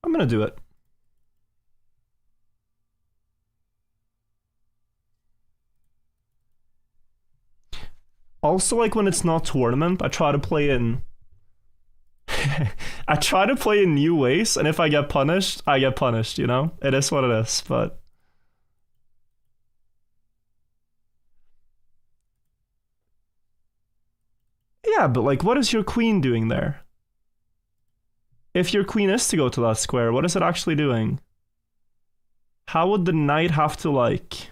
I'm going to do it. Also, like when it's not tournament, I try to play in... I try to play in new ways, and if I get punished, I get punished, you know? It is what it is, but... yeah, but like, what is your queen doing there? If your queen is to go to that square, what is it actually doing? How would the knight have to, like...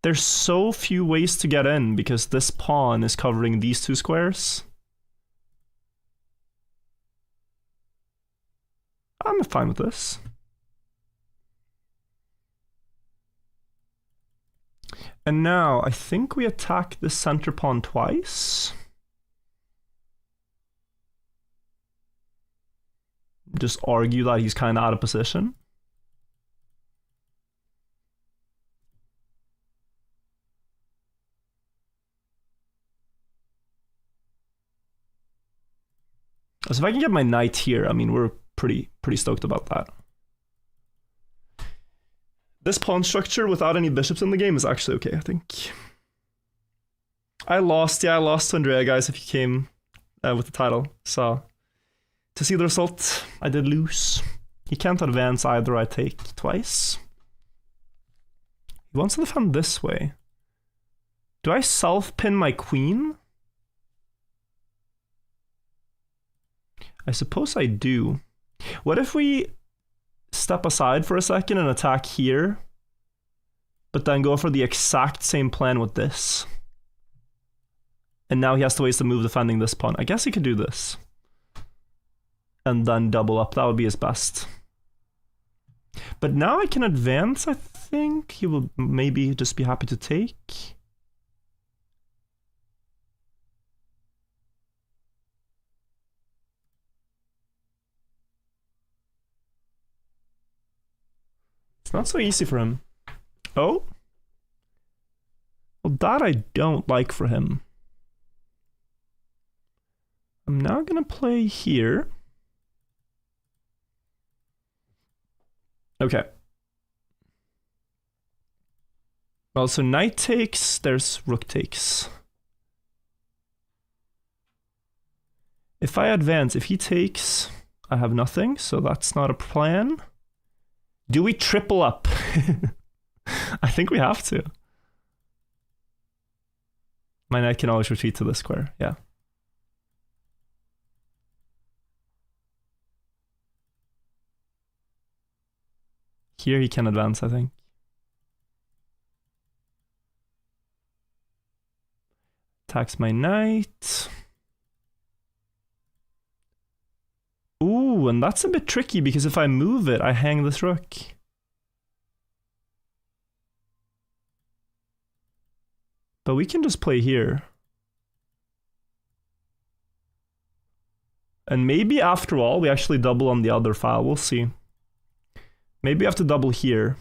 There's so few ways to get in because this pawn is covering these two squares. I'm fine with this. And now I think we attack the center pawn twice. Just argue that he's kind of out of position. So if I can get my knight here, I mean, we're pretty stoked about that. This pawn structure without any bishops in the game is actually okay, I think. I lost to Andrea, guys, if you came with the title. So, to see the result, I did lose. He can't advance either, I take twice. He wants to defend this way. Do I self-pin my queen? I suppose I do. What if we step aside for a second and attack here, but then go for the exact same plan with this? And now he has to waste a move defending this pawn. I guess he could do this. And then double up. That would be his best. But now I can advance, I think. He will maybe just be happy to take. It's not so easy for him. Oh? Well, that I don't like for him. I'm now gonna play here. Okay. Well, so knight takes, there's rook takes. If I advance, if he takes, I have nothing, so that's not a plan. Do we triple up? I think we have to. My knight can always retreat to this square, yeah. Here he can advance, I think. Attacks my knight. Ooh, and that's a bit tricky because if I move it, I hang this rook. But we can just play here. And maybe after all, we actually double on the other file. We'll see. Maybe we have to double here.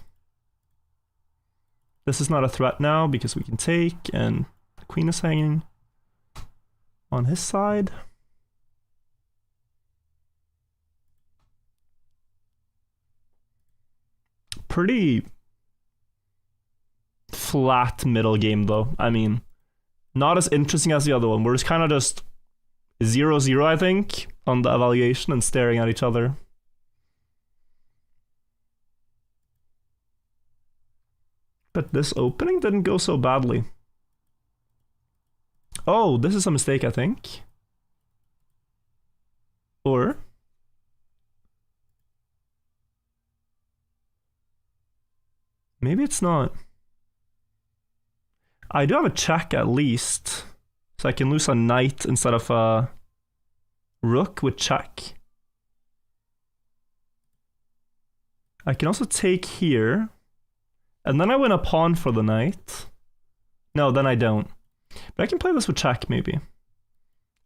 This is not a threat now because we can take and the queen is hanging on his side. Pretty flat middle game though. I mean, not as interesting as the other one. We're just kind of just 0-0, I think, on the evaluation and staring at each other. But this opening didn't go so badly. Oh, this is a mistake, I think. Or... maybe it's not. I do have a check at least. So I can lose a knight instead of a rook with check. I can also take here. And then I win a pawn for the knight. No, then I don't. But I can play this with check, maybe.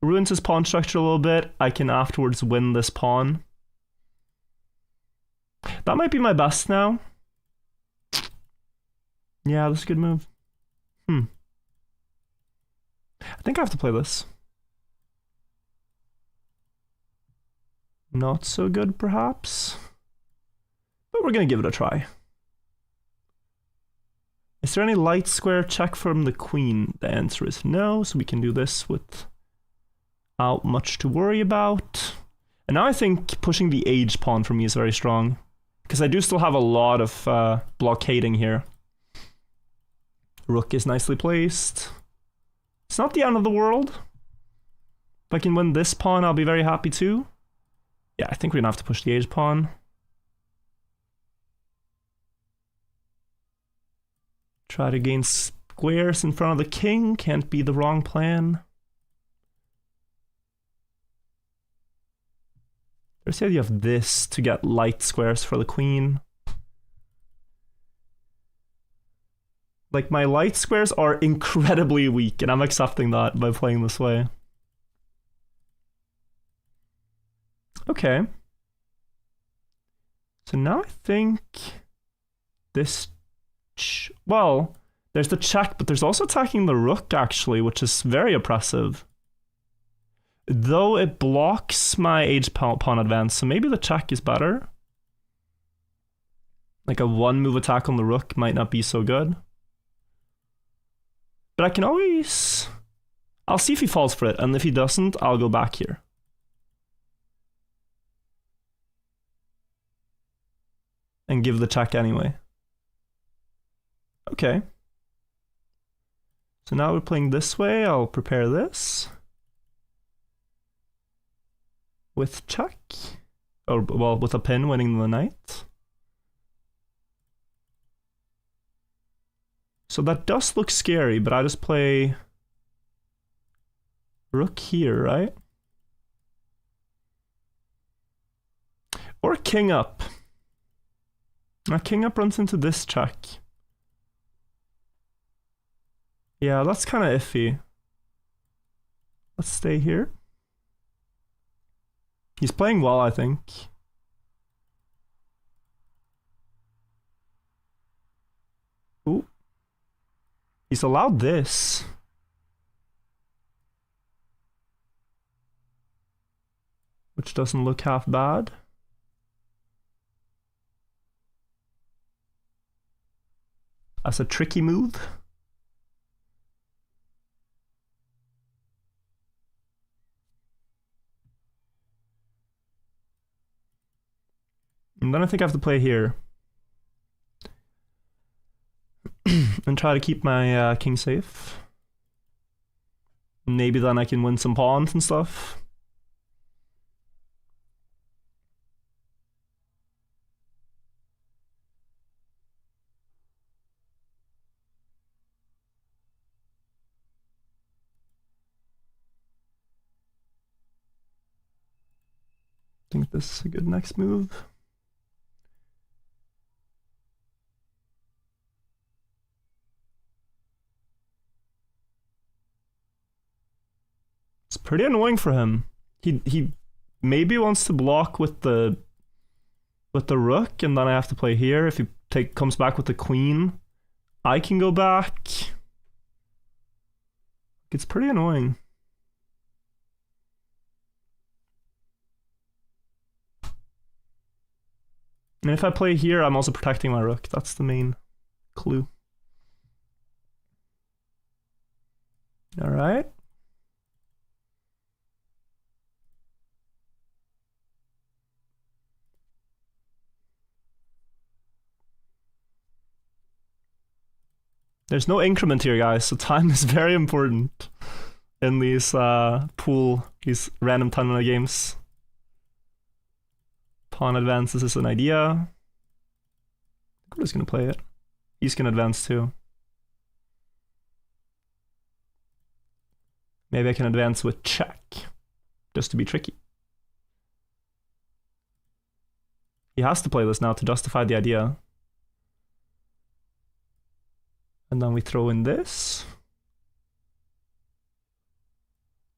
Ruins his pawn structure a little bit. I can afterwards win this pawn. That might be my best now. Yeah, this is a good move. I think I have to play this. Not so good, perhaps. But we're going to give it a try. Is there any light square check from the queen? The answer is no, so we can do this without much to worry about. And now I think pushing the age pawn for me is very strong. Because I do still have a lot of blockading here. Rook is nicely placed. It's not the end of the world. If I can win this pawn, I'll be very happy too. Yeah, I think we're gonna have to push the age pawn. Try to gain squares in front of the king. Can't be the wrong plan. There's the idea of this to get light squares for the queen. Like, my light squares are incredibly weak, and I'm accepting that by playing this way. Okay. So now I think this... well, there's the check, but there's also attacking the rook, actually, which is very oppressive. Though it blocks my age pawn advance, so maybe the check is better. Like a one-move attack on the rook might not be so good. But I can always... I'll see if he falls for it, and if he doesn't, I'll go back here. And give the check anyway. Okay. So now we're playing this way. I'll prepare this. With check. Or, well, with a pin winning the knight. So that does look scary, but I just play rook here, right? Or king up. Now king up runs into this check. Yeah, that's kind of iffy. Let's stay here. He's playing well, I think. Ooh. He's allowed this. Which doesn't look half bad. That's a tricky move. And then I think I have to play here. And try to keep my king safe. Maybe then I can win some pawns and stuff. I think this is a good next move. It's pretty annoying for him. He maybe wants to block with the rook, and then I have to play here. If he comes back with the queen, I can go back. It's pretty annoying. And if I play here, I'm also protecting my rook. That's the main clue. All right. There's no increment here, guys, so time is very important in these these random 10-minute games. Pawn advances is an idea. I'm just gonna play it. He's gonna advance too. Maybe I can advance with check, just to be tricky. He has to play this now to justify the idea. And then we throw in this.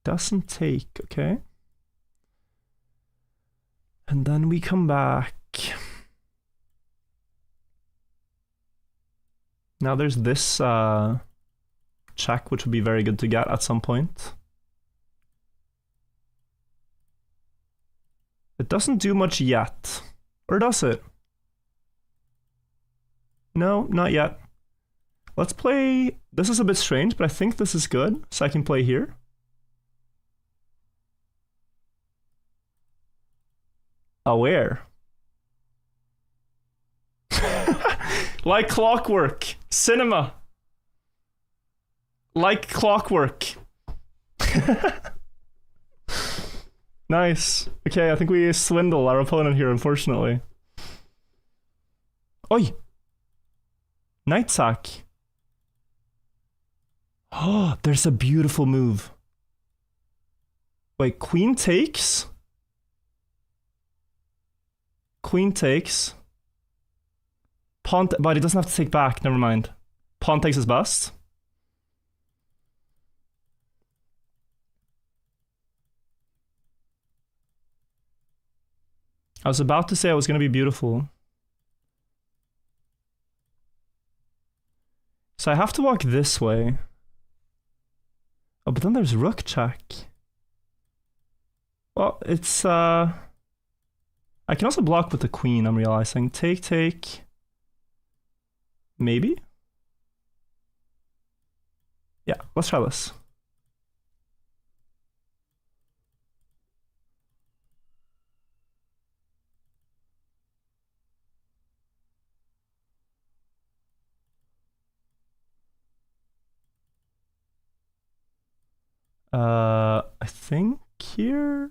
Doesn't take, okay. And then we come back. Now there's this check, which would be very good to get at some point. It doesn't do much yet. Or does it? No, not yet. Let's play... This is a bit strange, but I think this is good, so I can play here. Aware. Like clockwork. Cinema. Like clockwork. Nice. Okay, I think we swindle our opponent here, unfortunately. Oi! Knight sack. Oh, there's a beautiful move. Wait, queen takes? Queen takes. Pawn, but he doesn't have to take back, never mind. Pawn takes his best. I was about to say it was going to be beautiful. So I have to walk this way. Oh, but then there's rook check. Well, it's I can also block with the queen, I'm realizing. Take, take. Maybe? Yeah, let's try this. I think here.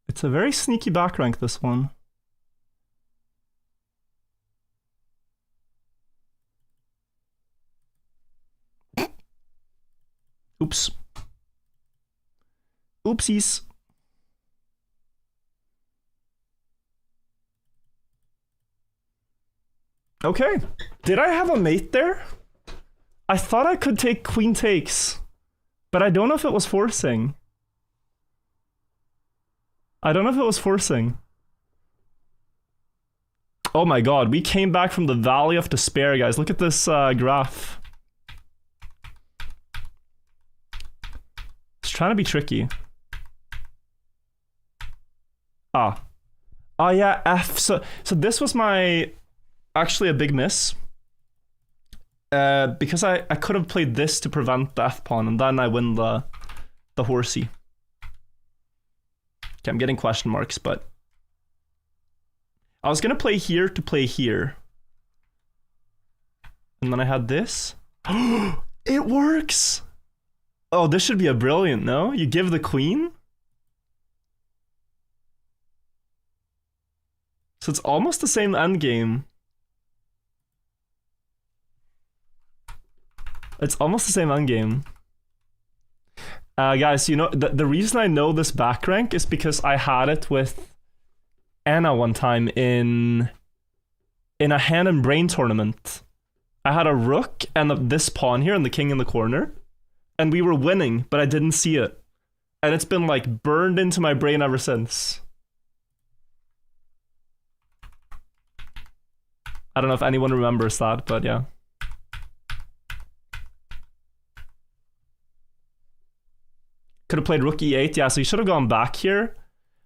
It's a very sneaky back rank, this one. Oops. Oopsies. Okay. Did I have a mate there? I thought I could take queen takes, but I don't know if it was forcing. I don't know if it was forcing. Oh my god, we came back from the Valley of Despair, guys. Look at this graph. It's trying to be tricky. Ah. Oh yeah, F. So this was my... actually a big miss. Because I could have played this to prevent the F-pawn, and then I win the horsey. Okay, I'm getting question marks, but... I was gonna play here to play here. And then I had this. It works! Oh, this should be a brilliant, no? You give the queen? So it's almost the same endgame. It's almost the same endgame. Guys, you know, the reason I know this back rank is because I had it with Anna one time in a hand and brain tournament. I had a rook and this pawn here and the king in the corner. And we were winning, but I didn't see it. And it's been like burned into my brain ever since. I don't know if anyone remembers that, but yeah. Could have played rook e8, yeah, so you should have gone back here.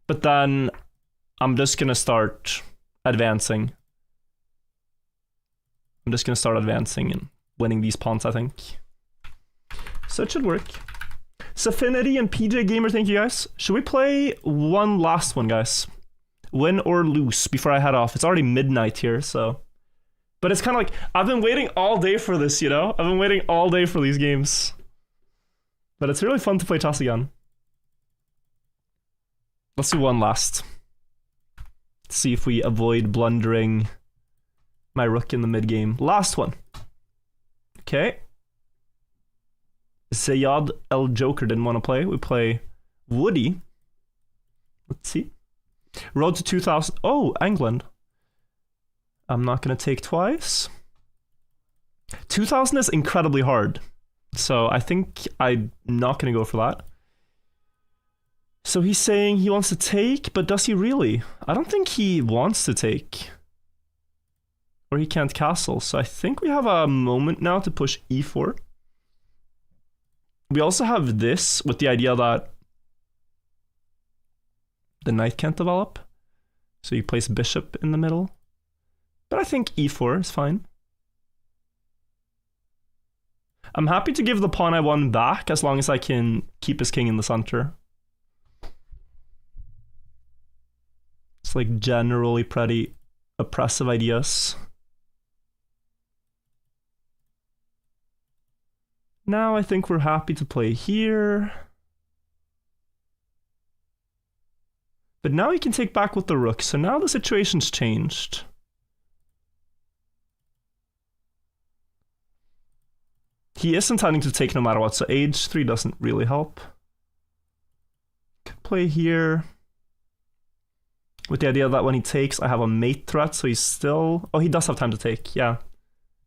But then I'm just gonna start advancing. I'm just gonna start advancing and winning these pawns, I think. So it should work. Safinity and PJ Gamer, thank you guys. Should we play one last one, guys? Win or lose before I head off. It's already midnight here, so... But it's kind of like, I've been waiting all day for this, you know? I've been waiting all day for these games. But it's really fun to play chess again. Let's do one last. Let's see if we avoid blundering my rook in the mid-game. Last one. Okay. Zayad El Joker didn't want to play. We play Woody. Let's see. Road to 2000. Oh, England. I'm not going to take twice. 2000 is incredibly hard. So I think I'm not going to go for that. So he's saying he wants to take, but does he really? I don't think he wants to take. Or he can't castle. So I think we have a moment now to push e4. We also have this with the idea that the knight can't develop. So you place bishop in the middle. But I think e4 is fine. I'm happy to give the pawn I won back as long as I can keep his king in the center. It's like generally pretty oppressive ideas. Now I think we're happy to play here. But now he can take back with the rook, so now the situation's changed. He is intending to take no matter what, so h3 doesn't really help. Could play here. With the idea that when he takes, I have a mate threat, so he's still... Oh, he does have time to take, yeah.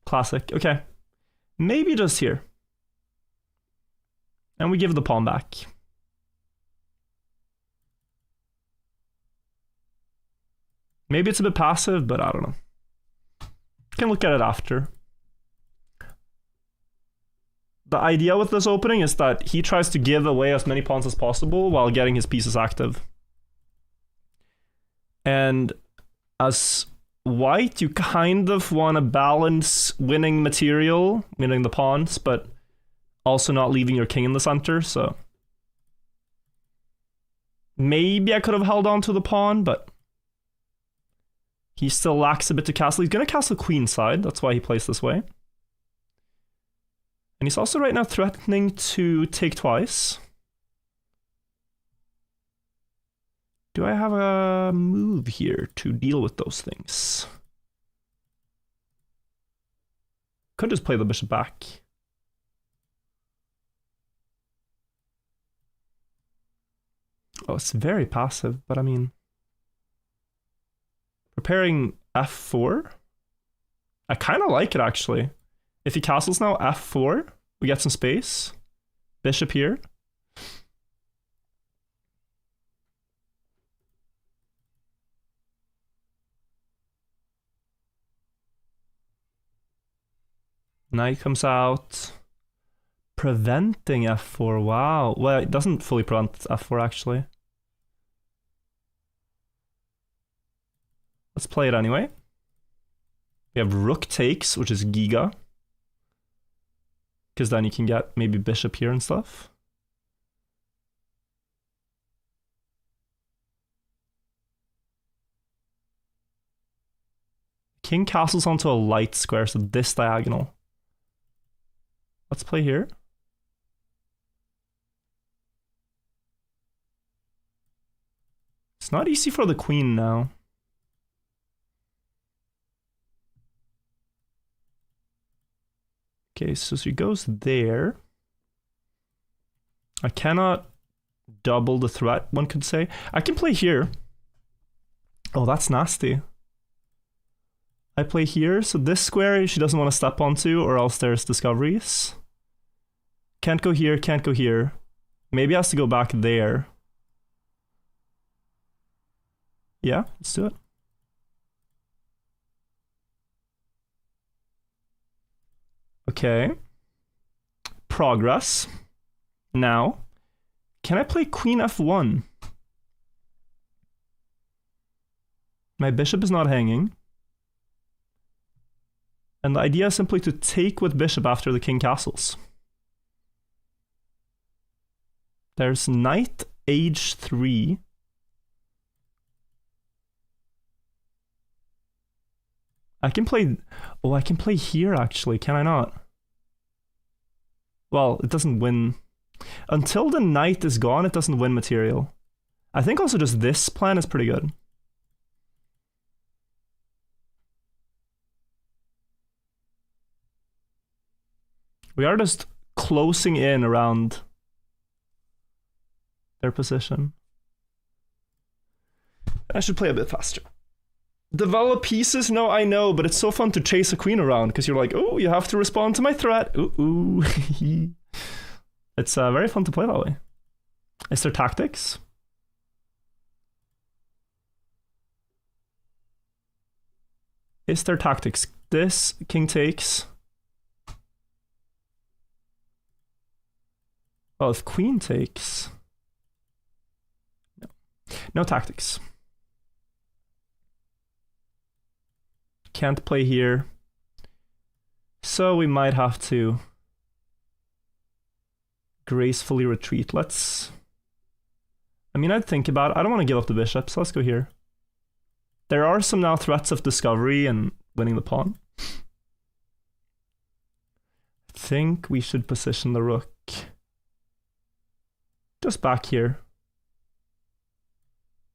Classic, okay. Maybe just here. And we give the pawn back. Maybe it's a bit passive, but I don't know. Can look at it after. The idea with this opening is that he tries to give away as many pawns as possible while getting his pieces active. And as white, you kind of want to balance winning material, winning the pawns, but also not leaving your king in the center, so... Maybe I could have held on to the pawn, but... He still lacks a bit to castle. He's going to castle queenside, that's why he plays this way. And he's also right now threatening to take twice. Do I have a move here to deal with those things? Could just play the bishop back. Oh, it's very passive, but I mean... Preparing f4? I kind of like it, actually. If he castles now, f4, we get some space. Bishop here. Knight comes out. Preventing f4, wow. Well, it doesn't fully prevent f4, actually. Let's play it anyway. We have rook takes, which is giga. Because then you can get maybe bishop here and stuff. King castles onto a light square, so this diagonal. Let's play here. It's not easy for the queen now. Okay, so she goes there. I cannot double the threat, one could say. I can play here. Oh, that's nasty. I play here, so this square she doesn't want to step onto, or else there's discoveries. Can't go here, can't go here. Maybe has to go back there. Yeah, let's do it. Okay. Progress. Now, can I play queen f1? My bishop is not hanging. And the idea is simply to take with bishop after the king castles. There's knight h3. I can play... Oh, I can play here, actually. Can I not? Well, it doesn't win. Until the knight is gone, it doesn't win material. I think also just this plan is pretty good. We are just closing in around their position. I should play a bit faster. Develop pieces? No, I know, but it's so fun to chase a queen around because you're like, oh, you have to respond to my threat. Ooh. It's very fun to play that way. Is there tactics? Is there tactics? This king takes. Well, if queen takes... No. No tactics. Can't play here. So we might have to gracefully retreat. Let's... I mean, I'd think about it. I don't want to give up the bishop, so let's go here. There are some now threats of discovery and winning the pawn. I think we should position the rook just back here.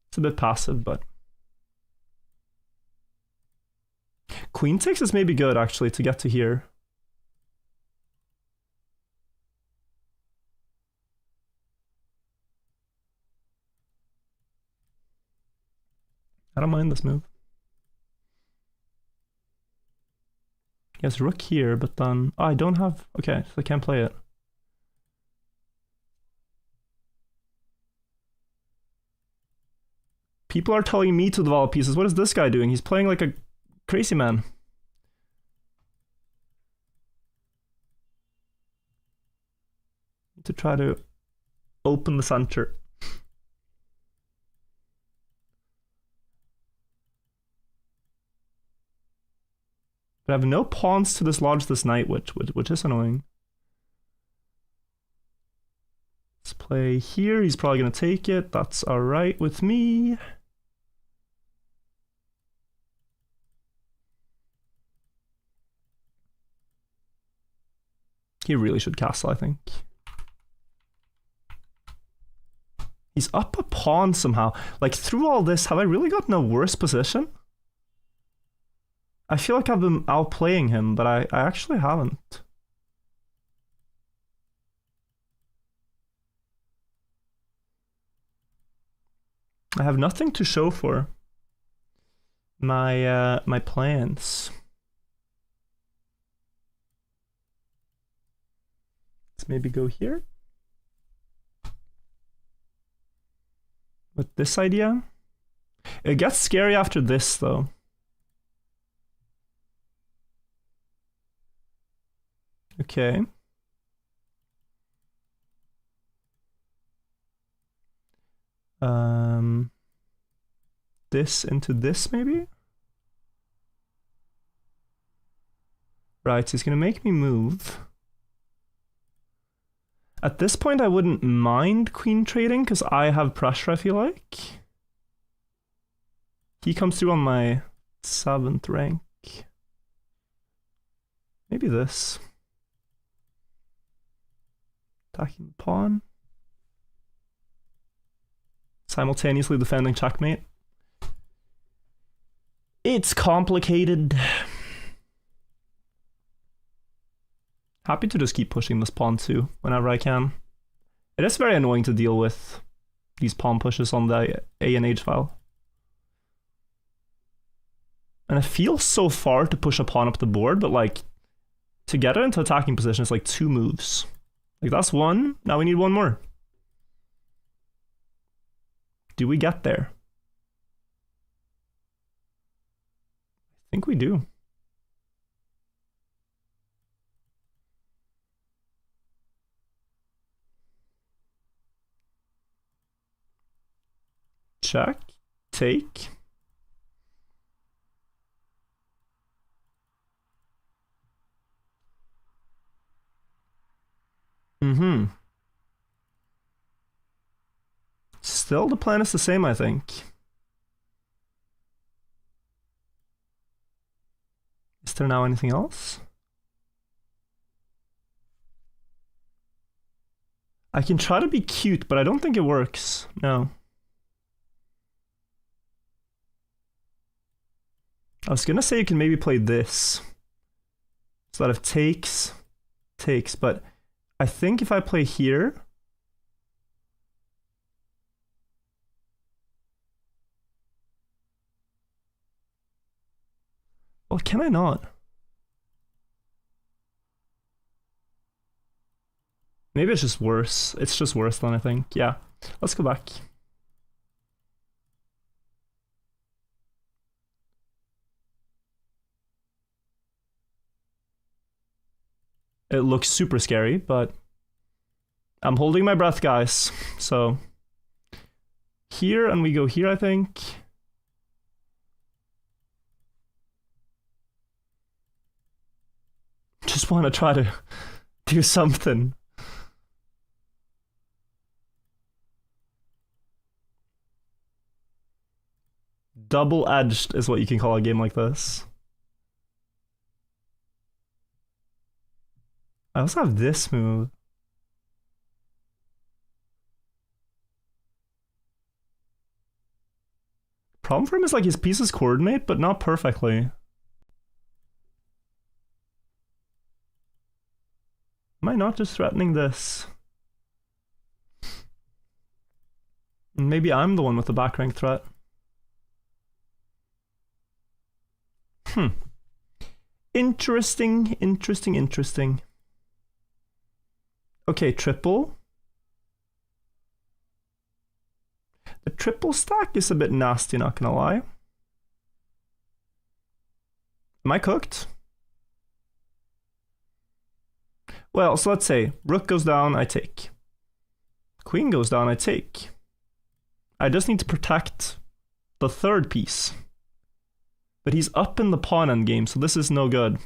It's a bit passive, but... Queen takes is maybe good, actually, to get to here. I don't mind this move. Yes, rook here, but then... Oh, I don't have... Okay, so I can't play it. People are telling me to develop pieces. What is this guy doing? He's playing like a crazy man. To try to open the center. But I have no pawns to dislodge this knight, which is annoying. Let's play here. He's probably going to take it. That's alright with me. He really should castle, I think. He's up a pawn somehow. Like, through all this, have I really gotten a worse position? I feel like I've been outplaying him, but I actually haven't. I have nothing to show for my my plans. Let's maybe go here. With this idea. It gets scary after this though. Okay. This into this maybe? Right, so he's gonna make me move. At this point I wouldn't mind queen trading because I have pressure, I feel like. He comes through on my 7th rank. Maybe this. Attacking the pawn. Simultaneously defending checkmate. It's complicated. Happy to just keep pushing this pawn too, whenever I can. It is very annoying to deal with these pawn pushes on the A and H file. And it feels so far to push a pawn up the board, but like, to get it into attacking position is like 2 moves. Like that's 1, now we need 1 more. Do we get there? I think we do. Check, take. Still, the plan is the same, I think. Is there now anything else? I can try to be cute, but I don't think it works. No. I was gonna say you can maybe play this. So that if takes, but I think if I play here, well, can I not? Maybe it's just worse. It's just worse than I think. Yeah, let's go back. It looks super scary, but I'm holding my breath, guys. So here, and we go here, I think. Just want to try to do something. Double-edged is what you can call a game like this. I also have this move. Problem for him is like his pieces coordinate, but not perfectly. Am I not just threatening this? Maybe I'm the one with the back rank threat. Interesting, interesting, interesting. Okay, triple. The triple stack is a bit nasty, not gonna lie. Am I cooked? Well, so let's say rook goes down, I take. Queen goes down, I take. I just need to protect the 3rd piece. But he's up in the pawn endgame, so this is no good.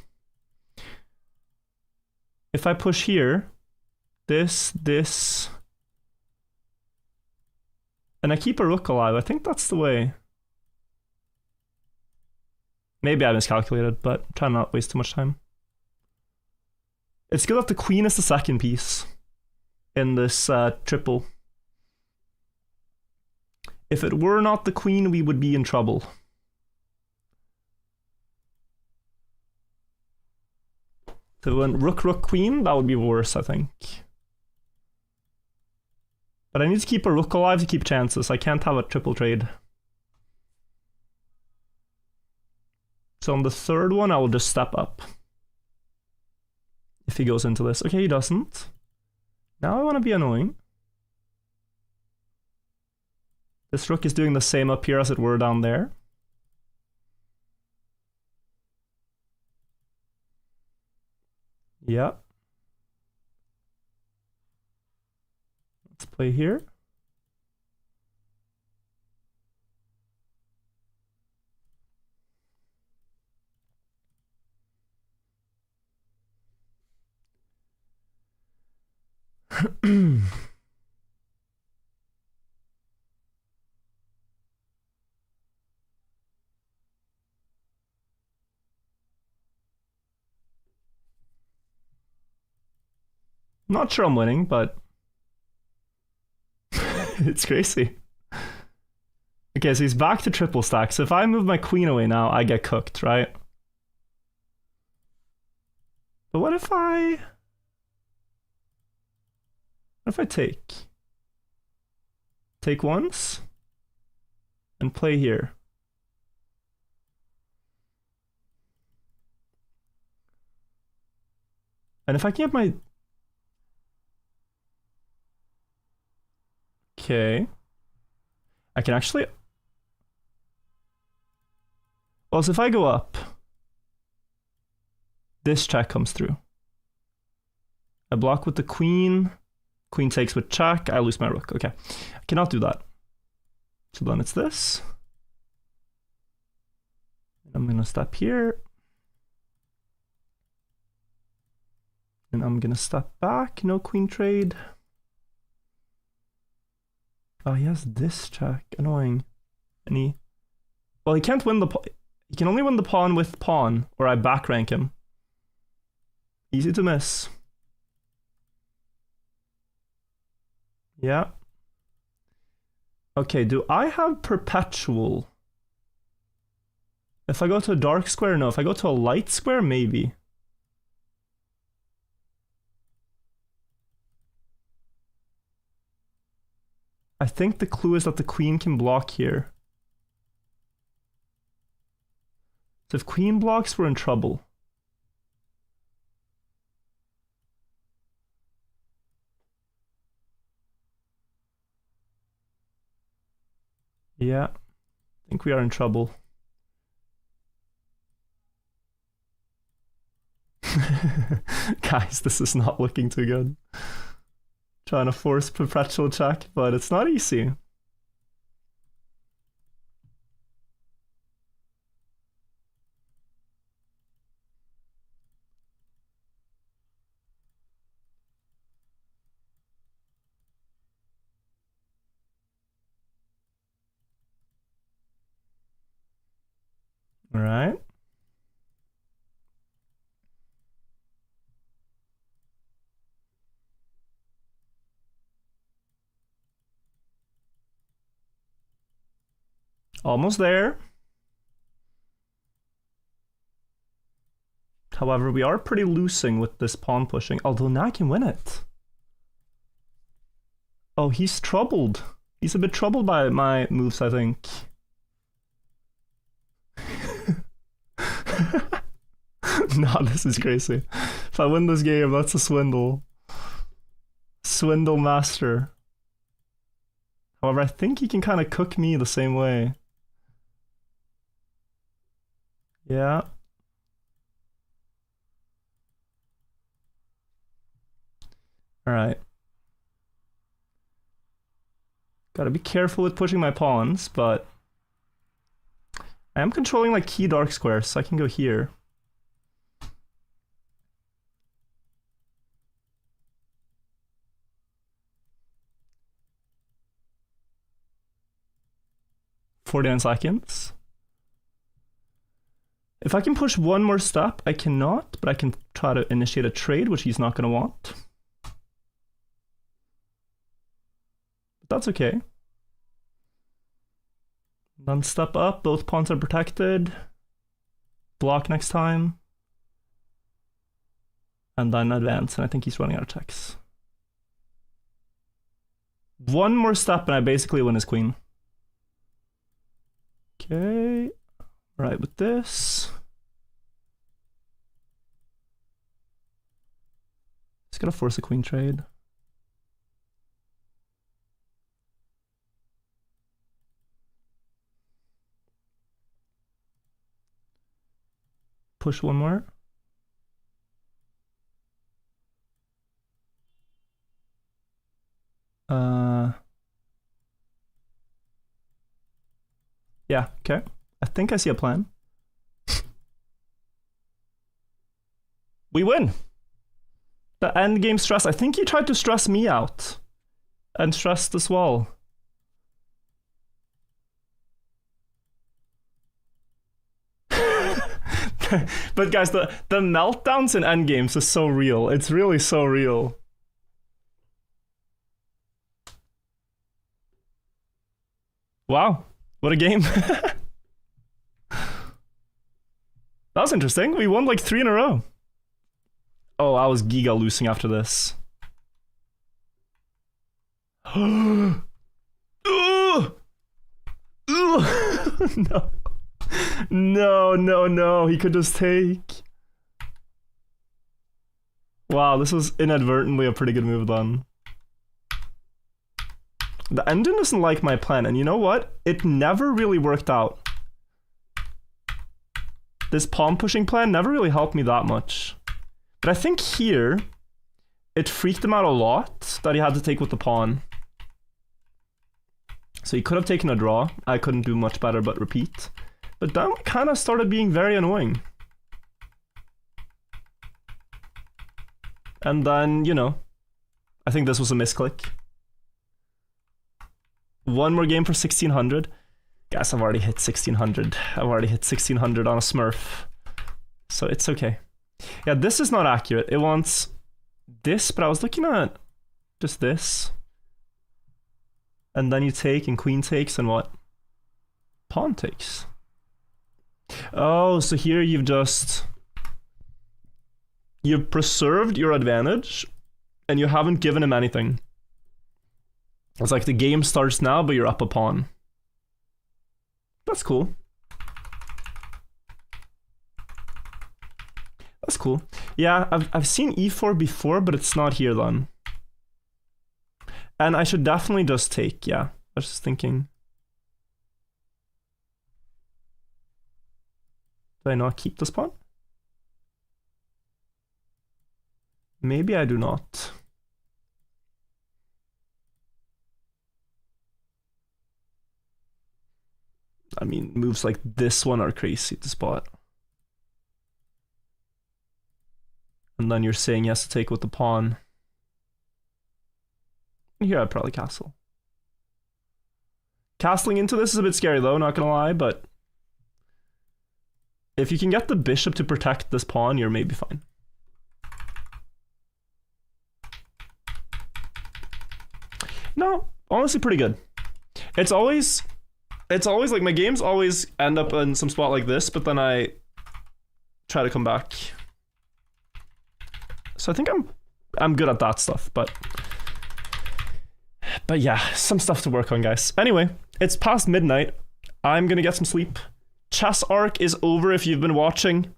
If I push here, this, and I keep a rook alive, I think that's the way. Maybe I miscalculated, but try not to waste too much time. It's good that the queen is the 2nd piece in this triple. If it were not the queen, we would be in trouble. So when rook, rook, queen, that would be worse, I think. But I need to keep a rook alive to keep chances. I can't have a triple trade. So on the third one, I will just step up. If he goes into this. Okay, he doesn't. Now I want to be annoying. This rook is doing the same up here as it were down there. Yeah. Let's play here. Not sure I'm winning, but it's crazy. Okay, so he's back to triple stack. So if I move my queen away now, I get cooked, right? But what if I take once and play here? And if I can get my... Okay. I can actually... Well, so if I go up, this check comes through. I block with the queen. Queen takes with check. I lose my rook. Okay. I cannot do that. So then it's this. I'm going to step here. And I'm going to step back. No queen trade. Oh, he has this check. Annoying. And he... Well, he can't win the... He can only win the pawn with pawn, or I back rank him. Easy to miss. Yeah. Okay, do I have perpetual? If I go to a dark square, no. If I go to a light square, maybe. I think the clue is that the queen can block here. So if queen blocks, we're in trouble. Yeah, I think we are in trouble. Guys, this is not looking too good. Trying to force perpetual check, but it's not easy. All right. Almost there. However, we are pretty losing with this pawn pushing, although now I can win it. Oh, he's troubled. He's a bit troubled by my moves, I think. No, this is crazy. If I win this game, that's a swindle. Swindle master. However, I think he can kind of cook me the same way. Yeah. Alright. Gotta be careful with pushing my pawns, but I am controlling like key dark squares, so I can go here. "49 seconds. If I can push one more step, I cannot, but I can try to initiate a trade, which he's not going to want. But that's okay. Then step up, both pawns are protected. Block next time. And then advance, and I think he's running out of checks. One more step and I basically win as queen. Okay. Right with this. Just gotta force a queen trade. Push one more. Yeah, okay. I think I see a plan. We win. The end game stress. I think he tried to stress me out and stress this wall. But guys, the meltdowns in endgames is so real. It's really so real. Wow, what a game. That was interesting. We won like 3 in a row. Oh, I was giga losing after this. No. No. He could just take. Wow, this was inadvertently a pretty good move then. The engine doesn't like my plan, and you know what? It never really worked out. This pawn pushing plan never really helped me that much. But I think here, it freaked him out a lot that he had to take with the pawn. So he could have taken a draw. I couldn't do much better but repeat. But then we kind of started being very annoying. And then, you know, I think this was a misclick. One more game for 1600. Guys, I've already hit 1600. I've already hit 1600 on a Smurf. So it's okay. Yeah, this is not accurate. It wants this, but I was looking at just this. And then you take, and queen takes, and what? Pawn takes. Oh, so here you've preserved your advantage, and you haven't given him anything. It's like the game starts now, but you're up a pawn. That's cool. That's cool. Yeah, I've seen e4 before, but it's not here then. And I should definitely just take, yeah. I was just thinking. Do I not keep this pawn? Maybe I do not. I mean, moves like this one are crazy to spot. And then you're saying he has to take with the pawn. Here I'd probably castle. Castling into this is a bit scary though, not gonna lie, but if you can get the bishop to protect this pawn, you're maybe fine. No, honestly pretty good. It's always like my games always end up in some spot like this, but then I try to come back. So I think I'm good at that stuff, but yeah, some stuff to work on, guys. Anyway, it's past midnight. I'm gonna get some sleep. Chess arc is over if you've been watching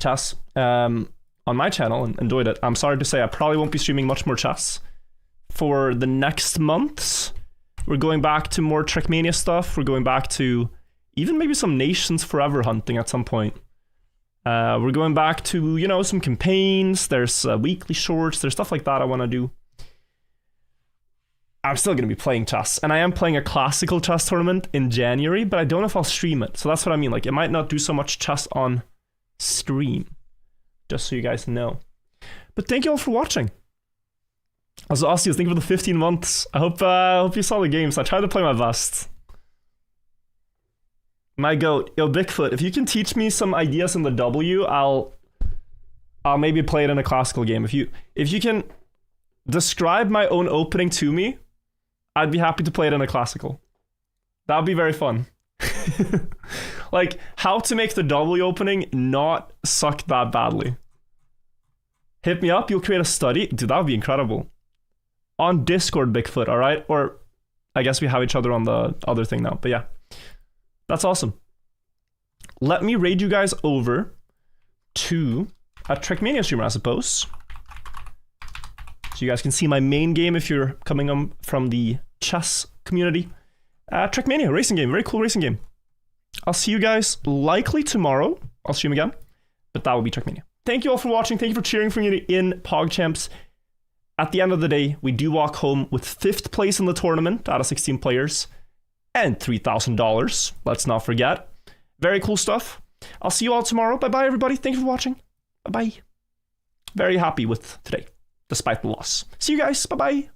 chess on my channel and enjoyed it. I'm sorry to say I probably won't be streaming much more chess for the next months. We're going back to more Trickmania stuff. We're going back to even maybe some Nations Forever hunting at some point. We're going back to, you know, some campaigns. There's weekly shorts. There's stuff like that I want to do. I'm still going to be playing chess. And I am playing a classical chess tournament in January, but I don't know if I'll stream it. So that's what I mean. Like, it might not do so much chess on stream. Just so you guys know. But thank you all for watching. As Ossius, thank you for the 15 months. I hope you saw the games. I tried to play my best. My goat, yo Bigfoot, if you can teach me some ideas in the W, I'll maybe play it in a classical game. If you can describe my own opening to me, I'd be happy to play it in a classical. That'd be very fun. Like, how to make the W opening not suck that badly. Hit me up, you'll create a study. Dude, that would be incredible. on Discord, Bigfoot, all right? Or I guess we have each other on the other thing now. But yeah, that's awesome. Let me raid you guys over to a Trackmania streamer, I suppose. So you guys can see my main game if you're coming from the chess community. Trackmania, racing game, very cool racing game. I'll see you guys likely tomorrow. I'll stream again, but that will be Trackmania. Thank you all for watching. Thank you for cheering for me in Pogchamps. At the end of the day, we do walk home with 5th place in the tournament out of 16 players and $3,000. Let's not forget. Very cool stuff. I'll see you all tomorrow. Bye-bye, everybody. Thank you for watching. Bye-bye. Very happy with today, despite the loss. See you guys. Bye-bye.